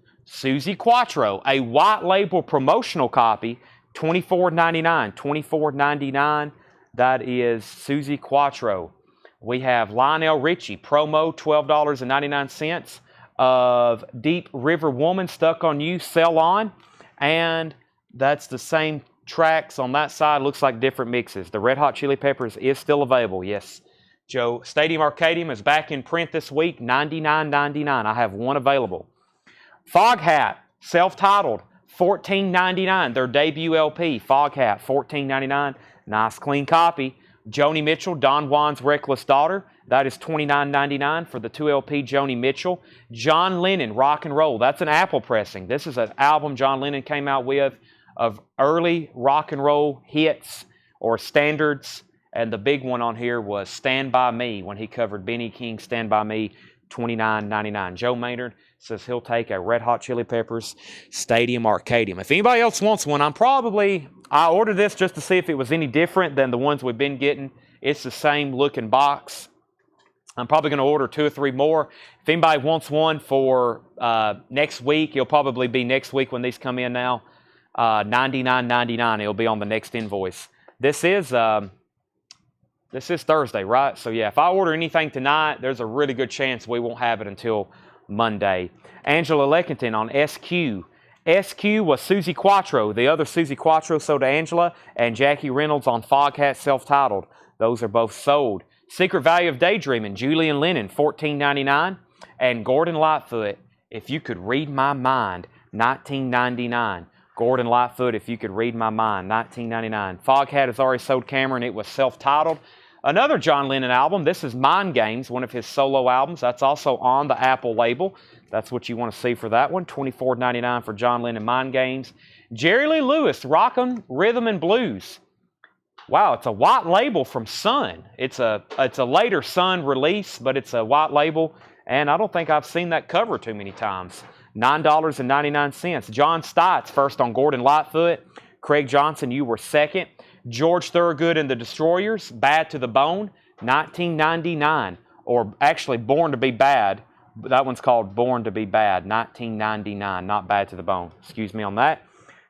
Quattro, a white label promotional copy, $24.99. $24.99. That is Susie Quattro. We have Lionel Richie, promo, $12.99 of Deep River Woman, Stuck on You, Sell On. And that's the same tracks on that side. Looks like different mixes. The Red Hot Chili Peppers is still available, yes. Joe, Stadium Arcadium is back in print this week, $99.99. I have one available. Fog Hat, self-titled, $14.99. Their debut LP, Fog Hat, $14.99. Nice, clean copy. Joni Mitchell, Don Juan's Reckless Daughter. That is $29.99 for the 2 LP Joni Mitchell. John Lennon, Rock and Roll. That's an Apple pressing. This is an album John Lennon came out with of early rock and roll hits or standards. And the big one on here was Stand By Me when he covered Benny King's Stand By Me, $29.99. Joe Maynard says he'll take a Red Hot Chili Peppers Stadium Arcadium. If anybody else wants one, I ordered this just to see if it was any different than the ones we've been getting. It's the same looking box. I'm probably going to order 2 or 3 more. If anybody wants one for next week, it'll probably be next week when these come in now. $99.99. It'll be on the next invoice. This is Thursday, right? So yeah, if I order anything tonight, there's a really good chance we won't have it until Monday. Angela Leckington on SQ. SQ was Susie Quattro. The other Susie Quattro sold to Angela, and Jackie Reynolds on Fog Hat self-titled. Those are both sold. Secret Value of Daydreaming, Julian Lennon, $14.99. And Gordon Lightfoot, If You Could Read My Mind, $19.99. Gordon Lightfoot, If You Could Read My Mind, $19.99. Fog Hat has already sold Cameron. It was self-titled. Another John Lennon album. This is Mind Games, one of his solo albums. That's also on the Apple label. That's what you want to see for that one. $24.99 for John Lennon Mind Games. Jerry Lee Lewis, Rockin' Rhythm and Blues. Wow, it's a white label from Sun. It's a later Sun release, but it's a white label, and I don't think I've seen that cover too many times. $9.99. John Stites, first on Gordon Lightfoot. Craig Johnson, You Were Second. George Thorogood and the Destroyers, Bad to the Bone, $19.99. Or actually, Born to Be Bad. That one's called Born to Be Bad, $19.99, not Bad to the Bone. Excuse me on that.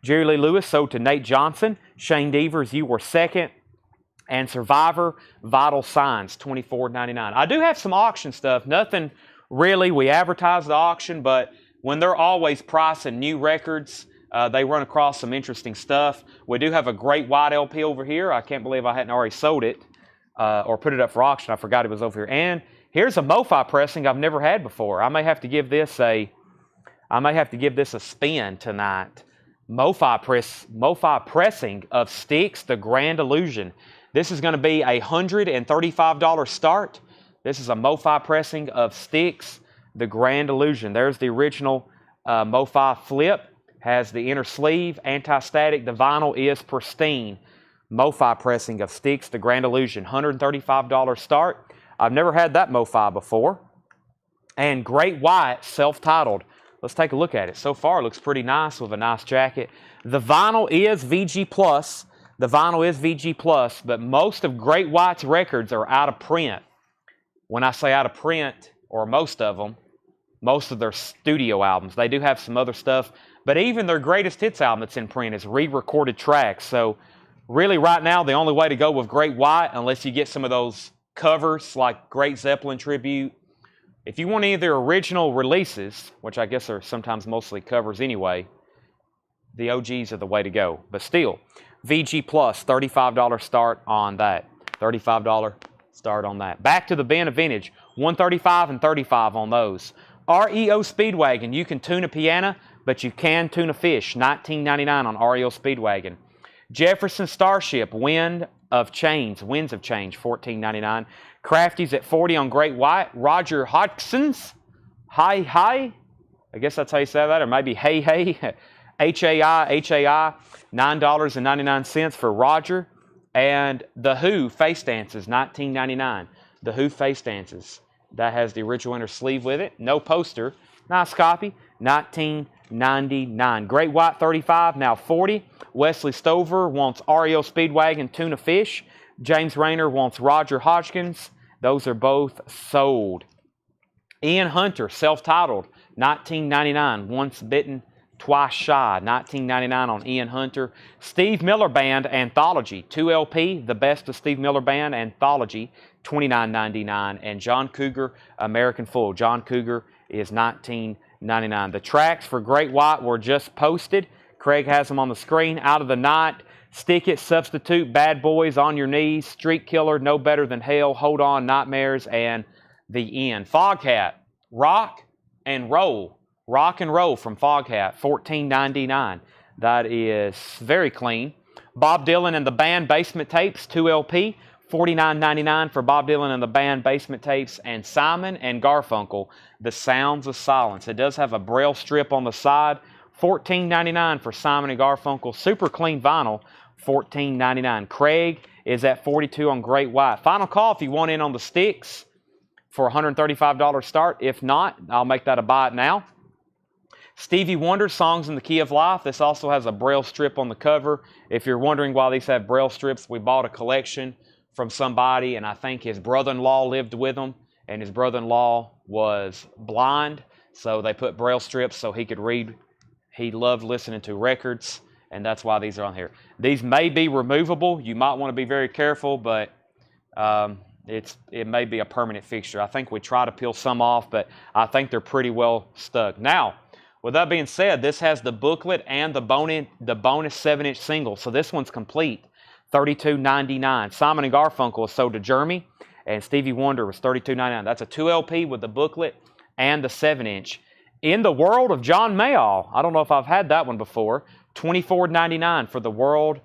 Jerry Lee Lewis sold to Nate Johnson. Shane Devers, You Were Second. And Survivor, Vital Signs, $24.99. I do have some auction stuff. Nothing really. We advertise the auction, but when they're always pricing new records, they run across some interesting stuff. We do have a great white LP over here. I can't believe I hadn't already sold it or put it up for auction. I forgot it was over here. And here's a MoFi pressing I've never had before. I may have to give this a spin tonight. MoFi pressing of Styx, The Grand Illusion. This is going to be a $135 start. This is a MoFi pressing of Styx, The Grand Illusion. There's the original MoFi flip. Has the inner sleeve, anti-static. The vinyl is pristine. MoFi pressing of Styx, The Grand Illusion. $135 start. I've never had that MoFi before. And Great White, self-titled. Let's take a look at it. So far, it looks pretty nice with a nice jacket. The vinyl is VG+. The vinyl is VG+, but most of Great White's records are out of print. When I say out of print, or most of them, most of their studio albums. They do have some other stuff, but even their greatest hits album that's in print is re-recorded tracks. So really right now, the only way to go with Great White, unless you get some of those covers like Great Zeppelin Tribute, if you want any of their original releases, which I guess are sometimes mostly covers anyway, the OGs are the way to go. But still, VG+, $35 start on that. $35 start on that. Back to the bin of vintage, $135 and $35 on those. REO Speedwagon, you can tune a piano, but you can tune a fish. $19.99 on REO Speedwagon. Jefferson Starship, Winds of Change, $14.99. Crafties at $40 on Great White. Roger Hodgson's, Hi, I guess that's how you say that, or maybe Hey, HAI, $9.99 for Roger. And The Who, Face Dances, $19.99. The Who Face Dances. That has the original inner sleeve with it. No poster. Nice copy. $19.99. Great White, $35, now $40. Wesley Stover wants REO Speedwagon, Tuna Fish. James Rayner wants Roger Hodgkins. Those are both sold. Ian Hunter, self-titled, $19.99. Once Bitten, Twice Shy, $19.99 on Ian Hunter. Steve Miller Band Anthology, 2 LP, The Best of Steve Miller Band Anthology, $29.99. And John Cougar, American Fool. John Cougar is $19.99. The tracks for Great White were just posted. Craig has them on the screen. Out of the Night, Stick It, Substitute, Bad Boys, On Your Knees, Street Killer, No Better Than Hell, Hold On, Nightmares, and The End. Foghat, Rock and Roll. Rock and Roll from Foghat, $14.99. That is very clean. Bob Dylan and the Band Basement Tapes, 2 LP, $49.99 for Bob Dylan and the Band Basement Tapes. And Simon and Garfunkel, The Sounds of Silence. It does have a braille strip on the side. $14.99 for Simon and Garfunkel. Super clean vinyl, $14.99. Craig is at $42 on Great White. Final call if you want in on the sticks for a $135 start. If not, I'll make that a buy it now. Stevie Wonder, Songs in the Key of Life. This also has a braille strip on the cover. If you're wondering why these have braille strips, we bought a collection from somebody, and I think his brother-in-law lived with him, and his brother-in-law was blind, so they put braille strips so he could read. He loved listening to records, and that's why these are on here. These may be removable. You might want to be very careful, but it may be a permanent fixture. I think we try to peel some off, but I think they're pretty well stuck. Now, with that being said, this has the booklet and the bonus 7-inch single. So this one's complete, $32.99. Simon & Garfunkel is sold to Jeremy, and Stevie Wonder was $32.99. That's a 2 LP with the booklet and the 7-inch. In the World of John Mayall, I don't know if I've had that one before, $24.99 for the World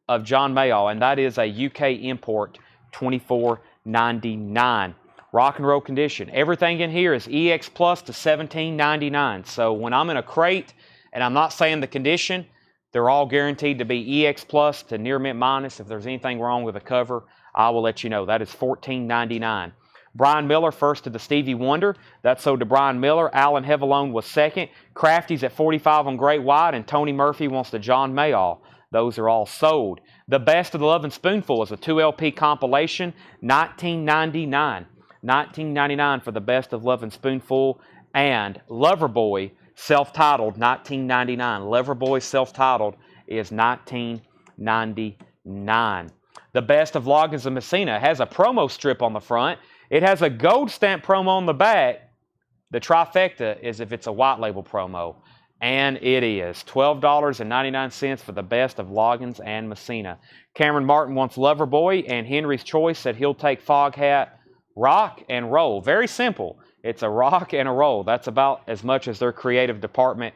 of John Mayall, and that is a UK import, $24.99. Rock and roll condition. Everything in here is EX Plus to $17.99. So when I'm in a crate, and I'm not saying the condition, they're all guaranteed to be EX Plus to near mint minus. If there's anything wrong with the cover, I will let you know. That is $14.99. Brian Miller first to the Stevie Wonder. That's sold to Brian Miller. Alan Hevelone was second. Crafty's at $45 on Great White, and Tony Murphy wants the John Mayall. Those are all sold. The Best of the Lovin' Spoonful is a 2 LP compilation, $19.99. $19.99 for the Best of Lovin' Spoonful. And Loverboy, self-titled, $19.99. Loverboy self-titled is $19.99. The Best of Loggins of Messina has a promo strip on the front. It has a gold stamp promo on the back. The trifecta is if it's a white label promo. And it is $12.99 for the Best of Loggins and Messina. Cameron Martin wants Loverboy, and Henry's Choice said he'll take Foghat, Rock and Roll. Very simple. It's a rock and a roll. That's about as much as their creative department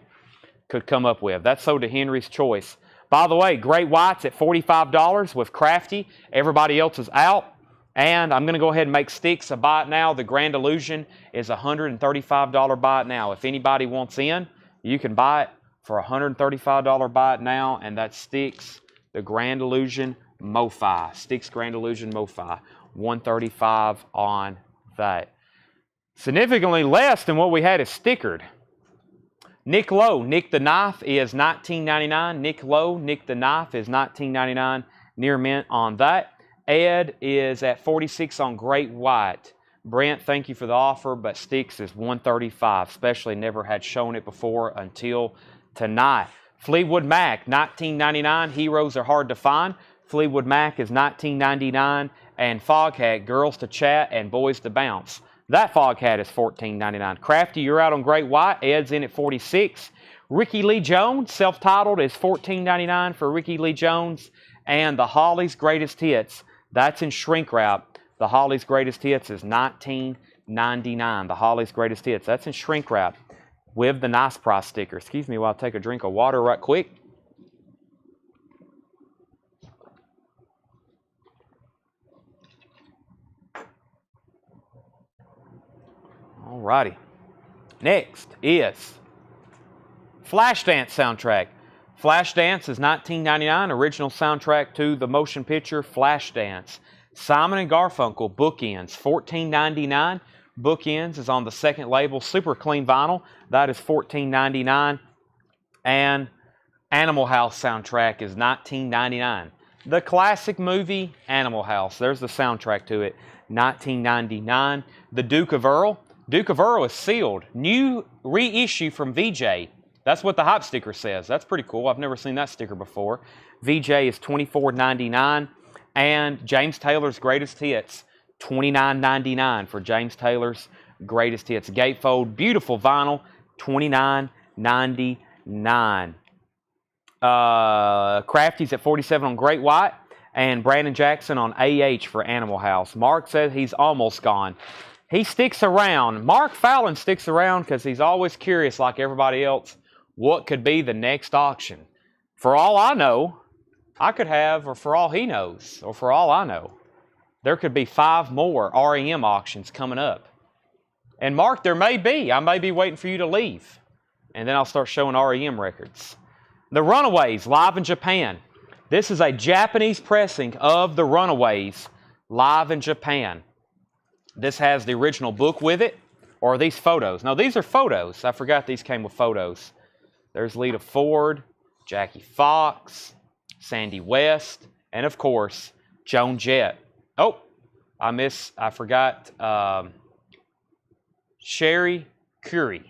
could come up with. That's sold to Henry's Choice. By the way, Great White's at $45 with Crafty. Everybody else is out. And I'm going to go ahead and make Sticks a buy it now. The Grand Illusion is a $135 buy it now. If anybody wants in, you can buy it for a $135 buy it now. And that's Sticks, the Grand Illusion MoFi. Sticks Grand Illusion MoFi. $135 on that. Significantly less than what we had is stickered. Nick Lowe, Nick the Knife is $19.99. Nick Lowe, Nick the Knife is $19.99. Near mint on that. Ed is at $46 on Great White. Brent, thank you for the offer, but Sticks is $135. Especially never had shown it before until tonight. Fleetwood Mac, $19.99. Heroes are hard to find. Fleetwood Mac is $19.99. And Foghat, Girls to Chat and Boys to Bounce. That Foghat is $14.99. Crafty, you're out on Great White. Ed's in at $46. Ricky Lee Jones, self-titled, is $14.99 for Ricky Lee Jones. And the Holly's Greatest Hits, that's in shrink wrap. The Holly's Greatest Hits is $19.99. The Holly's Greatest Hits, that's in shrink wrap with the nice price sticker. Excuse me while I take a drink of water right quick. Alrighty. Next is Flashdance soundtrack. Flashdance is $19.99, original soundtrack to the motion picture Flashdance. Simon and Garfunkel, Bookends, $14.99. Bookends is on the second label, super clean vinyl. That is $14.99. And Animal House soundtrack is $19.99. The classic movie Animal House, there's the soundtrack to it, $19.99. The Duke of Earl. Duke of Earl is sealed. New reissue from VJ. That's what the hype sticker says. That's pretty cool. I've never seen that sticker before. VJ is $24.99. And James Taylor's Greatest Hits, $29.99 for James Taylor's Greatest Hits. Gatefold, beautiful vinyl, $29.99. Crafty's at $47 on Great White. And Brandon Jackson on AH for Animal House. Mark says he's almost gone. He sticks around. Mark Fallon sticks around because he's always curious, like everybody else, what could be the next auction. For all I know, I could have, or for all he knows, or for all I know, there could be 5 more REM auctions coming up. And Mark, there may be. I may be waiting for you to leave. And then I'll start showing REM records. The Runaways, live in Japan. This is a Japanese pressing of The Runaways, live in Japan. This has the original book with it, or are these photos? No, these are photos. I forgot these came with photos. There's Lita Ford, Jackie Fox, Sandy West, and of course, Joan Jett. Oh, I forgot Sherry Curry.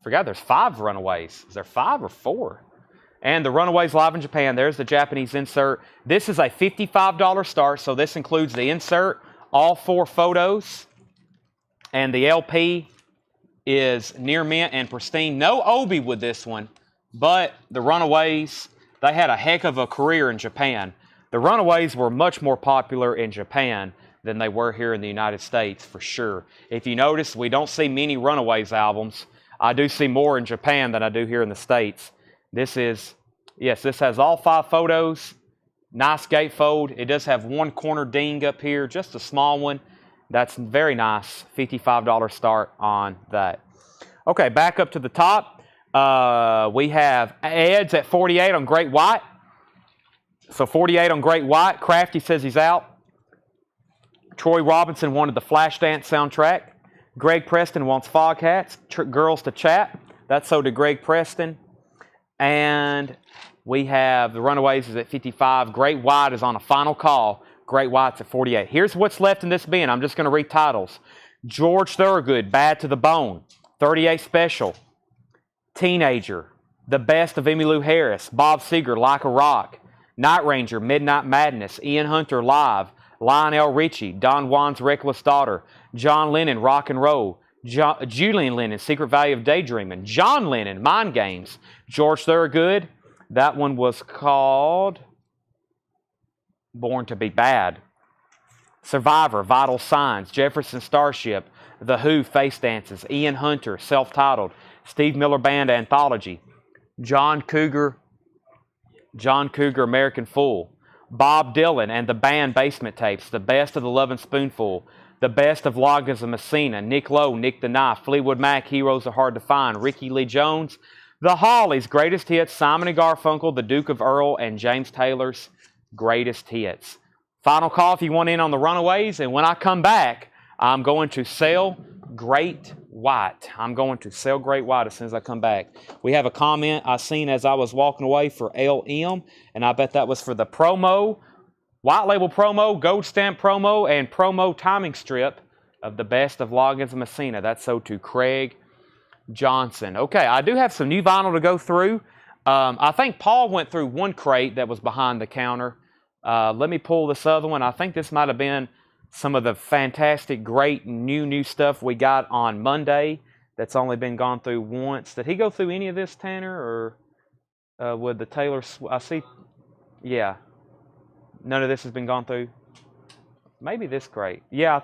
Forgot there's 5 Runaways. Is there 5 or 4? And the Runaways live in Japan. There's the Japanese insert. This is a $55 start, so this includes the insert, all 4 photos, and the LP is near mint and pristine. No Obi with this one, but the Runaways, they had a heck of a career in Japan. The Runaways were much more popular in Japan than they were here in the United States, for sure. If you notice, we don't see many Runaways albums. I do see more in Japan than I do here in the States. This is, yes, this has all 5 photos. Nice gatefold. It does have one corner ding up here, just a small one. That's very nice. $55 start on that. Okay, back up to the top. We have Ed's at 48 on Great White. So 48 on Great White. Crafty says he's out. Troy Robinson wanted the Flashdance soundtrack. Greg Preston wants Foghats. Girls to Chat. That's sold to Greg Preston. And we have the Runaways is at 55. Great White is on a final call. Great White's at 48. Here's what's left in this bin. I'm just going to read titles. George Thorogood, Bad to the Bone. 38 Special. Teenager. The Best of Emmylou Harris. Bob Seger, Like a Rock. Night Ranger, Midnight Madness. Ian Hunter, Live. Lionel Richie, Don Juan's Reckless Daughter. John Lennon, Rock and Roll. Julian Lennon, Secret Value of Daydreaming. John Lennon, Mind Games. George Thorogood, that one was called Born to Be Bad. Survivor, Vital Signs. Jefferson Starship. The Who, Face Dances. Ian Hunter, self-titled. Steve Miller Band Anthology. John Cougar, American Fool. Bob Dylan and the Band Basement Tapes, The Best of the Lovin' Spoonful, The Best of Loggins of Messina, Nick Lowe, Nick the Knife, Fleetwood Mac, Heroes Are Hard to Find, Ricky Lee Jones, The Hollies, Greatest Hits, Simon and Garfunkel, The Duke of Earl, and James Taylor's Greatest Hits. Final call if you want in on the Runaways, and when I come back, I'm going to sell Great White. I'm going to sell Great White as soon as I come back. We have a comment I seen as I was walking away for LM, and I bet that was for the promo, white label promo, gold stamp promo, and promo timing strip of The Best of Loggins and Messina. That's so to Craig Johnson. Okay, I do have some new vinyl to go through. I think Paul went through one crate that was behind the counter. Let me pull this other one. I think this might have been some of the fantastic, great, new stuff we got on Monday that's only been gone through once. Did he go through any of this, Tanner, or with the Taylor? I see, yeah. None of this has been gone through? Maybe this crate. Yeah,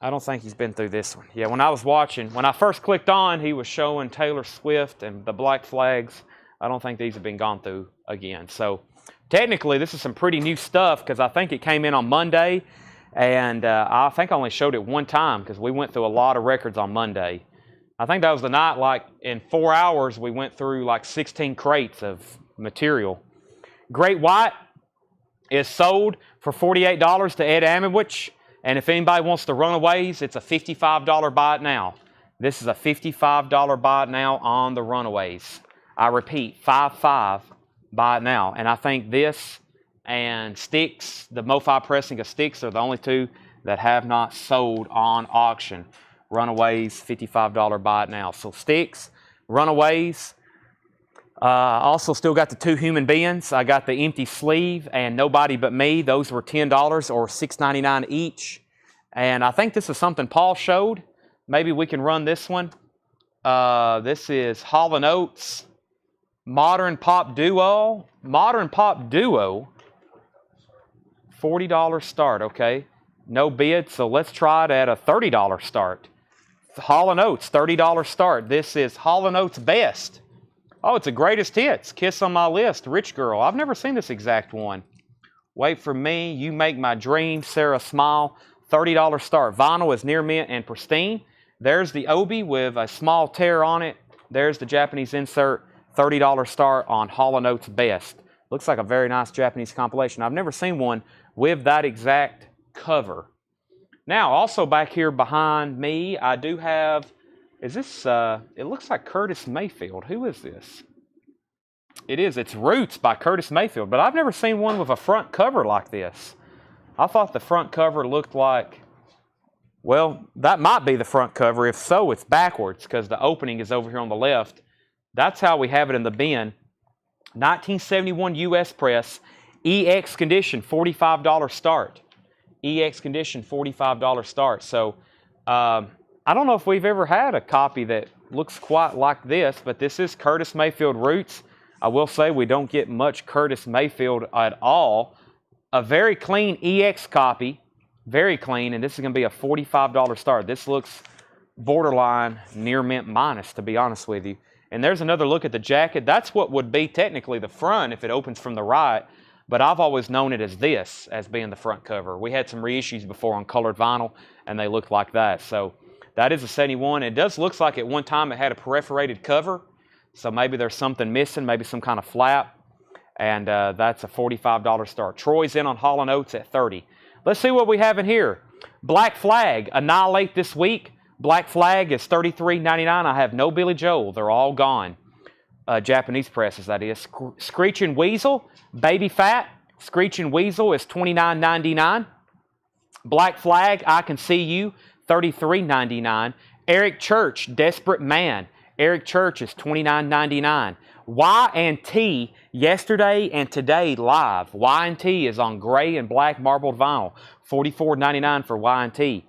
I don't think he's been through this one. Yeah, when I was watching, when I first clicked on, he was showing Taylor Swift and the Black Flags. I don't think these have been gone through again. So technically, this is some pretty new stuff because I think it came in on Monday, and I think I only showed it one time because we went through a lot of records on Monday. I think that was the night, like, in 4 hours, we went through like 16 crates of material. Great White is sold for $48 to Ed Amidwich, and if anybody wants the Runaways, it's a $55 buy it now. This is a $55 buy it now on the Runaways. I repeat, 55 buy it now. And I think this and Styx, the MoFi pressing of Styx, are the only two that have not sold on auction. Runaways, $55 buy it now. So Styx, Runaways. Also still got the two human beings. I got the empty sleeve and Nobody But Me. Those were $10 or $6.99 each. And I think this is something Paul showed. Maybe we can run this one. This is Hall & Oates Modern Pop Duo. Modern Pop Duo. $40 start, okay. No bid, so let's try it at a $30 start. Hall & Oates, $30 start. This is Hall & Oates Best. Oh, it's a greatest hits. Kiss on My List, Rich Girl. I've never seen this exact one. Wait for Me, You Make My Dream, Sarah Smile, $30 start. Vinyl is near mint and pristine. There's the Obi with a small tear on it. There's the Japanese insert, $30 start on Hall & Oates Best. Looks like a very nice Japanese compilation. I've never seen one with that exact cover. Now, also back here behind me, I do have, is this, it looks like Curtis Mayfield. Who is this? It is, it's Roots by Curtis Mayfield, but I've never seen one with a front cover like this. I thought the front cover looked like, well, that might be the front cover. If so, it's backwards because the opening is over here on the left. That's how we have it in the bin. 1971 U.S. press, EX condition, $45 start. EX condition, $45 start. So I don't know if we've ever had a copy that looks quite like this, but this is Curtis Mayfield Roots. I will say we don't get much Curtis Mayfield at all. A very clean EX copy, very clean, and this is going to be a $45 start. This looks borderline near mint minus, to be honest with you. And there's another look at the jacket. That's what would be technically the front if it opens from the right, but I've always known it as this, as being the front cover. We had some reissues before on colored vinyl, and they looked like that. So that is a 71. It does look like at one time it had a perforated cover, so maybe there's something missing, maybe some kind of flap, and that's a $45 start. Troy's in on Hall & Oates at $30. Let's see what we have in here. Black Flag, Annihilate this week. Black Flag is $33.99. I have no Billy Joel. They're all gone. Japanese presses, that is. Screeching Weasel, Baby Fat. Screeching Weasel is $29.99. Black Flag, I Can See You, $33.99. Eric Church, Desperate Man. Eric Church is $29.99. Y&T, Yesterday and Today live. Y&T is on gray and black marbled vinyl. $44.99 for Y&T.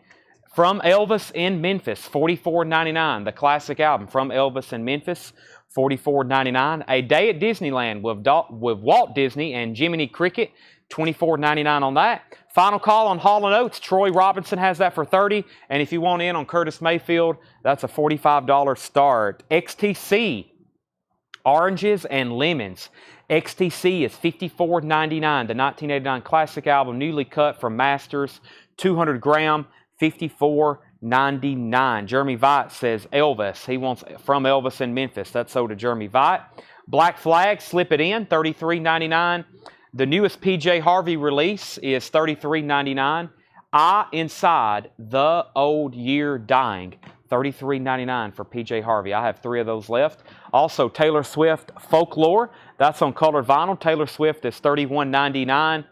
From Elvis in Memphis, $44.99. The classic album, From Elvis in Memphis, $44.99. A Day at Disneyland with Walt Disney and Jiminy Cricket, $24.99 on that. Final call on Hall & Oates. Troy Robinson has that for $30. And if you want in on Curtis Mayfield, that's a $45 start. XTC, oranges and lemons. XTC is $54.99. The 1989 classic album, newly cut from Masters, 200 gram, $54.99. Jeremy Vite says Elvis. He wants from Elvis in Memphis. That's sold to Jeremy Vite. Black Flag, slip it in, $33.99. The newest PJ Harvey release is $33.99. Inside the Old Year Dying, $33.99 for PJ Harvey. I have 3 of those left. Also, Taylor Swift Folklore. That's on colored vinyl. Taylor Swift is $31.99.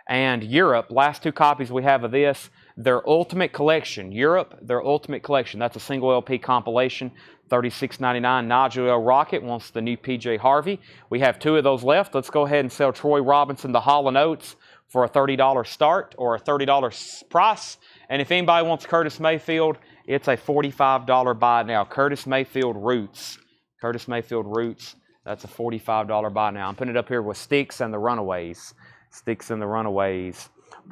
And Europe, last 2 copies we have of this, their Ultimate Collection. Europe, their Ultimate Collection. That's a single LP compilation, $36.99. Nigel L. Rocket wants the new PJ Harvey. We have 2 of those left. Let's go ahead and sell Troy Robinson the Hall & Oates for a $30 start or a $30 price. And if anybody wants Curtis Mayfield, it's a $45 buy now. Curtis Mayfield Roots. Curtis Mayfield Roots. That's a $45 buy now. I'm putting it up here with Sticks and the Runaways. Sticks and the Runaways.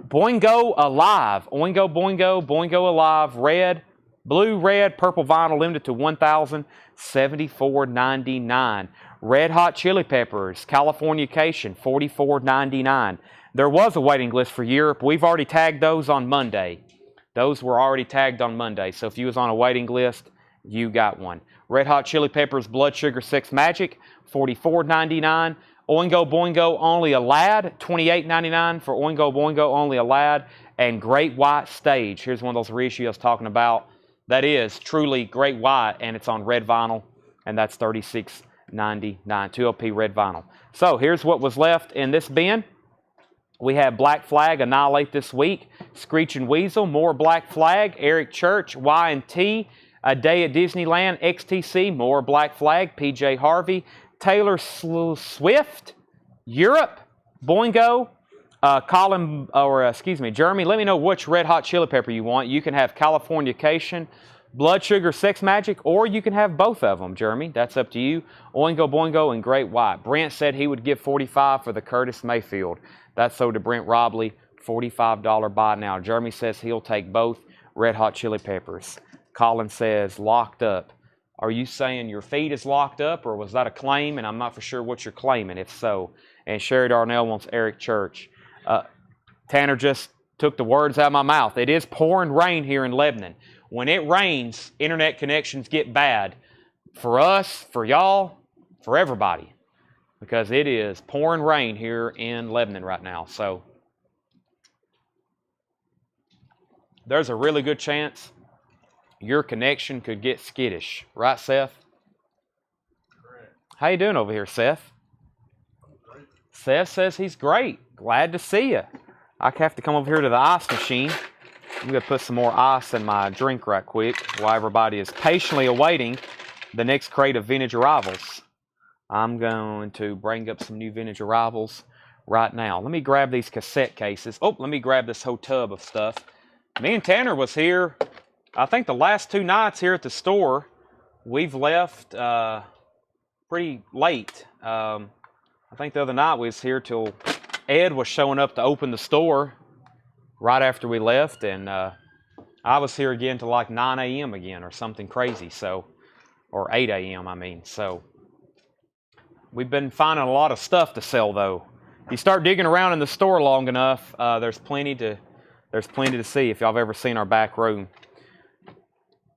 Boingo Alive. Oingo Boingo. Boingo Alive. Red. Blue, red, purple vinyl, limited to 1,000, $74.99. Red Hot Chili Peppers, Californication, $44.99. There was a waiting list for Europe. We've already tagged those on Monday. Those were already tagged on Monday. So if you was on a waiting list, you got one. Red Hot Chili Peppers, Blood Sugar Sex Magic, $44.99. Oingo Boingo Only a Lad, $28.99 for Oingo Boingo Only a Lad. And Great White Stage. Here's one of those reissues I was talking about. That is truly Great White, and it's on red vinyl, and that's $36.99, 2LP red vinyl. So here's what was left in this bin. We have Black Flag, Annihilate This Week, Screeching Weasel, more Black Flag, Eric Church, Y&T, A Day at Disneyland, XTC, more Black Flag, PJ Harvey, Taylor Swift, Europe, Boingo, Jeremy, let me know which Red Hot Chili Pepper you want. You can have Californication, Blood Sugar Sex Magic, or you can have both of them, Jeremy. That's up to you. Oingo Boingo and Great White. Brent said he would give $45 for the Curtis Mayfield. That's sold to Brent Robley, $45 buy now. Jeremy says he'll take both Red Hot Chili Peppers. Colin says, locked up. Are you saying your feed is locked up, or was that a claim? And I'm not for sure what you're claiming, if so. And Sherry Darnell wants Eric Church. Tanner just took the words out of my mouth. It is pouring rain here in Lebanon. When it rains, internet connections get bad for us, for y'all, for everybody, because it is pouring rain here in Lebanon right now. So there's a really good chance your connection could get skittish. Right, Seth? Correct. How you doing over here, Seth? Great. Seth says he's great. Glad to see you. I have to come over here to the ice machine. I'm going to put some more ice in my drink right quick while everybody is patiently awaiting the next crate of vintage arrivals. I'm going to bring up some new vintage arrivals right now. Let me grab these cassette cases. Oh, let me grab this whole tub of stuff. Me and Tanner was here, I think the last 2 nights here at the store. We've left pretty late. I think the other night we was here till Ed was showing up to open the store right after we left, and I was here again till like 9 a.m. again or something crazy, so, or 8 a.m. I mean. So we've been finding a lot of stuff to sell, though. You start digging around in the store long enough, there's plenty to see if y'all have ever seen our back room.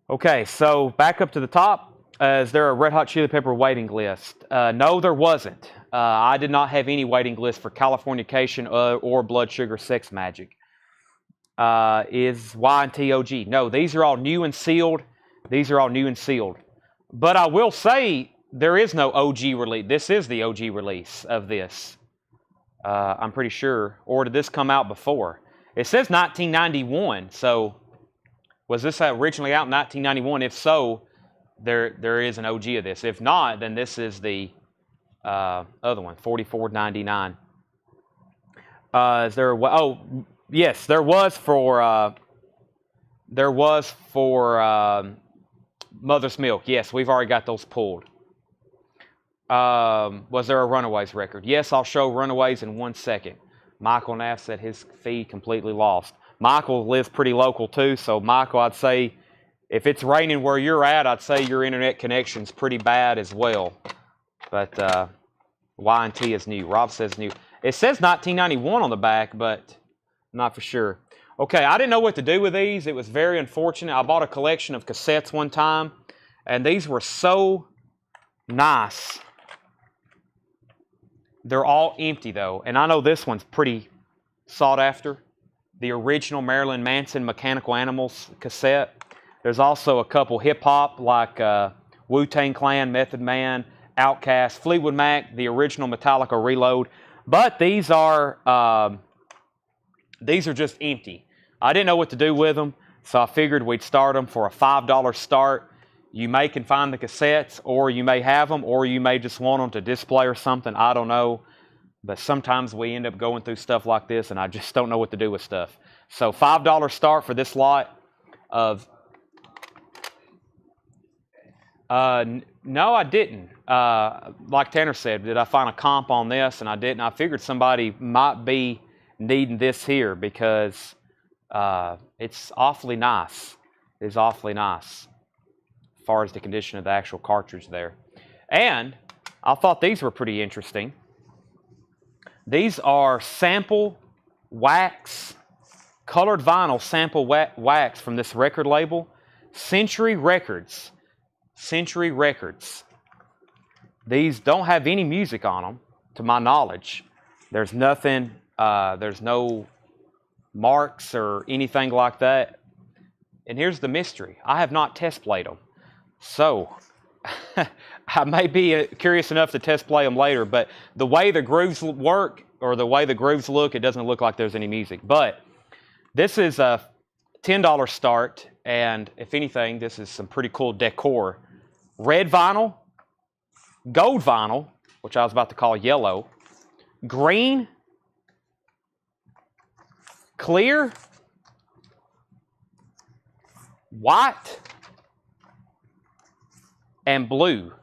Okay, so back up to the top. Is there a Red Hot Chili Pepper waiting list? No, there wasn't. I did not have any waiting list for Californication or Blood Sugar Sex Magic. Is Y&T OG? No, these are all new and sealed. These are all new and sealed. But I will say there is no OG release. This is the OG release of this. I'm pretty sure. Or did this come out before? It says 1991. So was this originally out in 1991? If so, there is an OG of this. If not, then this is the other one, $44.99. Is there? Oh, yes, there was for Mother's Milk. Yes, we've already got those pulled. Was there a Runaways record? Yes, I'll show Runaways in 1 second. Michael Naff said his feed completely lost. Michael lives pretty local too, so Michael, I'd say if it's raining where you're at, I'd say your internet connection's pretty bad as well. But Y&T is new. Rob says new. It says 1991 on the back, but I'm not for sure. Okay, I didn't know what to do with these. It was very unfortunate. I bought a collection of cassettes one time, and these were so nice. They're all empty, though, and I know this one's pretty sought after. The original Marilyn Manson Mechanical Animals cassette. There's also a couple hip-hop like Wu-Tang Clan, Method Man, Outkast, Fleetwood Mac, the original Metallica Reload. But these are just empty. I didn't know what to do with them, so I figured we'd start them for a $5 start. You may can find the cassettes, or you may have them, or you may just want them to display or something. I don't know. But sometimes we end up going through stuff like this, and I just don't know what to do with stuff. So $5 start for this lot of... no, I didn't. Like Tanner said, did I find a comp on this? And I didn't. I figured somebody might be needing this here because it's awfully nice. It's awfully nice as far as the condition of the actual cartridge there. And I thought these were pretty interesting. These are sample wax, colored vinyl sample wax from this record label, Century Records. Century Records. These don't have any music on them, to my knowledge. There's nothing, there's no marks or anything like that. And here's the mystery. I have not test played them. So, I may be curious enough to test play them later, but the way the grooves work, or the way the grooves look, it doesn't look like there's any music. But this is a $10 start, and if anything, this is some pretty cool decor. Red vinyl, gold vinyl, which I was about to call yellow, green, clear, white, and blue.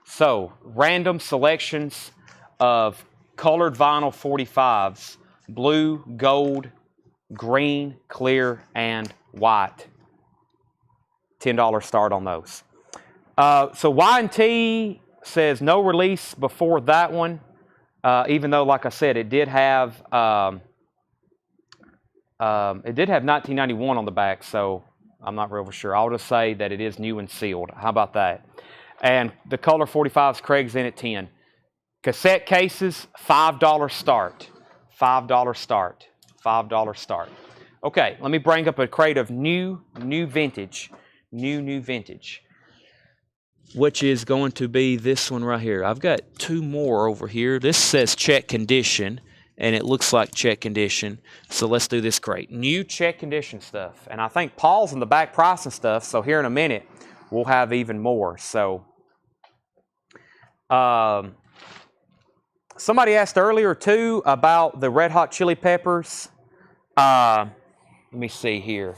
So, random selections of colored vinyl 45s, blue, gold, green, clear, and white. $10 start on those. So Y&T says no release before that one, even though, like I said, it did have 1991 on the back, so I'm not real for sure. I'll just say that it is new and sealed. How about that? And the color 45s, Craig's in at 10. Cassette cases, $5 start. $5 start. $5 start. Okay, let me bring up a crate of new vintage. New vintage. Which is going to be this one right here. I've got two more over here. This says check condition, and it looks like check condition. So let's do this crate. New check condition stuff. And I think Paul's in the back pricing stuff, so here in a minute, we'll have even more. So, somebody asked earlier, too, about the Red Hot Chili Peppers. Let me see here.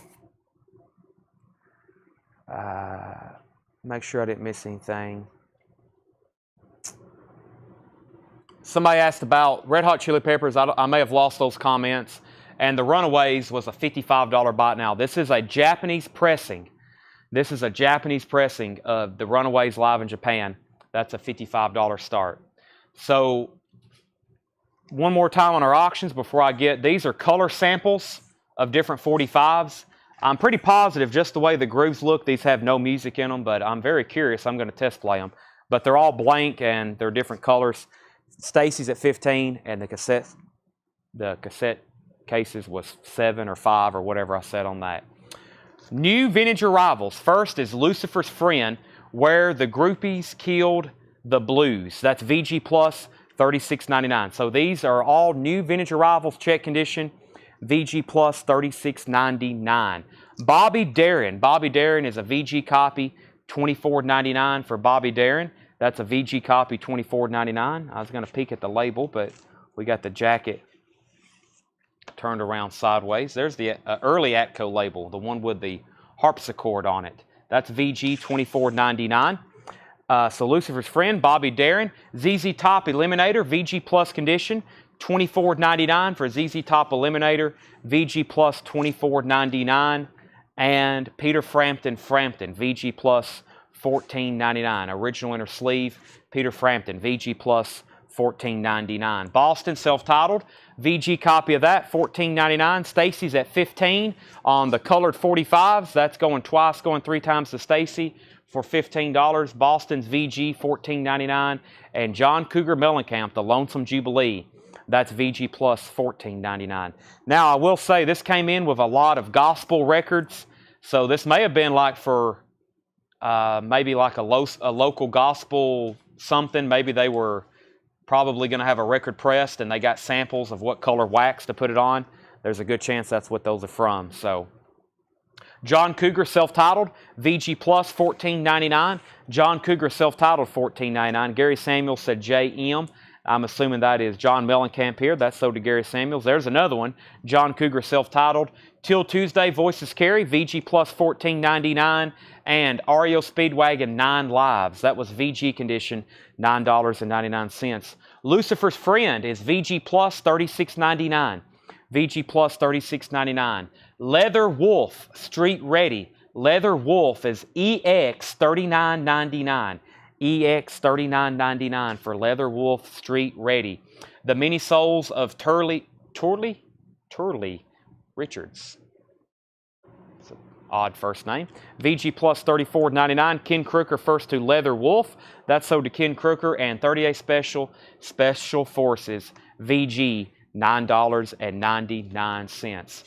Make sure I didn't miss anything. Somebody asked about Red Hot Chili Peppers. I may have lost those comments. And the Runaways was a $55 buy now. This is a Japanese pressing. This is a Japanese pressing of the Runaways live in Japan. That's a $55 start. So, one more time on our auctions before I get... These are color samples of different 45s. I'm pretty positive just the way the grooves look, these have no music in them, but I'm very curious. I'm going to test play them. But they're all blank and they're different colors. Stacy's at 15 and the cassette cases was 7 or 5 or whatever I said on that. New vintage arrivals. First is Lucifer's Friend, Where the Groupies Killed the Blues. That's VG Plus, $36.99. So these are all new vintage arrivals, check condition. VG Plus, $36.99. Bobby Darin. Bobby Darin is a VG copy, $24.99 for Bobby Darin. That's a VG copy, $24.99. I was going to peek at the label, but we got the jacket turned around sideways. There's the early Atco label, the one with the harpsichord on it. That's VG, $24.99. So Lucifer's Friend, Bobby Darin. ZZ Top Eliminator, VG Plus condition, $24.99 for ZZ Top Eliminator, VG Plus $24.99, and Peter Frampton, VG Plus $14.99. Original inner sleeve, Peter Frampton, VG Plus $14.99. Boston, self-titled, VG copy of that, $14.99. Stacy's at $15 on the colored 45s. That's going twice, going 3 times to Stacy for $15. Boston's VG, $14.99. And John Cougar Mellencamp, the Lonesome Jubilee, that's VG Plus $14.99. Now, I will say this came in with a lot of gospel records, so this may have been like for maybe like a local gospel something. Maybe they were probably going to have a record pressed and they got samples of what color wax to put it on. There's a good chance that's what those are from. So, John Cougar self-titled, VG Plus $14.99. John Cougar self-titled $14.99. Gary Samuels said JM. I'm assuming that is John Mellencamp here. That's so to Gary Samuels. There's another one. John Cougar self-titled. Till Tuesday, Voices Carry, VG Plus $14.99. And REO Speedwagon 9 Lives. That was VG condition, $9.99. Lucifer's Friend is VG Plus $36.99. VG Plus $36.99. Leather Wolf Street Ready. Leather Wolf is EX $39.99. EX $39.99 for Leather Wolf Street Ready. The Mini Souls of Turley Richards. It's an odd first name. VG Plus $34.99. Ken Crooker first to Leather Wolf. That's sold to Ken Crooker. And 38 Special Forces VG $9.99.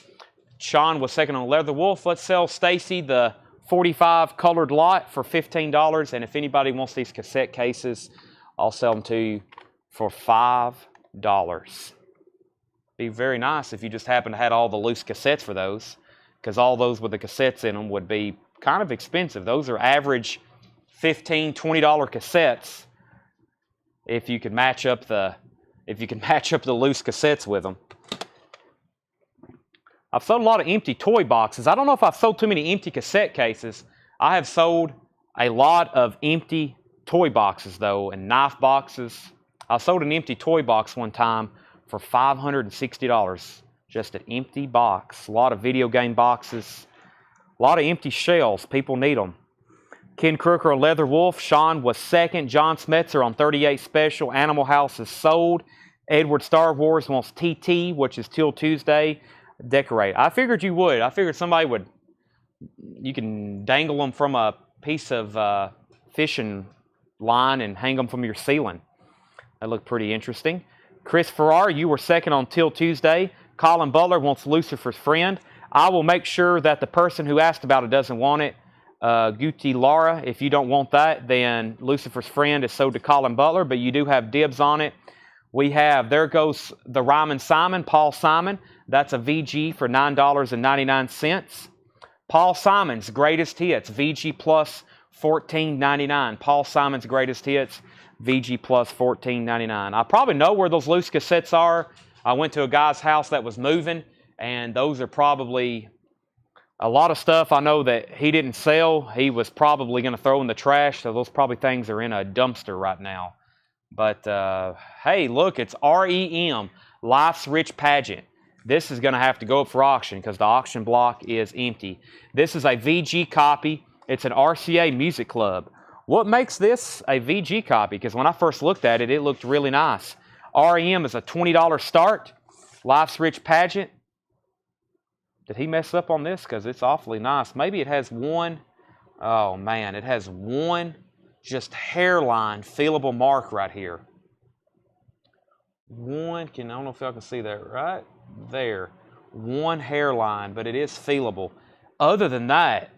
Sean was second on Leather Wolf. Let's sell Stacy the 45 colored lot for $15. And if anybody wants these cassette cases, I'll sell them to you for $5. Be very nice if you just happen to have all the loose cassettes for those, because all those with the cassettes in them would be kind of expensive. Those are average $15, $20 cassettes if you can match up the loose cassettes with them. I've sold a lot of empty toy boxes. I don't know if I've sold too many empty cassette cases. I have sold a lot of empty toy boxes, though, and knife boxes. I sold an empty toy box one time for $560. Just an empty box. A lot of video game boxes. A lot of empty shells. People need them. Ken Crooker, a Leather Wolf. Sean was second. John Smetzer on 38 Special. Animal House is sold. Edward Star Wars wants TT, which is Till Tuesday. Decorate. I figured you would. I figured somebody would. You can dangle them from a piece of fishing line and hang them from your ceiling. That looked pretty interesting. Chris Farrar, you were second on Till Tuesday. Colin Butler wants Lucifer's Friend. I will make sure that the person who asked about it doesn't want it. Guti Lara, if you don't want that, then Lucifer's Friend is sold to Colin Butler, but you do have dibs on it. We have, there goes the Ryman Simon, Paul Simon. That's a VG for $9.99. Paul Simon's Greatest Hits, VG Plus $14.99. Paul Simon's Greatest Hits, VG Plus $14.99. I probably know where those loose cassettes are. I went to a guy's house that was moving, and those are probably a lot of stuff I know that he didn't sell. He was probably going to throw in the trash, so those probably things are in a dumpster right now. But, hey, look, it's REM, Life's Rich Pageant. This is going to have to go up for auction because the auction block is empty. This is a VG copy. It's an RCA Music Club. What makes this a VG copy? Because when I first looked at it, it looked really nice. REM is a $20 start. Life's Rich Pageant. Did he mess up on this? Because it's awfully nice. Maybe it has one. Oh, man. It has one just hairline feelable mark right here. I don't know if y'all can see that right there. One hairline, but it is feelable. Other than that,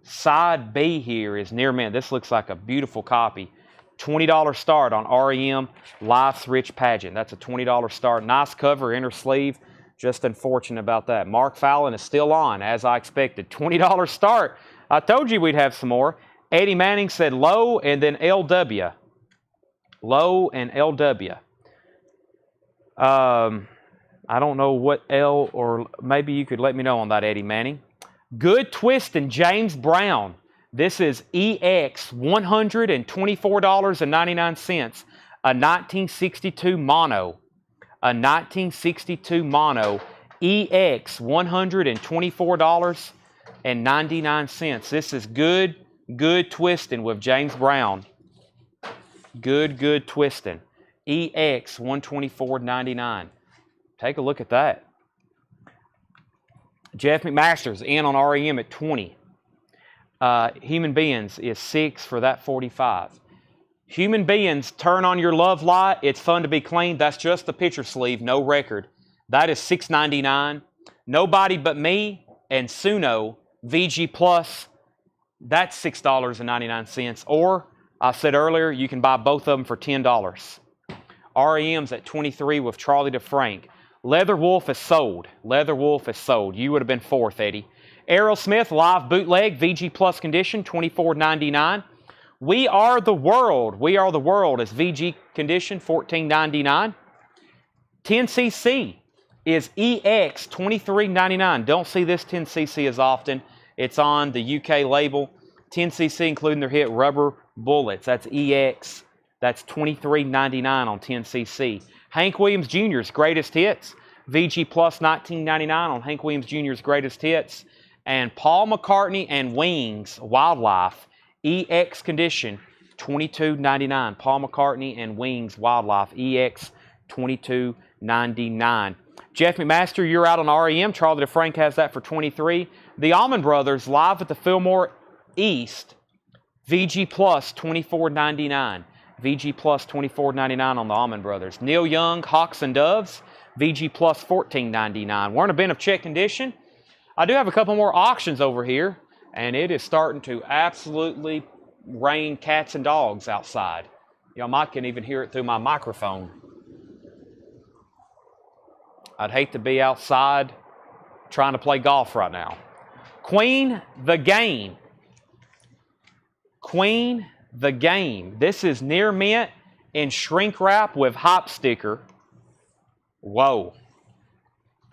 side B here is near mint. This looks like a beautiful copy. $20 start on REM Life's Rich Pageant. That's a $20 start. Nice cover, inner sleeve. Just unfortunate about that. Mark Fallon is still on, as I expected. $20 start. I told you we'd have some more. Eddie Manning said low and then LW. Low and LW. I don't know what L, or maybe you could let me know on that, Eddie Manning. Good Twist and James Brown. This is EX $124.99. A 1962 mono. a 1962 mono EX, $124.99. This is good twisting with James Brown. Good twisting. EX, $124.99. Take a look at that. Jeff McMaster's in on REM at 20. Human Beings is 6 for that 45. Human Beings, turn on your love light. It's fun to be clean. That's just the picture sleeve, no record. That is $6.99. Nobody But Me and Suno VG Plus, that's $6.99. Or, I said earlier, you can buy both of them for $10. REM's at 23 with Charlie DeFrank. Leather Wolf is sold. Leather Wolf is sold. You would have been fourth, Eddie. Aerosmith Live Bootleg VG Plus Condition, $24.99. We Are the World. We Are the World is VG Condition, $14.99. 10cc is EX, $23.99. Don't see this 10cc as often. It's on the UK label. 10cc including their hit Rubber Bullets. That's EX. That's $23.99 on 10cc. Hank Williams Jr.'s Greatest Hits. VG Plus $19.99 on Hank Williams Jr.'s Greatest Hits. And Paul McCartney and Wings Wildlife EX Condition $22.99. Paul McCartney and Wings Wildlife EX $22.99. Jeff McMaster, you're out on REM. Charlie DeFrank has that for 23. The Allman Brothers live at the Fillmore East. VG Plus $24.99. VG Plus $24.99 on the Allman Brothers. Neil Young, Hawks and Doves, VG Plus $14.99. We're in a bin of check condition. I do have a couple more auctions over here, and it is starting to absolutely rain cats and dogs outside. Y'all might can even hear it through my microphone. I'd hate to be outside trying to play golf right now. Queen the Game. Queen the Game. This is near mint in shrink wrap with hop sticker. Whoa.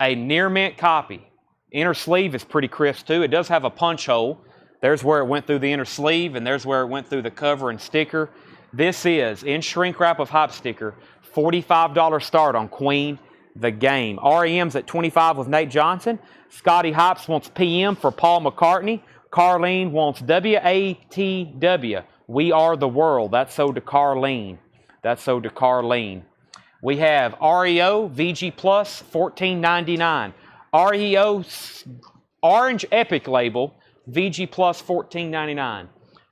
A near mint copy. Inner sleeve is pretty crisp too. It does have a punch hole. There's where it went through the inner sleeve, and there's where it went through the cover and sticker. This is, in shrink wrap with hop sticker, $45 start on Queen the Game. REM's at 25 with Nate Johnson. Scotty Hops wants PM for Paul McCartney. Carlene wants WATW. We Are the World. That's sold to Carlene. That's sold to Carlene. We have REO VG Plus $14.99. REO Orange Epic label VG Plus $14.99.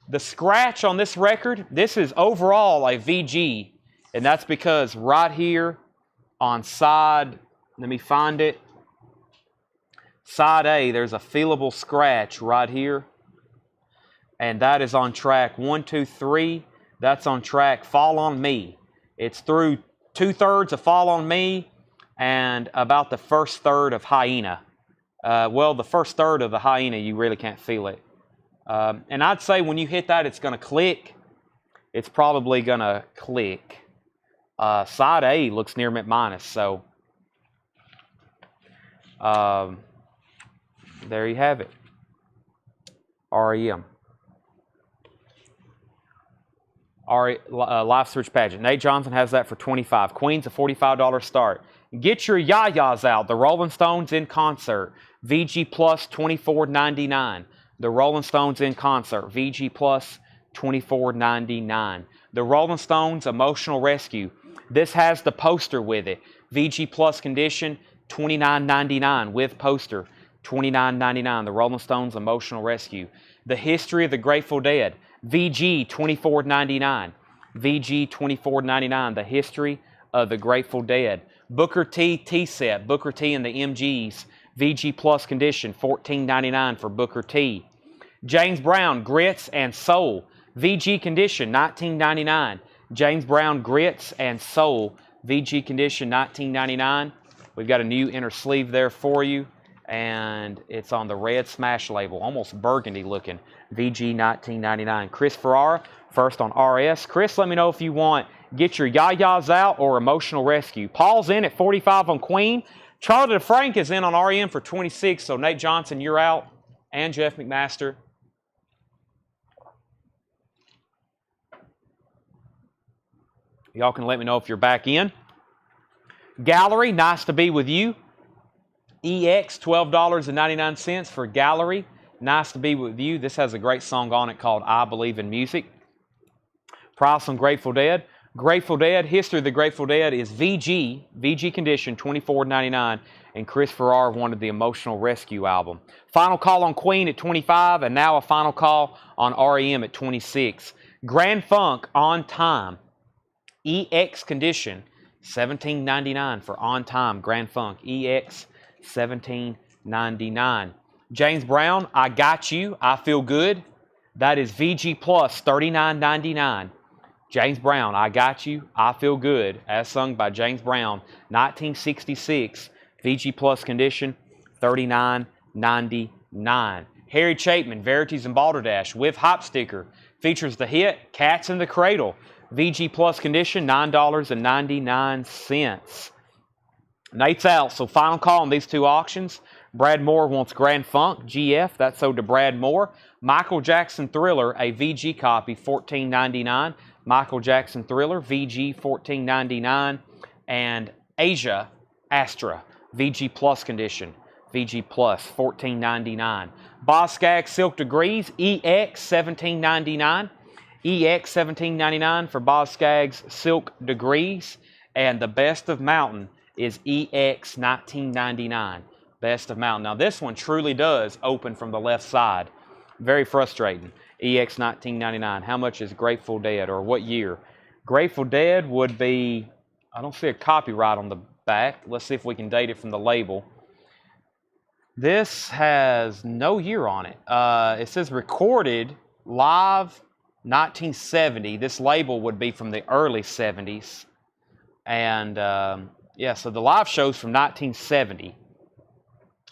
The scratch on this record, this is overall a VG, and that's because right here on side, let me find it, side A, there's a feelable scratch right here, and that is on track 1, 2, 3. That's on track Fall on Me. It's through 2/3 of Fall on Me and about the first third of Hyena. Well, the first third of the Hyena, you really can't feel it. And I'd say when you hit that, it's going to click. It's probably going to click. Side A looks near mint minus, so there you have it. REM. Live Search Pageant. Nate Johnson has that for 25. Queen's a $45 start. Get your yayas out. The Rolling Stones in concert. VG Plus $24.99. The Rolling Stones in concert. VG Plus $24.99. The Rolling Stones Emotional Rescue. This has the poster with it. VG Plus condition $29.99 with poster. $29.99. The Rolling Stones Emotional Rescue. The History of the Grateful Dead. VG $24.99. VG $24.99. The History of the Grateful Dead. Booker T T-set. Booker T and the MGs. VG Plus condition $14.99 for Booker T. James Brown Grits and Soul. VG condition $19.99. James Brown Grits and Soul. VG condition $19.99. We've got a new inner sleeve there for you, and it's on the red smash label, almost burgundy looking. VG $19.99. Chris Ferrara, first on RS. Chris, let me know if you want Get Your Yayas Out or Emotional Rescue. Paul's in at 45 on Queen. Charlie DeFrank is in on REM for 26, so Nate Johnson, you're out, and Jeff McMaster. Y'all can let me know if you're back in. Gallery, nice to be with you. EX, $12.99 for Gallery. Nice to be with you. This has a great song on it called I Believe in Music. Price on Grateful Dead. Grateful Dead, History of the Grateful Dead is VG condition, $24.99. And Chris Farrar wanted the Emotional Rescue album. Final call on Queen at $25, and now a final call on REM at $26. Grand Funk, On Time. EX condition, $17.99 for On Time. Grand Funk, EX, $17.99. James Brown, I Got You, I Feel Good. That is VG Plus, $39.99. James Brown, I Got You, I Feel Good, as sung by James Brown, 1966, VG Plus condition, $39.99. Harry Chapman, Verities and Balderdash, with Hop Sticker, features the hit Cats in the Cradle, VG Plus condition, $9.99. Nate's out, so final call on these two auctions. Brad Moore wants Grand Funk, GF, that's sold to Brad Moore. Michael Jackson Thriller, a VG copy, $14.99. Michael Jackson Thriller, VG, $14.99. And Asia Astra, VG Plus condition, VG Plus, $14.99. Boz Scaggs Silk Degrees, EX, $17.99. EX, $17.99 for Boz Scaggs Silk Degrees. And the Best of Mountain is EX, $19.99. Best of Mountain. Now this one truly does open from the left side. Very frustrating. EX, $19.99. How much is Grateful Dead, or what year? Grateful Dead would be, I don't see a copyright on the back. Let's see if we can date it from the label. This has no year on it. It says recorded live 1970. This label would be from the early 70s. And yeah, so the live show's from 1970.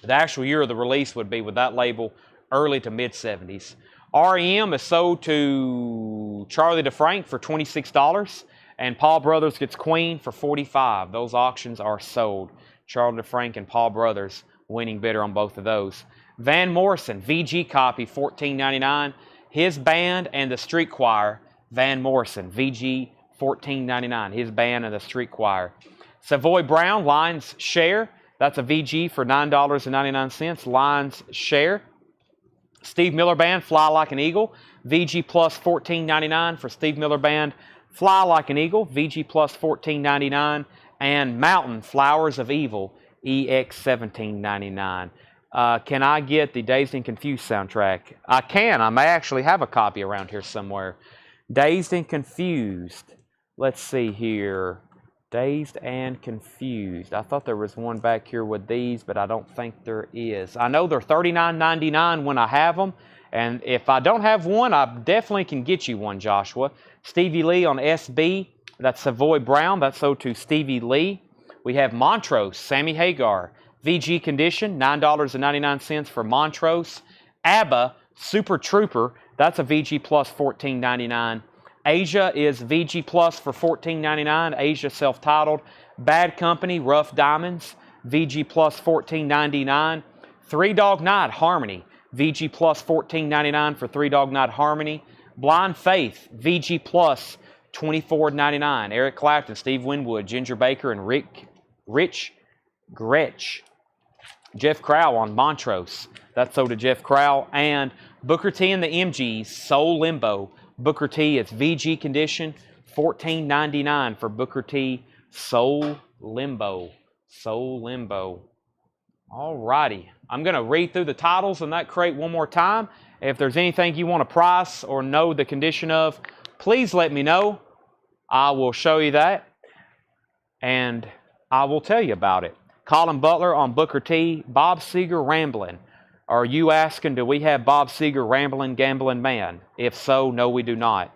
The actual year of the release would be with that label early to mid-70s. REM is sold to Charlie DeFrank for $26, and Paul Brothers gets Queen for $45. Those auctions are sold. Charlie DeFrank and Paul Brothers winning bidder on both of those. Van Morrison, VG copy, $14.99. His band and the street choir, Van Morrison, VG, $14.99. His band and the street choir. Savoy Brown, Lion's Share. That's a VG for $9.99. Lion's Share. Steve Miller Band, Fly Like an Eagle. VG Plus, $14.99 for Steve Miller Band, Fly Like an Eagle. VG Plus, $14.99. And Mountain, Flowers of Evil, EX, $17.99. Can I get the Dazed and Confused soundtrack? I can. I may actually have a copy around here somewhere. Dazed and Confused. Let's see here. Dazed and Confused. I thought there was one back here with these, but I don't think there is. I know they're $39.99 when I have them, and if I don't have one, I definitely can get you one, Joshua. Stevie Lee on SB. That's Savoy Brown. That's sold to Stevie Lee. We have Montrose, Sammy Hagar. VG condition, $9.99 for Montrose. ABBA, Super Trooper. That's a VG Plus, $14.99. Asia is VG Plus for $14.99. Asia self-titled. Bad Company, Rough Diamonds, VG Plus $14.99. Three Dog Night, Harmony, VG Plus $14.99 for Three Dog Night, Harmony. Blind Faith, VG Plus $24.99. Eric Clapton, Steve Winwood, Ginger Baker, and Rich Gretsch. Jeff Crow on Montrose. That's sold to Jeff Crow. And Booker T and the MGs, Soul Limbo. Booker T, it's VG condition, $14.99 for Booker T, Soul Limbo. Soul Limbo. All righty. I'm going to read through the titles in that crate one more time. If there's anything you want to price or know the condition of, please let me know. I will show you that, and I will tell you about it. Colin Butler on Booker T, Bob Seger Ramblin'. Are you asking, do we have Bob Seger Ramblin' Gambling Man? If so, no, we do not.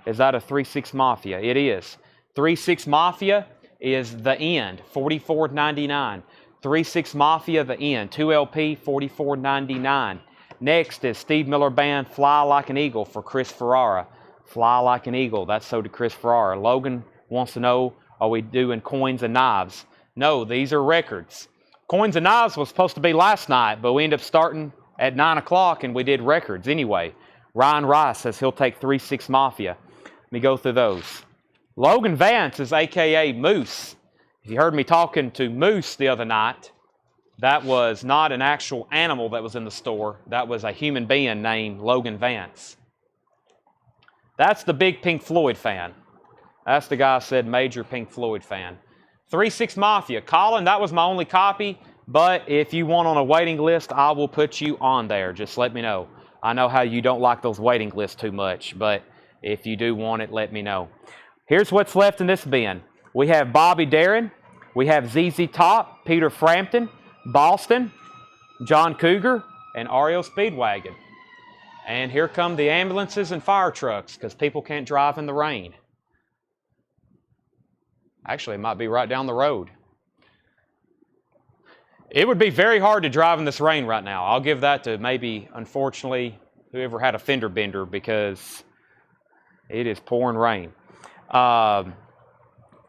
Is that a 3-6 Mafia? It is. 3-6 Mafia is The End, $44.99. 3-6 Mafia, The End, 2LP, $44.99. Next is Steve Miller Band, Fly Like an Eagle for Chris Ferrara. Fly Like an Eagle, that's sold to Chris Ferrara. Logan wants to know, are we doing Coins and Knives? No, these are records. Coins and Knives was supposed to be last night, but we ended up starting at 9 o'clock and we did records anyway. Ryan Rice says he'll take 3-6 Mafia. Let me go through those. Logan Vance is a.k.a. Moose. If you heard me talking to Moose the other night, that was not an actual animal that was in the store. That was a human being named Logan Vance. That's the big Pink Floyd fan. That's the guy I said major Pink Floyd fan. 3-6 Mafia. Colin, that was my only copy, but if you want on a waiting list, I will put you on there. Just let me know. I know how you don't like those waiting lists too much, but if you do want it, let me know. Here's what's left in this bin. We have Bobby Darin. We have ZZ Top, Peter Frampton, Boston, John Cougar, and REO Speedwagon. And here come the ambulances and fire trucks because people can't drive in the rain. Actually, it might be right down the road. It would be very hard to drive in this rain right now. I'll give that to maybe, unfortunately, whoever had a fender bender because it is pouring rain.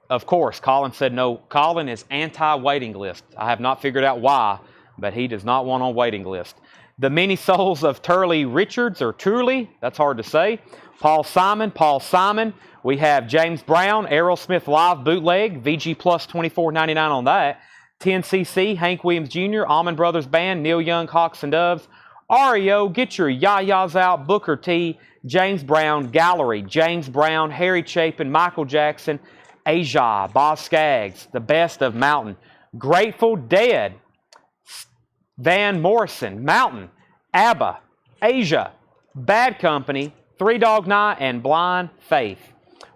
Of course, Colin said no. Colin is anti-waiting list. I have not figured out why, but he does not want on waiting list. The Many Souls of Turley Richards, or Turley, that's hard to say. Paul Simon. We have James Brown, Aerosmith Live Bootleg, VG Plus $24.99 on that. 10cc, Hank Williams Jr., Allman Brothers Band, Neil Young, Hawks and Doves. REO, Get Your Yayas Out, Booker T, James Brown, Gallery, James Brown, Harry Chapin, Michael Jackson, Aja, Boz Scaggs, The Best of Mountain, Grateful Dead, Van Morrison, Mountain, ABBA, Asia, Bad Company, Three Dog Night, and Blind Faith.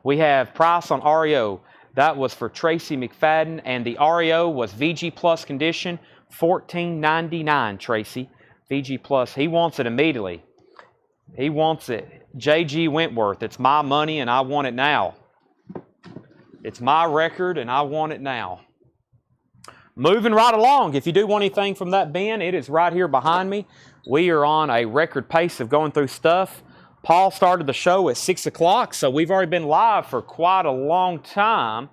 We have price on REO. That was for Tracy McFadden, and the REO was VG Plus condition, $14.99, Tracy. VG Plus, he wants it immediately. He wants it. J.G. Wentworth, it's my money and I want it now. It's my record and I want it now. Moving right along, if you do want anything from that bin, it is right here behind me. We are on a record pace of going through stuff. Paul started the show at 6 o'clock, so we've already been live for quite a long time,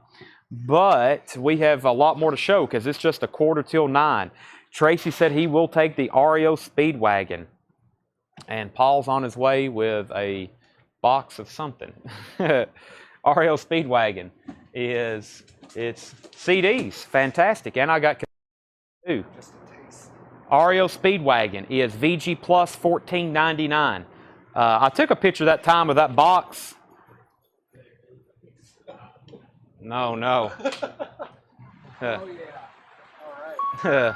but we have a lot more to show because it's just 8:45. Tracy said he will take the REO Speedwagon, and Paul's on his way with a box of something. REO Speedwagon it's CDs, fantastic, and I got two. REO Speedwagon is VG Plus $14.99. I took a picture that time of that box. No. Oh, yeah. All right.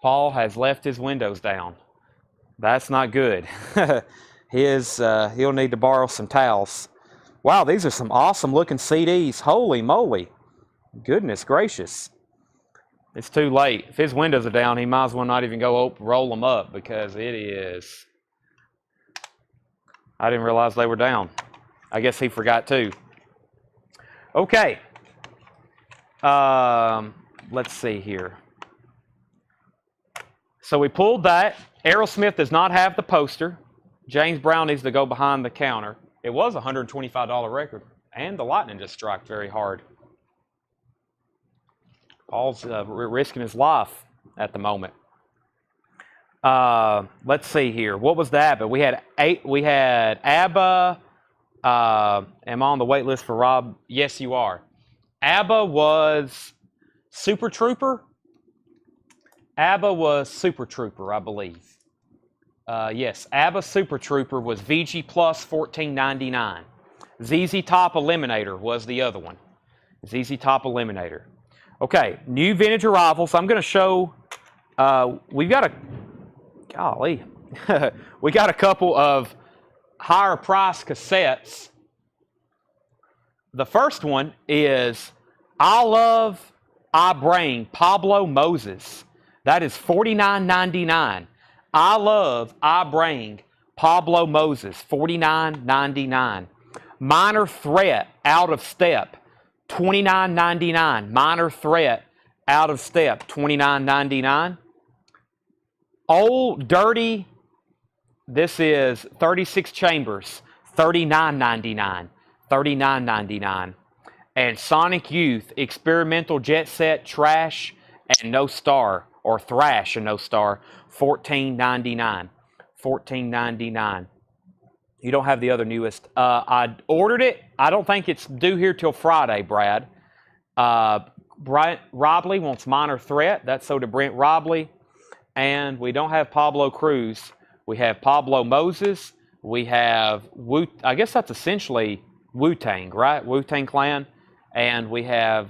Paul has left his windows down. That's not good. He'll need to borrow some towels. Wow, these are some awesome looking CDs. Holy moly. Goodness gracious. It's too late. If his windows are down, he might as well not even go roll them up because it is... I didn't realize they were down. I guess he forgot too. Okay. Let's see here. So we pulled that. Aerosmith does not have the poster. James Brown needs to go behind the counter. It was a $125 record. And the lightning just struck very hard. Paul's risking his life at the moment. Let's see here. What was the ABBA? We had ABBA. Am I on the wait list for Rob? Yes, you are. ABBA was Super Trooper. ABBA was Super Trooper, I believe. Yes, ABBA Super Trooper was VG Plus $14.99. ZZ Top Eliminator was the other one. ZZ Top Eliminator. Okay, new vintage arrivals. I'm going to show. We've got a. Golly, we got a couple of higher price cassettes. The first one is I Love, I Bring, Pablo Moses. That is $49.99. I Love, I Bring, Pablo Moses, $49.99. Minor Threat, Out of Step, $29.99. Minor Threat, Out of Step, $29.99. Old Dirty, this is 36 Chambers, $39.99. $39.99. And Sonic Youth, Experimental Jet Set, Trash, and No Star, or Thrash and No Star, $14.99. $14.99. You don't have the other newest. I ordered it. I don't think it's due here till Friday, Brad. Brent Robley wants Minor Threat. That's sold to Brent Robley. And we don't have Pablo Cruz. We have Pablo Moses. We have I guess that's essentially Wu-Tang, right? Wu-Tang Clan. And we have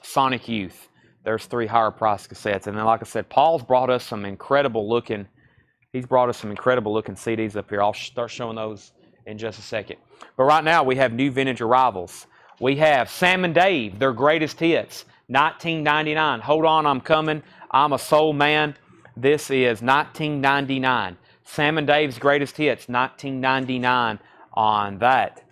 Sonic Youth. There's 3 higher price cassettes. And then, like I said, Paul's brought us some incredible looking CDs up here. I'll start showing those in just a second. But right now we have new vintage arrivals. We have Sam and Dave, their greatest hits, 1999. Hold on, I'm coming. I'm a soul man. This is 1999. Sam and Dave's greatest hits, 1999 on that.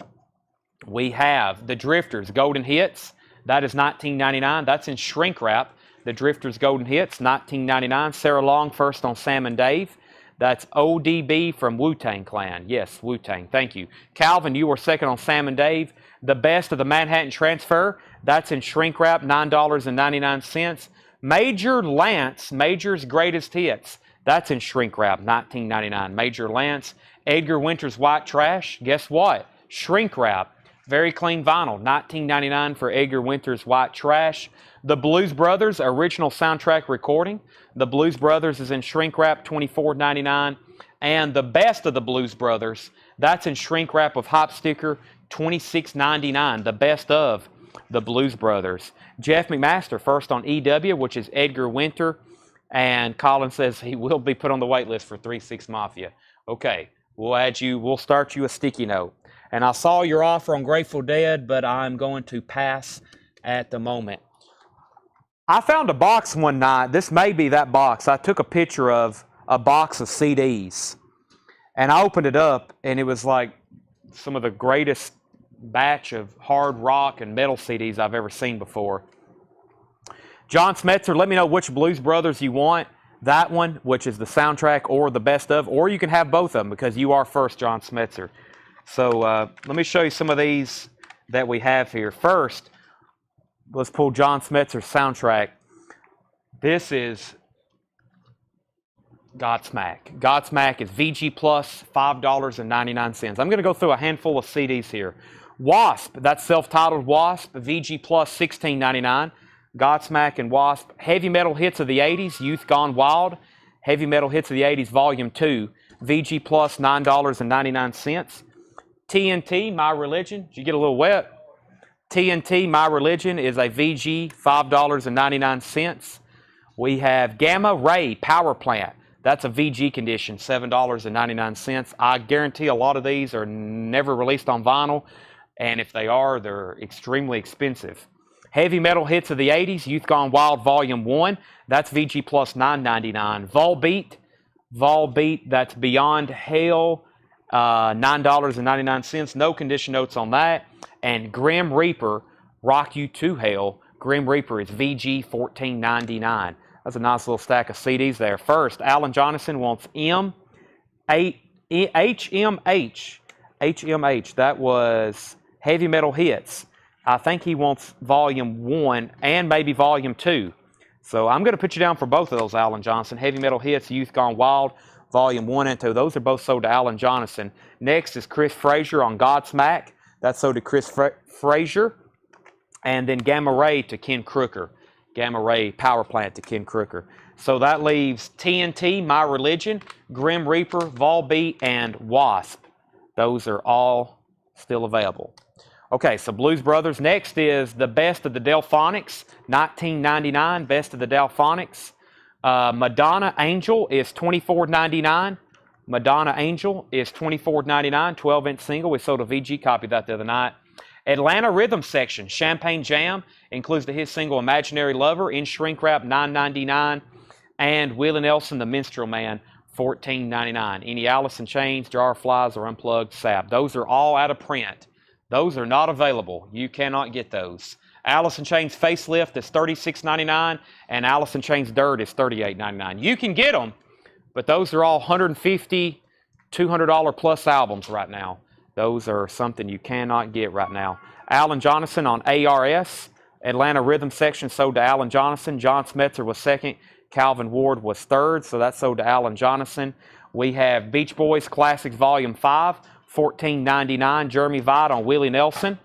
We have the Drifters Golden Hits. That is 1999. That's in shrink wrap. The Drifters Golden Hits, 1999. Sarah Long first on Sam and Dave. That's ODB from Wu-Tang Clan. Yes, Wu-Tang. Thank you. Calvin, you were second on Sam and Dave. The Best of the Manhattan Transfer. That's in shrink wrap, $9.99. Major Lance, Major's Greatest Hits. That's in shrink wrap, $19.99. Major Lance. Edgar Winter's White Trash. Guess what? Shrink wrap. Very clean vinyl, $19.99 for Edgar Winter's White Trash. The Blues Brothers original soundtrack recording. The Blues Brothers is in shrink wrap, $24.99. And the Best of the Blues Brothers, that's in shrink wrap with hop sticker, $26.99. The Best of the Blues Brothers. Jeff McMaster first on EW, which is Edgar Winter. And Colin says he will be put on the wait list for 3-6 Mafia. Okay, we'll start you a sticky note. And I saw your offer on Grateful Dead, but I'm going to pass at the moment. I found a box one night. This may be that box. I took a picture of a box of CDs. And I opened it up, and it was like some of the greatest batch of hard rock and metal CDs I've ever seen before. John Smetzer, let me know which Blues Brothers you want. That one, which is the soundtrack, or the best of, or you can have both of them because you are first, John Smetzer. So let me show you some of these that we have here. First, let's pull John Smetzer's soundtrack. This is Godsmack. Godsmack is VG Plus, $5.99. I'm going to go through a handful of CDs here. Wasp, that's self-titled Wasp, VG Plus, $16.99. Godsmack and Wasp. Heavy Metal Hits of the 80s, Youth Gone Wild. Heavy Metal Hits of the 80s, Volume 2, VG Plus, $9.99. TNT, My Religion. Did you get a little wet? TNT, My Religion is a VG, $5.99. We have Gamma Ray Power Plant. That's a VG condition, $7.99. I guarantee a lot of these are never released on vinyl, and if they are, they're extremely expensive. Heavy Metal Hits of the 80s, Youth Gone Wild Volume 1. That's VG Plus, $9.99. Volbeat, that's Beyond Hell, $9.99. No condition notes on that. And Grim Reaper, Rock You to Hell. Grim Reaper is VG, $14.99. That's a nice little stack of CDs there. First, Alan Jonathan wants HMH. That was Heavy Metal Hits. I think he wants Volume 1 and maybe Volume 2. So I'm going to put you down for both of those, Alan Johnson. Heavy Metal Hits, Youth Gone Wild, Volume 1 and 2. Those are both sold to Alan Jonathan. Next is Chris Frazier on Godsmack. That's sold to Chris Frazier. And then Gamma Ray to Ken Crooker. Gamma Ray Power Plant to Ken Crooker. So that leaves TNT, My Religion, Grim Reaper, Volbeat, and Wasp. Those are all still available. Okay, so Blues Brothers. Next is the Best of the Delphonics, $19.99, Best of the Delphonics. Madonna Angel is $24.99. Madonna Angel is $24.99, 12-inch single. We sold a VG copy of that the other night. Atlanta Rhythm Section, Champagne Jam, includes the hit single Imaginary Lover, in shrink wrap, $9.99. And Willie Nelson, The Minstrel Man, $14.99. Any Alice in Chains, Jar of Flies, or Unplugged Sap. Those are all out of print. Those are not available. You cannot get those. Alice in Chains Facelift is $36.99, and Alice in Chains Dirt is $38.99. You can get them, but those are all $150, $200 plus albums right now. Those are something you cannot get right now. Alan Jonathan on ARS, Atlanta Rhythm Section sold to Alan Jonathan. John Smetzer was second. Calvin Ward was third, so that's sold to Alan Jonathan. We have Beach Boys Classics Volume 5, $14.99. Jeremy Vide on Willie Nelson,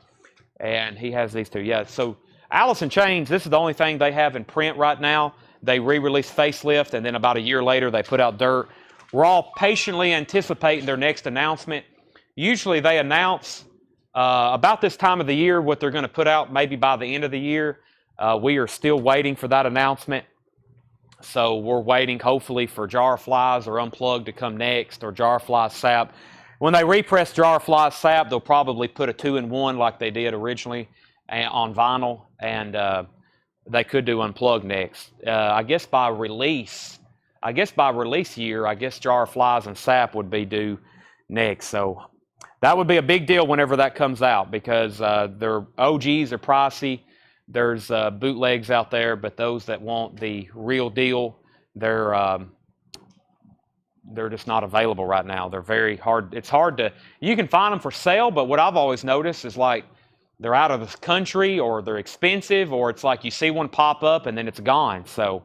and he has these two. Yeah, so Alice in Chains, this is the only thing they have in print right now. They re-released Facelift, and then about a year later, they put out Dirt. We're all patiently anticipating their next announcement. Usually they announce about this time of the year what they're going to put out, maybe by the end of the year. We are still waiting for that announcement. So we're waiting, hopefully, for Jar of Flies or Unplugged to come next, or Jar of Flies Sap. When they repress Jar of Flies Sap, they'll probably put a 2-in-1 like they did originally on vinyl, and they could do Unplugged next. I guess by release year, I guess Jar of Flies and Sap would be due next. So that would be a big deal whenever that comes out, because their OGs are pricey. There's bootlegs out there, but those that want the real deal, they're just not available right now. They're very hard. It's hard to, you can find them for sale, but what I've always noticed is like they're out of the country, or they're expensive, or it's like you see one pop up and then it's gone. So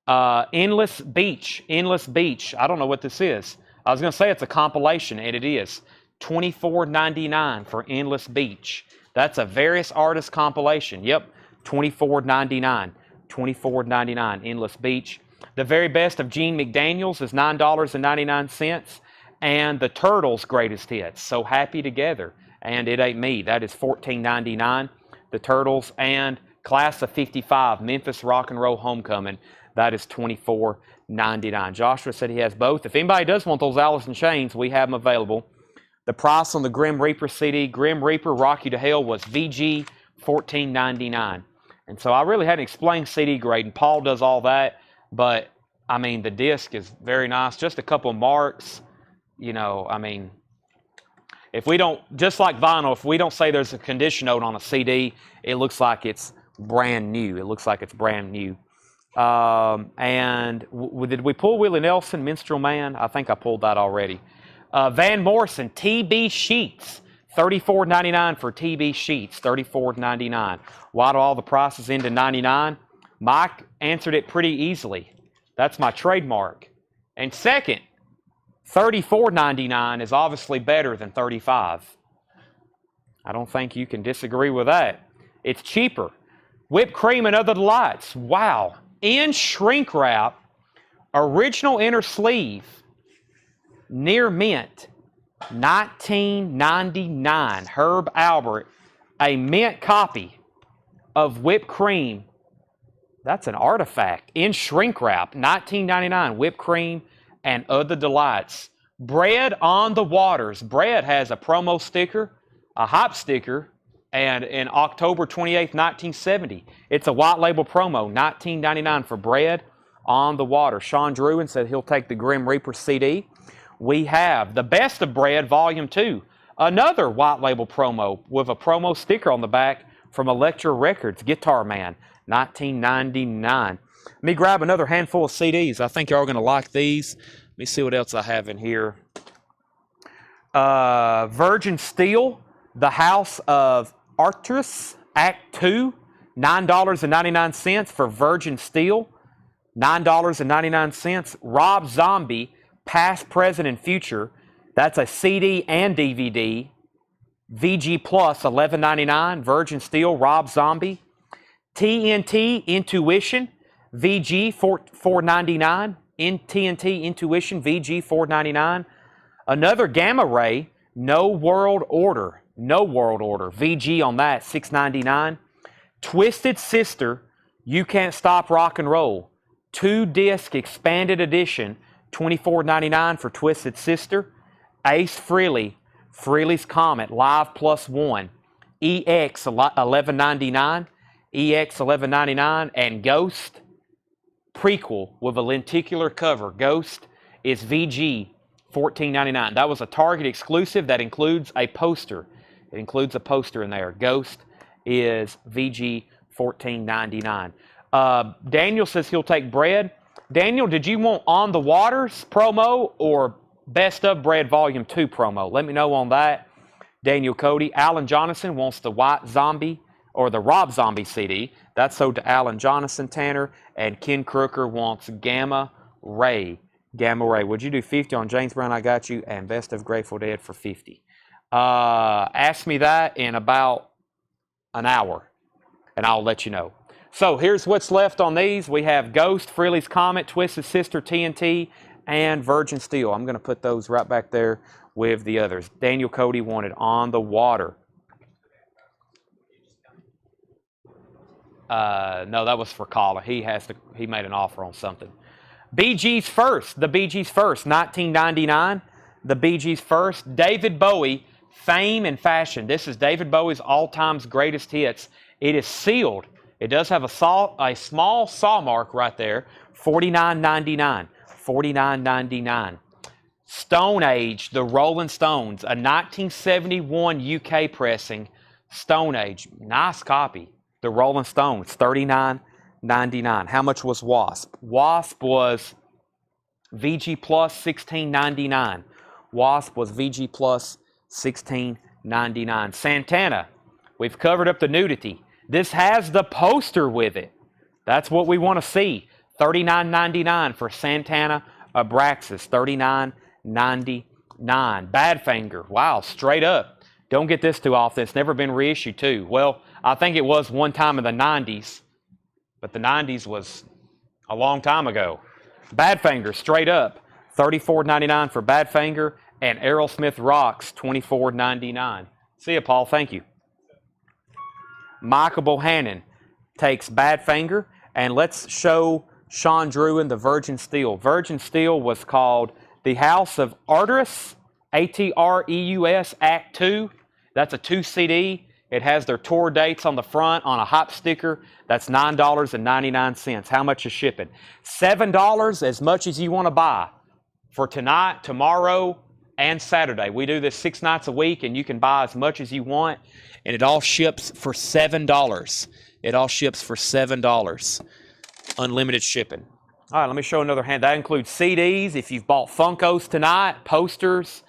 Endless Beach. I don't know what this is. I was going to say it's a compilation, and it is. $24.99 for Endless Beach. That's a various artist compilation. Yep, $24.99. $24.99, Endless Beach. The very best of Gene McDaniels is $9.99. And the Turtles' greatest hits, So Happy Together and It Ain't Me, that is $14.99. The Turtles and Class of 55, Memphis Rock and Roll Homecoming, that is $24.99. Joshua said he has both. If anybody does want those Alice in Chains, we have them available. The price on the Grim Reaper CD, Grim Reaper Rock You to Hell, was VG $14.99. And so I really hadn't explained CD grading. Paul does all that, but I mean, the disc is very nice. Just a couple of marks, you know, I mean, if we don't, just like vinyl, if we don't say there's a condition note on a CD, it looks like it's brand new. It looks like it's brand new. Did we pull Willie Nelson, Minstrel Man? I think I pulled that already. Van Morrison, TB Sheets, $34.99 for TB Sheets, $34.99. Why do all the prices end in 99? Mike answered it pretty easily. That's my trademark. And second, $34.99 is obviously better than $35. I don't think you can disagree with that. It's cheaper. Whipped cream and other delights. Wow. In shrink wrap, original inner sleeve, near mint, $19.99. Herb Albert, a mint copy of whipped cream. That's an artifact. In shrink wrap, $19.99. Whipped cream and other delights. Bread on the Waters. Bread has a promo sticker, a hop sticker, and in October 28th, 1970. It's a white label promo, $19.99 for Bread on the Water. Sean Druin said he'll take the Grim Reaper CD. We have The Best of Bread, Volume 2. Another white label promo with a promo sticker on the back from Elektra Records, Guitar Man, $19.99. Let me grab another handful of CDs. I think y'all are going to like these. Let me see what else I have in here. Virgin Steel, The House of Arcturus, Act 2, $9.99 for Virgin Steel. $9.99. Rob Zombie, Past, Present, and Future. That's a CD and DVD. VG Plus, $11.99. Virgin Steel, Rob Zombie. TNT, Intuition, VG, $4.99. TNT, Intuition, VG, $4.99. Another Gamma Ray, No World Order. No World Order. VG on that, $6.99. Twisted Sister, You Can't Stop Rock and Roll. 2-disc expanded edition, $24.99 for Twisted Sister. Ace Frehley, Frehley's Comet, Live Plus One. EX, $11.99. EX, $11.99. And Ghost, prequel with a lenticular cover. Ghost is VG, $14.99. That was a Target exclusive that includes a poster. It includes a poster in there. Ghost is VG, $14.99. Daniel says he'll take Bread. Daniel, did you want On the Waters promo or Best of Bread Volume 2 promo? Let me know on that. Daniel Cody. Alan Jonathan wants the White Zombie or the Rob Zombie CD. That's sold to Alan Jonathan, Tanner. And Ken Crooker wants Gamma Ray. Gamma Ray. Would you do 50 on James Brown, I Got You, and Best of Grateful Dead for 50? Ask me that in about an hour. and I'll let you know. So here's what's left on these. We have Ghost, Freely's Comet, Twisted Sister, TNT, and Virgin Steel. I'm going to put those right back there with the others. Daniel Cody wanted On the Water. No, that was for Colin. He made an offer on something. Bee Gees First. The Bee Gees First, 1999. The Bee Gees First. David Bowie, Fame and Fashion. This is David Bowie's all-time greatest hits. It is sealed. It does have a small saw mark right there. $49.99. $49.99. Stone Age, the Rolling Stones, a 1971 UK pressing. Stone Age, nice copy. The Rolling Stones, $39.99. How much was Wasp? Wasp was VG Plus, $16.99. Wasp was VG Plus, $16.99. Santana, we've covered up the nudity. This has the poster with it. That's what we want to see. $39.99 for Santana Abraxas. $39.99. Badfinger. Wow, straight up. Don't get this too often. It's never been reissued too. Well, I think it was one time in the 90s, but the 90s was a long time ago. Badfinger, straight up. $34.99 for Badfinger, and Aerosmith Rocks, $24.99. See ya, Paul. Thank you. Michael Bohannon takes Badfinger, and let's show Sean Druin the Virgin Steel. Virgin Steel was called The House of Arteus, Atreus, Act 2. That's a 2 CD. It has their tour dates on the front on a hop sticker. That's $9.99. How much is shipping? $7, as much as you want to buy for tonight, tomorrow, and Saturday. We do this 6 nights a week, and you can buy as much as you want, and it all ships for $7. It all ships for $7. Unlimited shipping. All right, let me show another hand. That includes CDs. If you've bought Funkos tonight, posters,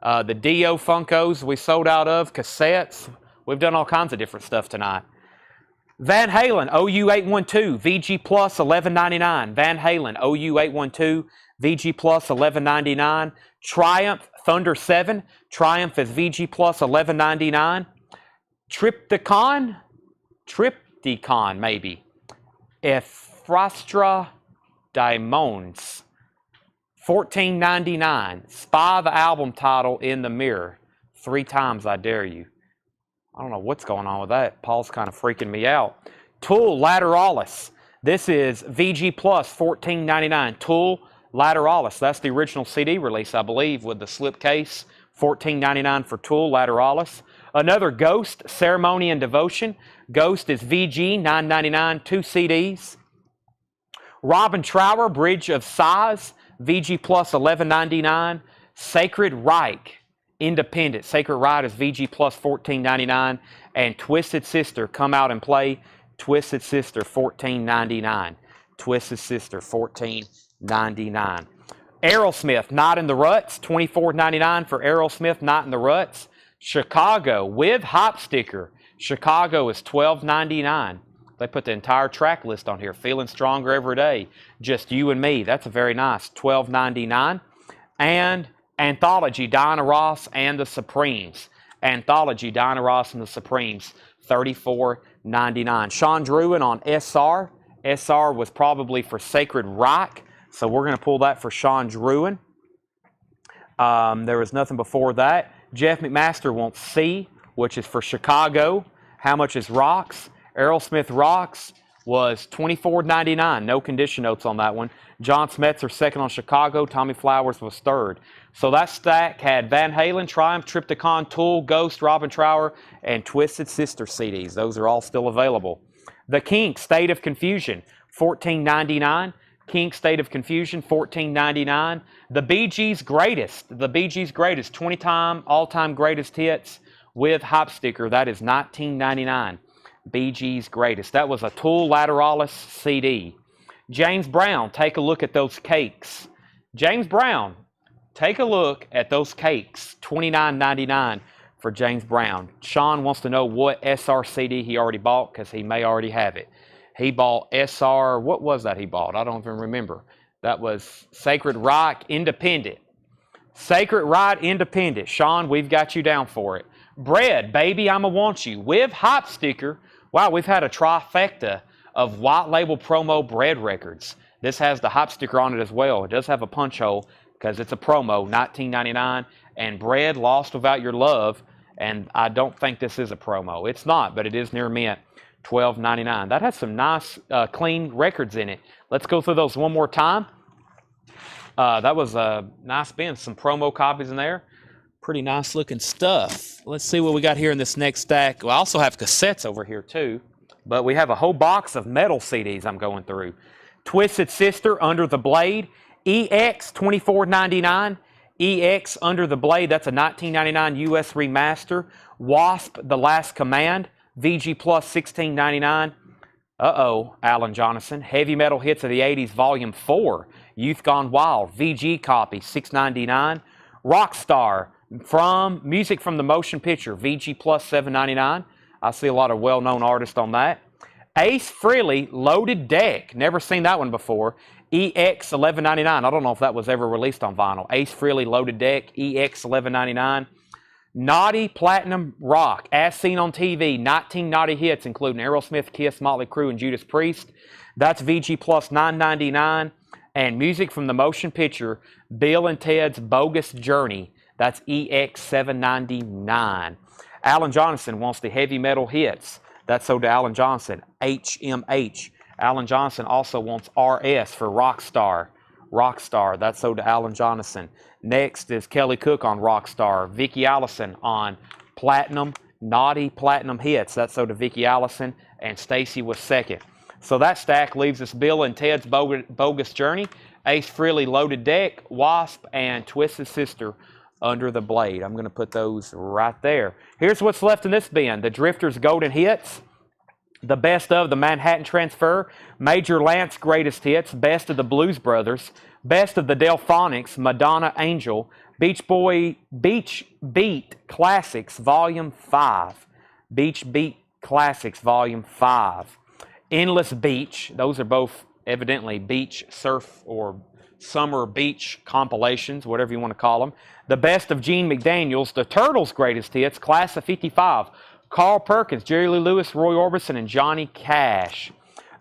the Dio Funkos we sold out of, cassettes. We've done all kinds of different stuff tonight. Van Halen, OU812, VG Plus, $11.99. Van Halen, OU812, VG Plus, $11.99. Triumph, Thunder 7. Triumph is VG Plus, $11.99. Triptychon, maybe. Ephrastrah Diamonds, $14.99. Spy the album title in the mirror. 3 times I dare you. I don't know what's going on with that. Paul's kind of freaking me out. Tool Lateralis. This is VG Plus, $14.99. Tool Lateralis. That's the original CD release, I believe, with the slipcase. $14.99 for Tool Lateralis. Another Ghost, Ceremony and Devotion. Ghost is VG, $9.99, 2 CDs. Robin Trower, Bridge of Sighs, VG Plus, $11.99. Sacred Reich, Independent. Sacred Reich is VG Plus, $14.99. And Twisted Sister, Come Out and Play. Twisted Sister, $14.99. Twisted Sister, $14.99. Aerosmith, Not in the Ruts, $24.99 for Aerosmith, Not in the Ruts. Chicago, with hop sticker. Chicago is $12.99. They put the entire track list on here. Feeling Stronger Every Day. Just You and Me. That's a very nice. $12.99. And Anthology, Diana Ross and the Supremes. Anthology, Diana Ross and the Supremes. $34.99. Sean Druin on SR. SR was probably for Sacred Reich. So we're going to pull that for Sean Druin. There was nothing before that. Jeff McMaster wants C, which is for Chicago. How much is Rocks? Aerosmith Rocks was $24.99. No condition notes on that one. John Smetzer second on Chicago. Tommy Flowers was third. So that stack had Van Halen, Triumph, Triptychon, Tool, Ghost, Robin Trower, and Twisted Sister CDs. Those are all still available. The Kinks, State of Confusion, $14.99. Kinks, State of Confusion, $14.99. The Bee Gees Greatest. The Bee Gees Greatest, 20-time, all-time greatest hits with hop sticker. That is $19.99. Bee Gees Greatest. That was a Tool Lateralis CD. James Brown, take a look at those cakes. James Brown, take a look at those cakes. $29.99 for James Brown. Sean wants to know what SR CD he already bought because he may already have it. He bought SR, what was that he bought? I don't even remember. That was Sacred Reich Independent. Sacred Reich Independent. Sean, we've got you down for it. Bread, Baby, I'ma Want You, with hop sticker Wow, we've had a trifecta of white label promo bread records. This has the hop sticker on it as well. It does have a punch hole because it's a promo, $19.99, and Bread, Lost Without Your Love, and I don't think this is a promo. It's not, but it is near mint, $12.99. That has some nice, clean records in it. Let's go through those one more time. That was a nice bin, some promo copies in there. Pretty nice looking stuff. Let's see what we got here in this next stack. We also have cassettes over here too, but we have a whole box of metal CDs I'm going through. Twisted Sister, Under the Blade, EX, $24.99. EX, Under the Blade, that's a $19.99 US remaster. Wasp, The Last Command, VG Plus, $16.99. Alan Jonathan. Heavy Metal Hits of the 80s, Volume 4. Youth Gone Wild, VG copy, $6.99. Rockstar, from Music from the Motion Picture, VG Plus, $7.99. I see a lot of well-known artists on that. Ace Frehley, Loaded Deck. Never seen that one before. EX, $11.99. I don't know if that was ever released on vinyl. Ace Frehley, Loaded Deck, EX, $11.99. Naughty Platinum Rock, as seen on TV, 19 naughty hits, including Aerosmith, Kiss, Motley Crue, and Judas Priest. That's VG Plus, $9.99. And Music from the Motion Picture, Bill and Ted's Bogus Journey. That's EX, $7.99. Alan Johnson wants the Heavy Metal Hits. That's sold to Alan Johnson, HMH. Alan Johnson also wants RS for Rockstar. Rockstar, that's sold to Alan Johnson. Next is Kelly Cook on Rockstar. Vicki Allison on Platinum, Naughty Platinum Hits. That's sold to Vicki Allison, and Stacy was second. So that stack leaves us Bill and Ted's Bogus Journey, Ace Frehley Loaded Deck, Wasp, and Twisted Sister Under the Blade. I'm going to put those right there. Here's what's left in this bin. The Drifters Golden Hits, the Best of the Manhattan Transfer, Major Lance Greatest Hits, Best of the Blues Brothers, Best of the Delphonics, Madonna Angel, Beach Beat Classics Volume 5, Beach Beat Classics Volume 5, Endless Beach, those are both evidently beach, surf, or summer beach compilations, whatever you want to call them. The Best of Gene McDaniels, the Turtles' Greatest Hits, Class of 55, Carl Perkins, Jerry Lee Lewis, Roy Orbison, and Johnny Cash.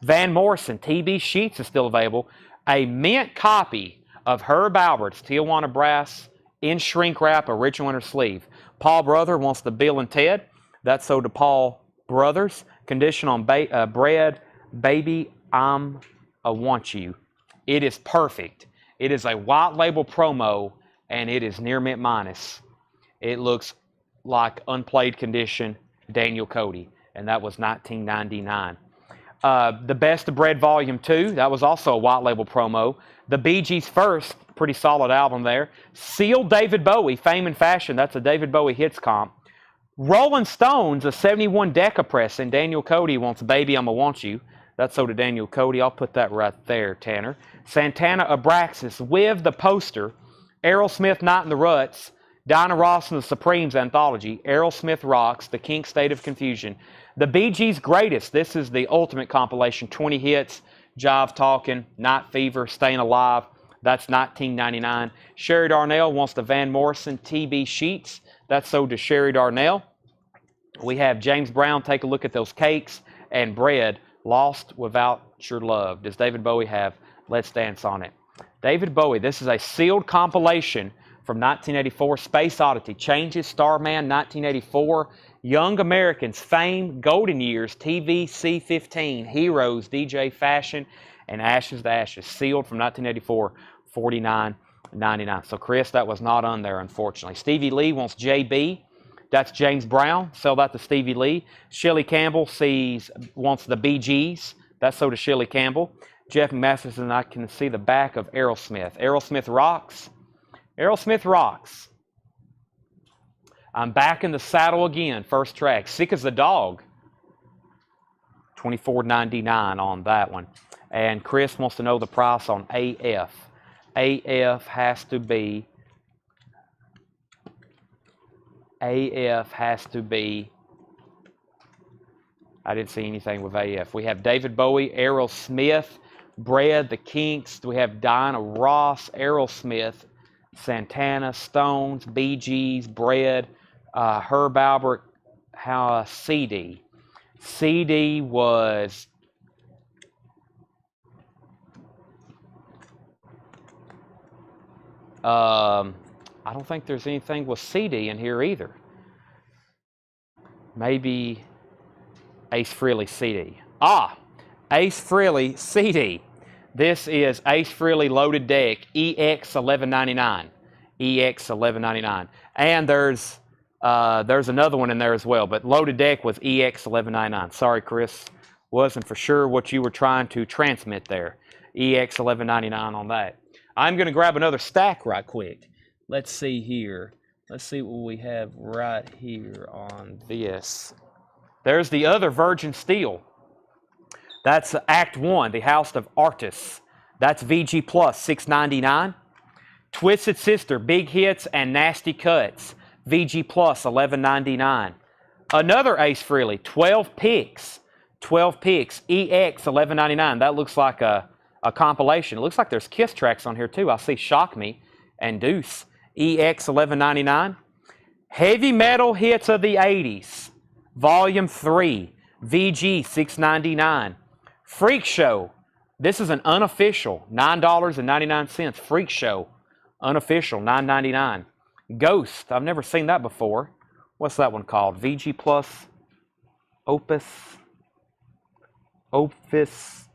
Van Morrison, TB Sheets is still available. A mint copy of Herb Albert's Tijuana Brass in shrink wrap, original inner sleeve. Paul Brother wants the Bill and Ted. That's sold to Paul Brothers. Condition on Bread, Baby, I'm a Want You. It is perfect. It is a white label promo, and it is near mint minus. It looks like unplayed condition Daniel Cody, and that was $19.99. The Best of Bread Volume 2, that was also a white label promo. The Bee Gees' first, pretty solid album there. Sealed David Bowie, Fame and Fashion, that's a David Bowie hits comp. Rolling Stones, a 71 Decca press, and Daniel Cody wants Baby, I'ma Want You. That's sold to Daniel Cody. I'll put that right there, Tanner. Santana Abraxas with the poster. Aerosmith, Night in the Ruts. Dinah Ross and the Supremes Anthology. Aerosmith Rocks, The Kinks State of Confusion. The Bee Gees' Greatest. This is the ultimate compilation. 20 hits. Jive Talking, Night Fever, Staying Alive. That's $19.99. Sherry Darnell wants the Van Morrison TB Sheets. That's sold to Sherry Darnell. We have James Brown, Take a Look at Those Cakes. And Bread, Lost Without Your Love. Does David Bowie have Let's Dance on it? David Bowie, this is a sealed compilation from 1984, Space Oddity, Changes, Starman, 1984, Young Americans, Fame, Golden Years, TV, C15, Heroes, DJ Fashion, and Ashes to Ashes, sealed from 1984, $49.99. So, Chris, that was not on there, unfortunately. Stevie Lee wants JB. That's James Brown. Sell that to Stevie Lee. Shelley Campbell wants the Bee Gees. That's so to Shelley Campbell. Jeff Masterson, I can see the back of Aerosmith. Aerosmith Rocks. Aerosmith Rocks. I'm back in the saddle again. First track. Sick as a Dog. $24.99 on that one. And Chris wants to know the price on AF. AF has to be. I didn't see anything with AF. We have David Bowie, Aerosmith, Bread, The Kinks. We have Dinah Ross, Aerosmith, Santana, Stones, Bee Gees, Bread, Herb Albert, CD. CD was I don't think there's anything with CD in here either. Maybe Ace Frehley CD. Ace Frehley CD. This is Ace Frehley Loaded Deck EX1199. EX1199. And there's another one in there as well, but Loaded Deck was EX1199. Sorry, Chris. Wasn't for sure what you were trying to transmit there. EX1199 on that. I'm going to grab another stack right quick. Let's see here. Let's see what we have right here on this. There's the other Virgin Steel. That's Act 1, The House of Artists. That's VG Plus, $6.99. Twisted Sister, Big Hits and Nasty Cuts. VG Plus, $11.99. Another Ace Frehley, 12 picks. 12 picks, EX, $11.99. That looks like a compilation. It looks like there's Kiss tracks on here too. I see Shock Me and Deuce. EX, $11.99. Heavy Metal Hits of the 80s. Volume 3. VG, $6.99. Freak Show. This is an unofficial, $9.99. Freak Show. Unofficial, $9.99. Ghost. I've never seen that before. What's that one called? VG Plus. Opus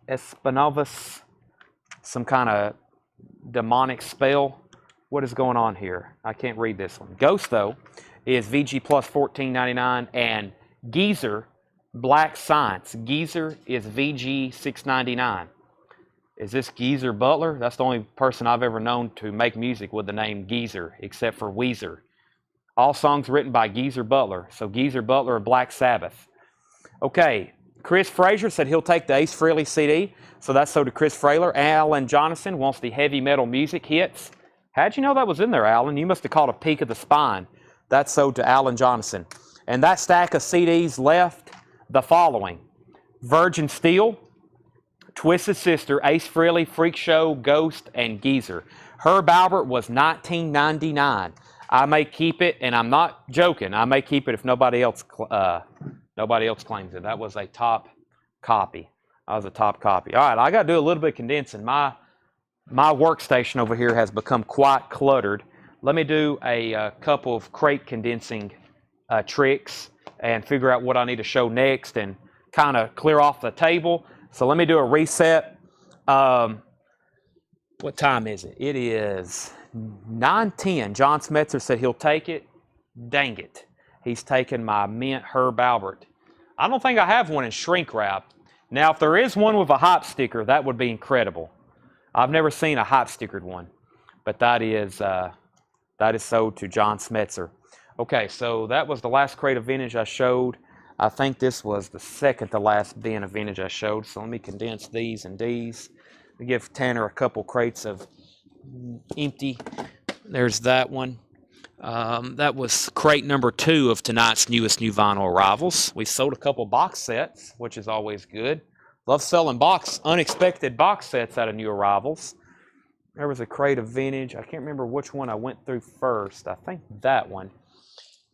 Espanovus. Some kind of demonic spell. What is going on here? I can't read this one. Ghost, though, is VG Plus $14.99. And Geezer, Black Science. Geezer is VG $6.99. Is this Geezer Butler? That's the only person I've ever known to make music with the name Geezer, except for Weezer. All songs written by Geezer Butler. So Geezer Butler of Black Sabbath. Okay, Chris Frazier said he'll take the Ace Frehley CD. So that's so to Chris Frailer. Alan Jonathan wants the heavy metal music hits. How'd you know that was in there, Alan? You must have caught a peek of the spine. That's so to Alan Jonathan. And that stack of CDs left the following. Virgin Steel, Twisted Sister, Ace Frehley, Freak Show, Ghost, and Geezer. Herb Albert was $19.99. I may keep it, and I'm not joking. I may keep it if nobody else claims it. That was a top copy. That was a top copy. All right, I got to do a little bit of condensing. My workstation over here has become quite cluttered. Let me do a couple of crate condensing tricks and figure out what I need to show next and kind of clear off the table. So let me do a reset. What time is it? It is 9:10. John Smetzer said he'll take it. Dang it. He's taking my mint Herb Albert. I don't think I have one in shrink wrap. Now, if there is one with a hop sticker, that would be incredible. I've never seen a hop stickered one, but that is sold to John Smetzer. Okay, so that was the last crate of vintage I showed. I think this was the second to last bin of vintage I showed. So let me condense these and these. We give Tanner a couple crates of empty. There's that one. That was crate number 2 of tonight's newest new vinyl arrivals. We sold a couple box sets, which is always good. Love selling unexpected box sets out of new arrivals. There was a crate of vintage. I can't remember which one I went through first. I think that one.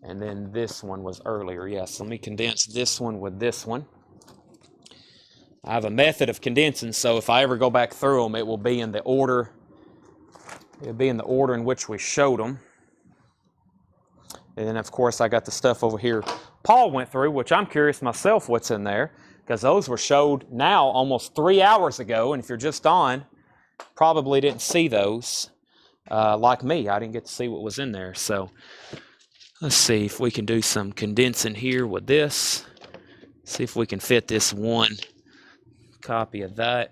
And then this one was earlier. Yes, let me condense this one with this one. I have a method of condensing, so if I ever go back through them, it will be in the order. It'll be in the order in which we showed them. And then, of course, I got the stuff over here Paul went through, which I'm curious myself what's in there, because those were showed now almost 3 hours ago. And if you're just on, probably didn't see those. Like me, I didn't get to see what was in there. So let's see if we can do some condensing here with this. See if we can fit this one copy of that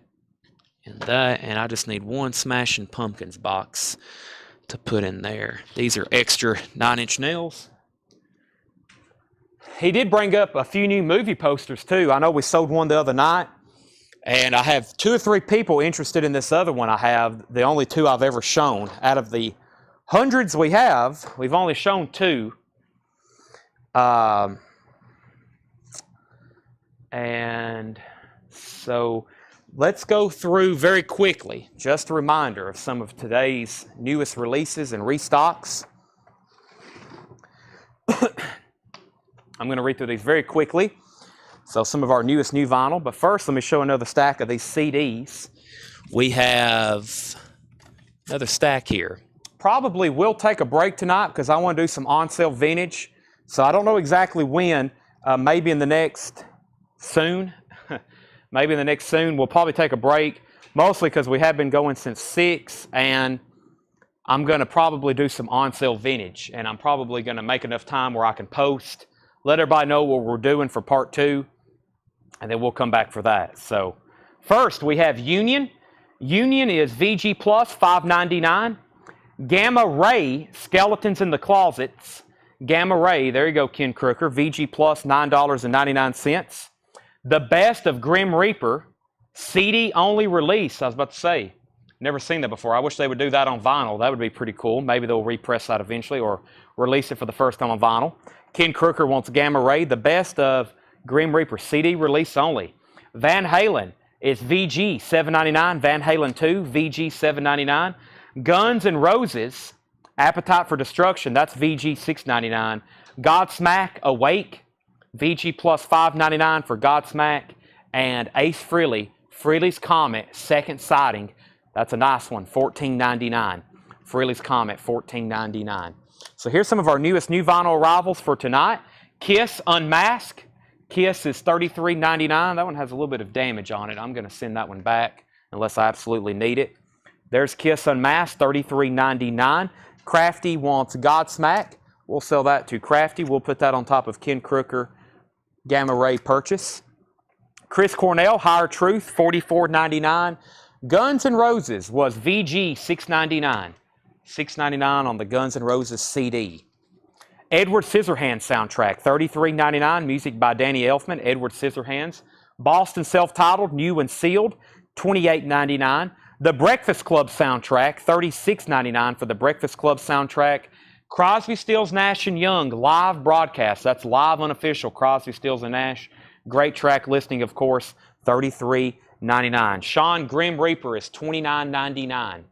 and that. And I just need one Smashing Pumpkins box to put in there. These are extra 9-inch nails. He did bring up a few new movie posters too. I know we sold one the other night, and I have 2 or 3 people interested in this other one I have, the only 2 I've ever shown. Out of the hundreds we have, we've only shown 2. And so let's go through very quickly, just a reminder of some of today's newest releases and restocks. I'm going to read through these very quickly. So some of our newest new vinyl. But first, let me show another stack of these CDs. We have another stack here. Probably will take a break tonight because I want to do some on-sale vintage. So I don't know exactly when. Maybe in the next soon. Maybe in the next soon. We'll probably take a break. Mostly because we have been going since 6. And I'm going to probably do some on-sale vintage. And I'm probably going to make enough time where I can post. Let everybody know what we're doing for part 2. And then we'll come back for that. So first we have Union. Union is VG Plus, $5.99. Gamma Ray, Skeletons in the Closets. Gamma Ray, there you go, Ken Crooker. VG Plus, $9.99. The Best of Grim Reaper, CD only release. I was about to say, never seen that before. I wish they would do that on vinyl. That would be pretty cool. Maybe they'll repress that eventually or release it for the first time on vinyl. Ken Crooker wants Gamma Ray. The Best of Grim Reaper, CD release only. Van Halen is VG, $7.99. Van Halen 2, VG, $7.99. Guns N' Roses, Appetite for Destruction, that's VG, $6.99. Godsmack, Awake, VG plus $5.99 for Godsmack. And Ace Frehley, Frehley's Comet, Second Sighting, that's a nice one, $14.99. Frehley's Comet, $14.99. So here's some of our newest new vinyl arrivals for tonight. Kiss Unmask. Kiss is $33.99. That one has a little bit of damage on it. I'm going to send that one back unless I absolutely need it. There's Kiss Unmasked, $33.99. Crafty wants Godsmack. We'll sell that to Crafty. We'll put that on top of Ken Crooker Gamma Ray purchase. Chris Cornell, Higher Truth, $44.99. Guns N' Roses was VG, $6.99. $6.99 on the Guns N' Roses CD. Edward Scissorhands soundtrack, $33.99. Music by Danny Elfman, Edward Scissorhands. Boston Self-Titled, New and Sealed, $28.99. The Breakfast Club soundtrack, $36.99 for the Breakfast Club soundtrack. Crosby, Stills, Nash & Young live broadcast. That's live unofficial Crosby, Stills & Nash. Great track listing, of course, $33.99. Sean Grim Reaper is $29.99.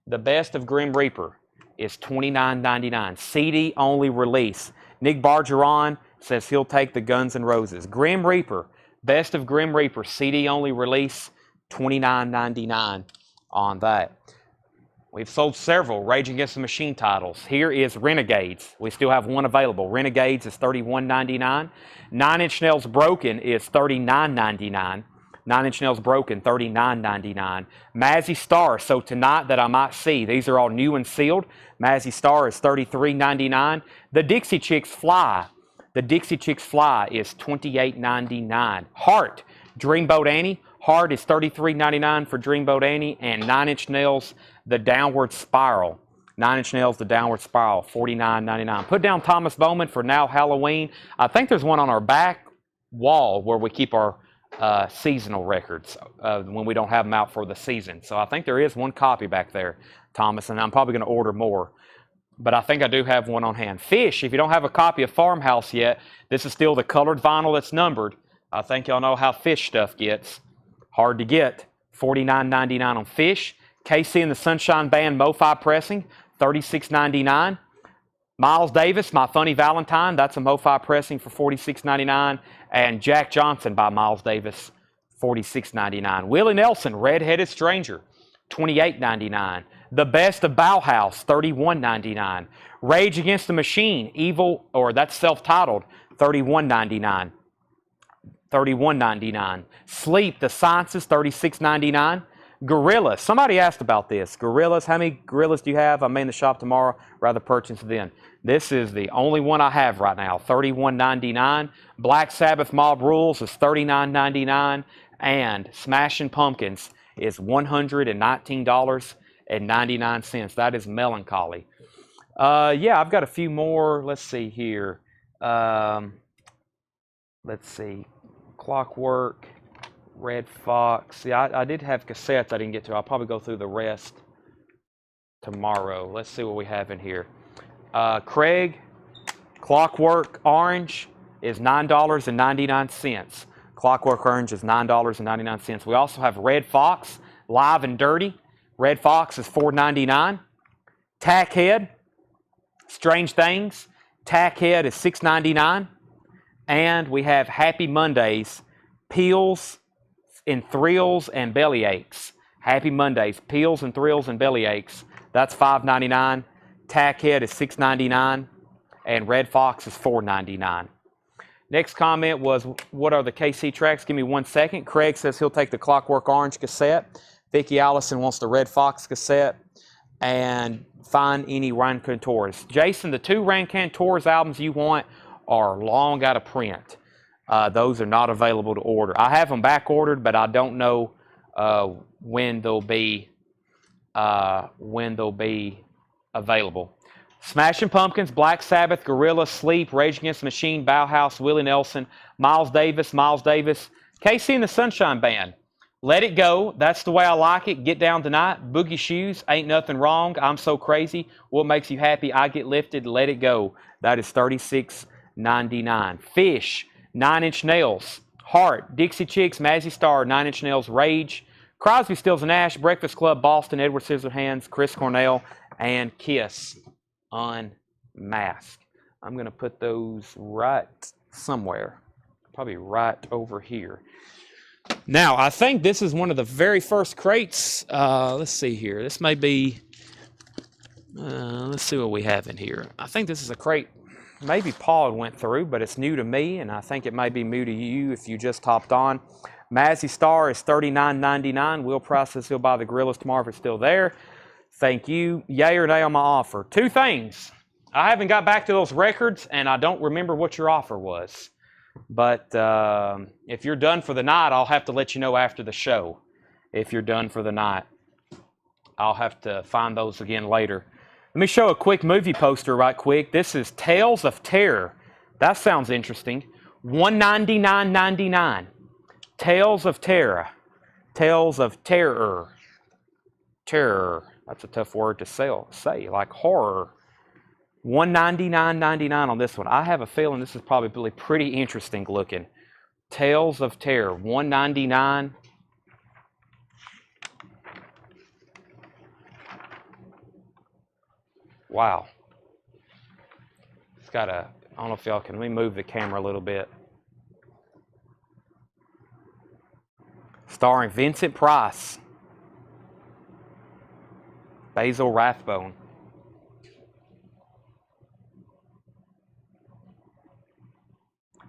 The Best of Grim Reaper is $29.99. CD only release. Nick Bargeron says he'll take the Guns N' Roses. Grim Reaper, Best of Grim Reaper, CD only release, $29.99 on that. We've sold several Rage Against the Machine titles. Here is Renegades. We still have one available. Renegades is $31.99. 9 Inch Nails Broken is $39.99. 9 Inch Nails Broken, $39.99. Mazzy Star, So Tonight That I Might See. These are all new and sealed. Mazzy Star is $33.99. The Dixie Chicks Fly. The Dixie Chicks Fly is $28.99. Heart, Dreamboat Annie. Heart is $33.99 for Dreamboat Annie. And 9 Inch Nails, The Downward Spiral. 9 Inch Nails, The Downward Spiral, $49.99. Put down Thomas Bowman for Now Halloween. I think there's one on our back wall where we keep our seasonal records when we don't have them out for the season. So I think there is one copy back there, Thomas, and I'm probably going to order more. But I think I do have one on hand. Fish, if you don't have a copy of Farmhouse yet, this is still the colored vinyl that's numbered. I think y'all know how Fish stuff gets. Hard to get. $49.99 on Fish. KC and the Sunshine Band MoFi pressing, $36.99. Miles Davis, My Funny Valentine, that's a MoFi pressing for $46.99. And Jack Johnson by Miles Davis, $46.99. Willie Nelson, Red-Headed Stranger, $28.99. The Best of Bauhaus, $31.99. Rage Against the Machine, Evil, or that's self-titled, $31.99. $31.99. Sleep, The Sciences, $36.99. Gorillas, somebody asked about this. Gorillas, how many Gorillas do you have? I'm in the shop tomorrow, rather purchase then. This is the only one I have right now, $31.99. Black Sabbath Mob Rules is $39.99. And Smashing Pumpkins is $119.99. That is melancholy. Yeah, I've got a few more. Let's see here. Let's see. Clockwork, Red Fox. See, I did have cassettes I didn't get to. I'll probably go through the rest tomorrow. Let's see what we have in here. Craig, Clockwork Orange is $9.99. Clockwork Orange is $9.99. We also have Red Fox, Live and Dirty. Red Fox is $4.99. Tackhead, Strange Things. Tackhead is $6.99. And we have Happy Mondays, peels and thrills and belly aches. Happy Mondays, peels and thrills and belly aches. That's $5.99. Tackhead is $6.99. And Red Fox is $4.99. Next comment was, what are the KC tracks? Give me 1 second. Craig says he'll take the Clockwork Orange cassette. Vicki Allison wants the Red Fox cassette. And find any Raconteurs. Jason, the 2 Raconteurs albums you want are long out of print. Those are not available to order. I have them back ordered, but I don't know when they'll be available. Smashing Pumpkins, Black Sabbath, Gorilla, Sleep, Rage Against the Machine, Bauhaus, Willie Nelson, Miles Davis, KC and the Sunshine Band. Let It Go, That's the Way I Like It, Get Down Tonight, Boogie Shoes, Ain't Nothing Wrong, I'm So Crazy, What Makes You Happy, I Get Lifted, Let It Go. That is $36.99. Fish, 9 Inch Nails, Heart, Dixie Chicks, Mazzy Star, 9 Inch Nails, Rage, Crosby, Stills and Nash, Breakfast Club, Boston, Edward Scissorhands, Chris Cornell, and Kiss Unmasked. I'm going to put those right somewhere, probably right over here. Now, I think this is one of the very first crates. Let's see here. This may be, let's see what we have in here. I think this is a crate maybe Paul went through, but it's new to me, and I think it may be new to you if you just hopped on. Mazzy Star is $39.99. Will Price says he'll buy the Gorillas tomorrow if it's still there. Thank you. Yay or nay on my offer? 2 things. I haven't got back to those records, and I don't remember what your offer was. But if you're done for the night, I'll have to let you know after the show. If you're done for the night, I'll have to find those again later. Let me show a quick movie poster right quick. This is Tales of Terror. That sounds interesting. $199.99. Tales of Terror. Tales of Terror. Terror. That's a tough word to say, like horror. $199.99 on this one. I have a feeling this is probably pretty interesting looking. Tales of Terror, $199. Wow. It's got a, I don't know if y'all can, let me move the camera a little bit. Starring Vincent Price. Basil Rathbone.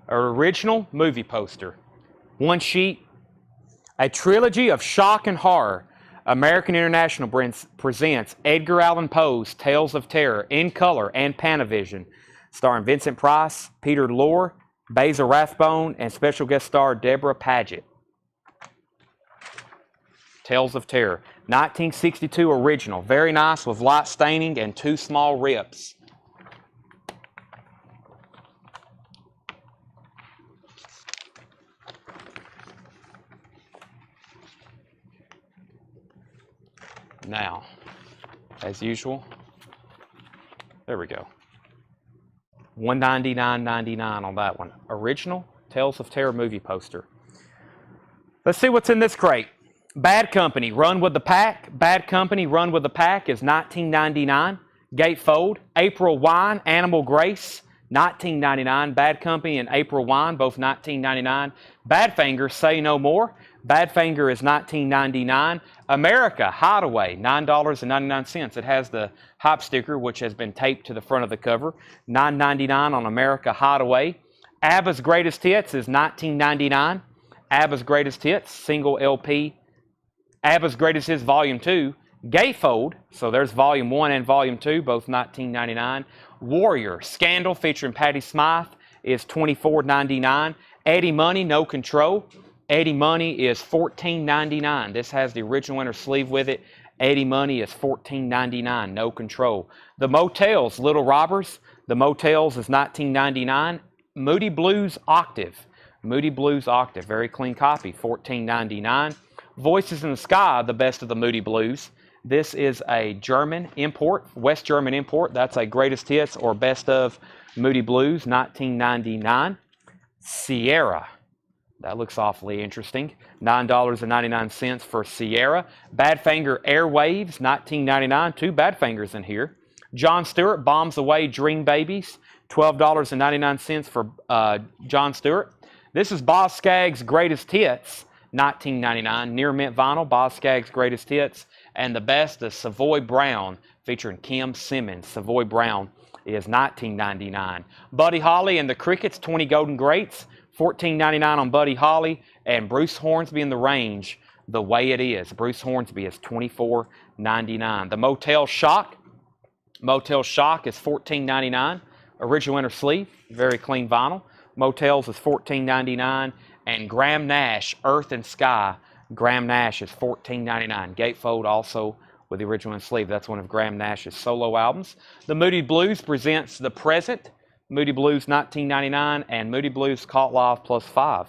An original movie poster. 1 sheet. A trilogy of shock and horror. American International presents Edgar Allan Poe's Tales of Terror in color and Panavision, starring Vincent Price, Peter Lorre, Basil Rathbone, and special guest star Deborah Paget. Tales of Terror. 1962 original. Very nice with light staining and 2 small rips. Now, as usual, there we go. $199.99 on that one. Original Tales of Terror movie poster. Let's see what's in this crate. Bad Company, Run with the Pack. Bad Company, Run with the Pack is $19.99. Gatefold, April Wine, Animal Grace, $19.99. Bad Company and April Wine, both $19.99. Badfinger, Say No More. Badfinger is $19.99. America Hideaway, $9.99. It has the hype sticker, which has been taped to the front of the cover. $9.99 on America Hideaway. ABBA's Greatest Hits is $19.99. ABBA's Greatest Hits, single LP. ABBA's Greatest Hits, Volume 2. Gatefold, so there's Volume 1 and Volume 2, both $19.99. Warrior, Scandal, featuring Patti Smythe, is $24.99. Eddie Money, No Control. Eddie Money is $14.99. This has the original inner sleeve with it. Eddie Money is $14.99. No Control. The Motels, Little Robbers. The Motels is $19.99. Moody Blues Octave. Moody Blues Octave. Very clean copy. $14.99. Voices in the Sky, the best of the Moody Blues. This is a German import, West German import. That's a Greatest Hits or Best of Moody Blues, $19.99. Sierra. That looks awfully interesting. $9.99 for Sierra. Badfinger Airwaves, $19.99. 2 Badfingers in here. Jon Stewart, Bombs Away, Dream Babies, $12.99 for Jon Stewart. This is Boz Scaggs' Greatest Hits, $19.99. Near mint vinyl, Boz Scaggs' Greatest Hits. And the best is Savoy Brown, featuring Kim Simmons. Savoy Brown is $19.99. Buddy Holly and the Crickets, 20 Golden Greats, $14.99 on Buddy Holly. And Bruce Hornsby and the Range, The Way It Is. Bruce Hornsby is $24.99. The Motel Shock is $14.99. Original inner sleeve, very clean vinyl. Motels is $14.99. And Graham Nash, Earth and Sky, Graham Nash is $14.99. Gatefold also with the original inner sleeve. That's one of Graham Nash's solo albums. The Moody Blues presents The Present. Moody Blues $19.99 and Moody Blues Caught Live +5.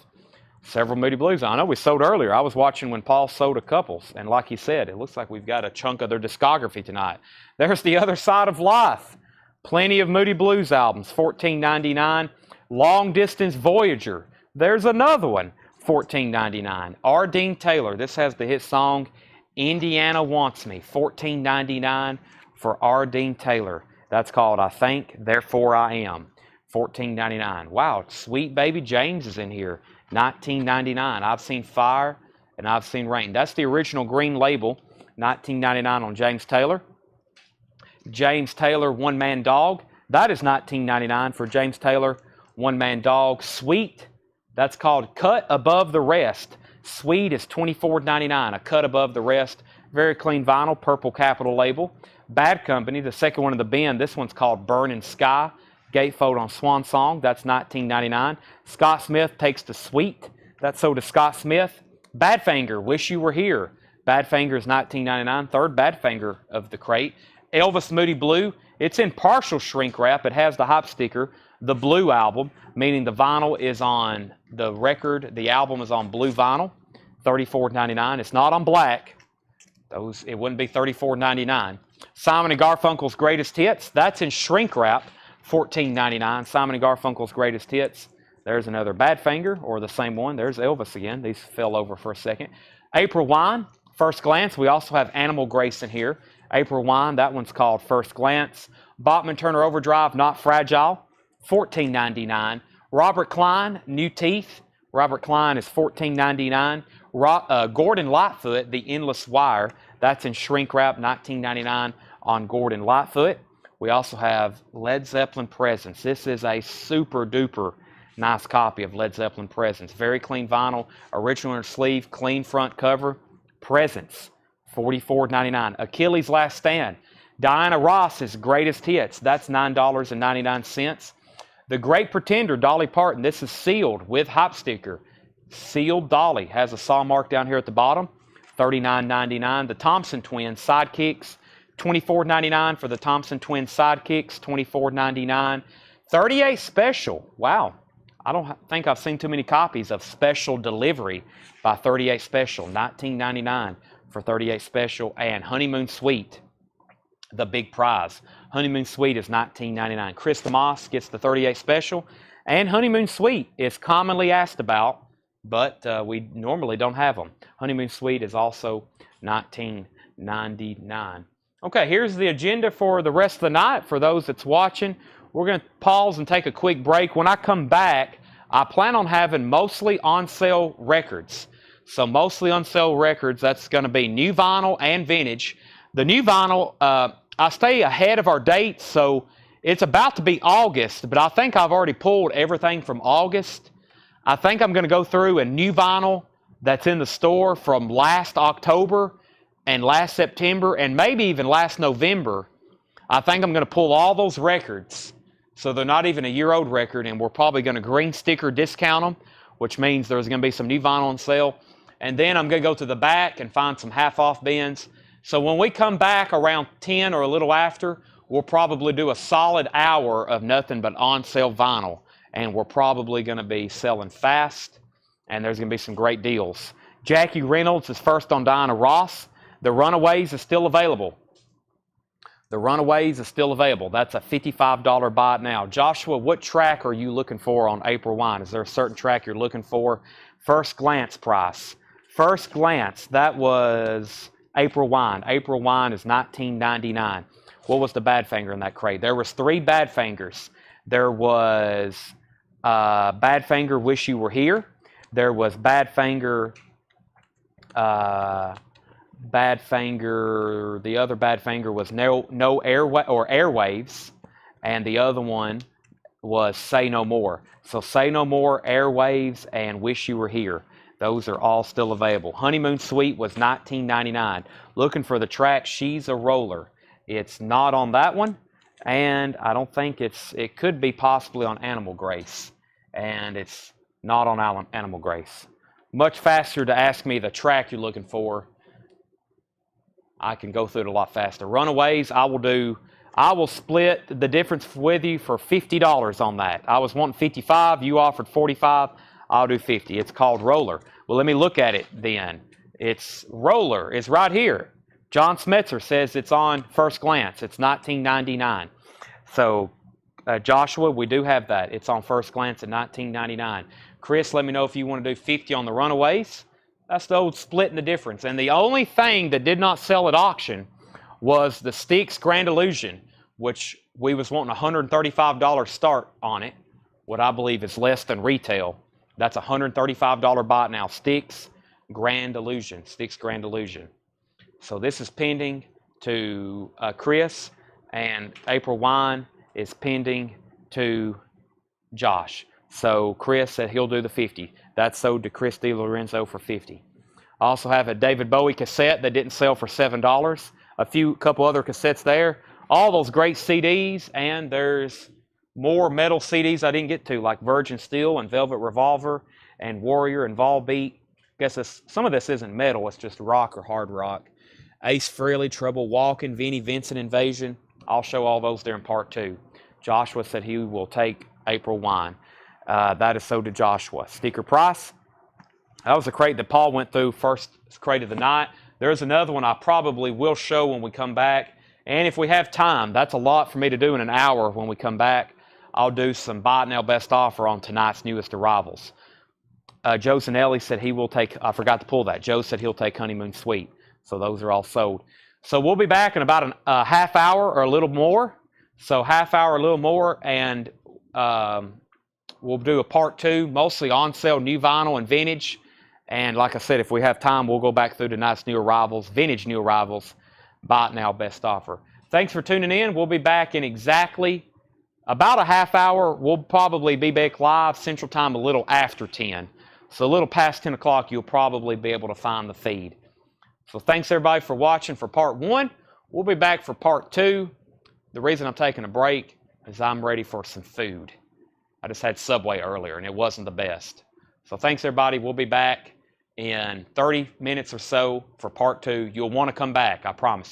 Several Moody Blues. I know we sold earlier. I was watching when Paul sold a couples. And like he said, it looks like we've got a chunk of their discography tonight. There's The Other Side of Life. Plenty of Moody Blues albums, $14.99. Long Distance Voyager. There's another one, $14.99. R. Dean Taylor. This has the hit song Indiana Wants Me, $14.99 for R. Dean Taylor. That's called I Think, Therefore I Am, $14.99. Wow, Sweet Baby James is in here, $19.99. I've Seen Fire and I've Seen Rain. That's the original green label, $19.99 on James Taylor. James Taylor, One Man Dog. That is $19.99 for James Taylor, One Man Dog. Sweet, that's called Cut Above the Rest. Sweet is $24.99, a cut above the rest. Very clean vinyl, purple capital label. Bad Company, the second one in the bin. This one's called Burning Sky. Gatefold on Swan Song, that's $19.99. Scott Smith Takes the Sweet. That's sold to Scott Smith. Badfinger, Wish You Were Here. Badfinger is $19.99, third Badfinger of the crate. Elvis Moody Blue, it's in partial shrink wrap. It has the hype sticker, the blue album, meaning the vinyl is on the record, the album is on blue vinyl, $34.99. It's not on black. It wouldn't be $34.99. Simon & Garfunkel's Greatest Hits, that's in shrink wrap, $14.99. Simon & Garfunkel's Greatest Hits. There's another Badfinger, or the same one. There's Elvis again. These fell over for a second. April Wine, First Glance. We also have Animal Grace in here. April Wine, that one's called First Glance. Bachman Turner Overdrive, Not Fragile, $14.99. Robert Klein, New Teeth. Robert Klein is $14.99. Gordon Lightfoot, The Endless Wire, that's in shrink wrap, $19.99 on Gordon Lightfoot. We also have Led Zeppelin Presence. This is a super duper nice copy of Led Zeppelin Presence. Very clean vinyl, original inner sleeve, clean front cover. Presence, $44.99. Achilles' Last Stand. Diana Ross's Greatest Hits. That's $9.99. The Great Pretender, Dolly Parton. This is sealed with hype sticker. Sealed Dolly. Has a saw mark down here at the bottom. $39.99. The Thompson Twins Sidekicks. $24.99 for the Thompson Twins Sidekicks. $24.99. 38 Special. Wow. I don't think I've seen too many copies of Special Delivery by 38 Special. $19.99 for 38 Special. And Honeymoon Suite, the big prize. Honeymoon Suite is $19.99. Krista Moss gets the 38 Special. And Honeymoon Suite is commonly asked about, but we normally don't have them. Honeymoon Suite is also $19.99. Okay, here's the agenda for the rest of the night. For those that's watching, we're going to pause and take a quick break. When I come back, I plan on having mostly on-sale records. So mostly on-sale records, that's going to be new vinyl and vintage. The new vinyl, I stay ahead of our dates, so it's about to be August, but I think I've already pulled everything from August. I think I'm going to go through a new vinyl that's in the store from last October and last September and maybe even last November. I think I'm going to pull all those records, so they're not even a year-old record, and we're probably going to green sticker discount them, which means there's going to be some new vinyl on sale. And then I'm going to go to the back and find some half-off bins. So when we come back around 10 or a little after, we'll probably do a solid hour of nothing but on-sale vinyl. And we're probably going to be selling fast, and there's going to be some great deals. Jackie Reynolds is first on Diana Ross. The Runaways is still available. The Runaways is still available. That's a $55 buy it now. Joshua, what track are you looking for on April Wine? Is there a certain track you're looking for? First Glance price. First Glance, that was April Wine. April Wine is $19.99. What was the Badfinger in that crate? There was 3 Badfingers. There was Badfinger Wish You Were Here. There was Badfinger, the other Badfinger was No Airwaves, and the other one was Say No More. So Say No More, Airwaves, and Wish You Were Here. Those are all still available. Honeymoon Suite was $19.99. Looking for the track She's a Roller. It's not on that one, and I don't think it could be possibly on Animal Grace, and it's not on Animal Grace. Much faster to ask me the track you're looking for. I can go through it a lot faster. Runaways, I will split the difference with you for $50 on that. I was wanting 55, you offered 45, I'll do 50. It's called Roller. Well, let me look at it then. It's Roller. It's right here. John Smetzer says it's on First Glance. It's $19.99. So, Joshua, we do have that. It's on First Glance at $19.99. Chris, let me know if you want to do 50 on the Runaways. That's the old splitting the difference. And the only thing that did not sell at auction was the Styx Grand Illusion, which we was wanting $135 start on it, what I believe is less than retail. That's $135 buy now. Styx Grand Illusion. Styx Grand Illusion. So this is pending to Chris, and April Wine is pending to Josh. So Chris said he'll do the 50. That's sold to Chris DiLorenzo for 50. I also have a David Bowie cassette that didn't sell for $7. A couple other cassettes there. All those great CDs, and there's more metal CDs I didn't get to, like Virgin Steel and Velvet Revolver and Warrior and Volbeat. I guess some of this isn't metal, it's just rock or hard rock. Ace Frehley, Trouble Walking, Vinnie Vincent Invasion. I'll show all those there in part 2. Joshua said he will take April Wine. That is sold to Joshua. Sticker price. That was a crate that Paul went through, first crate of the night. There's another one I probably will show when we come back. And if we have time, that's a lot for me to do in an hour when we come back. I'll do some buy it now best offer on tonight's newest arrivals. Joe Zanelli said he will take, I forgot to pull that. Joe said he'll take Honeymoon Suite. So those are all sold. So we'll be back in about a half hour or a little more. So half hour, a little more, and we'll do a part 2, mostly on sale, new vinyl and vintage. And like I said, if we have time, we'll go back through tonight's new arrivals, vintage new arrivals, buy it now, best offer. Thanks for tuning in. We'll be back in exactly about a half hour. We'll probably be back live Central Time a little after 10. So a little past 10 o'clock, you'll probably be able to find the feed. So thanks everybody for watching for part 1. We'll be back for part 2. The reason I'm taking a break is I'm ready for some food. I just had Subway earlier and it wasn't the best. So thanks everybody. We'll be back in 30 minutes or so for part 2. You'll want to come back, I promise you.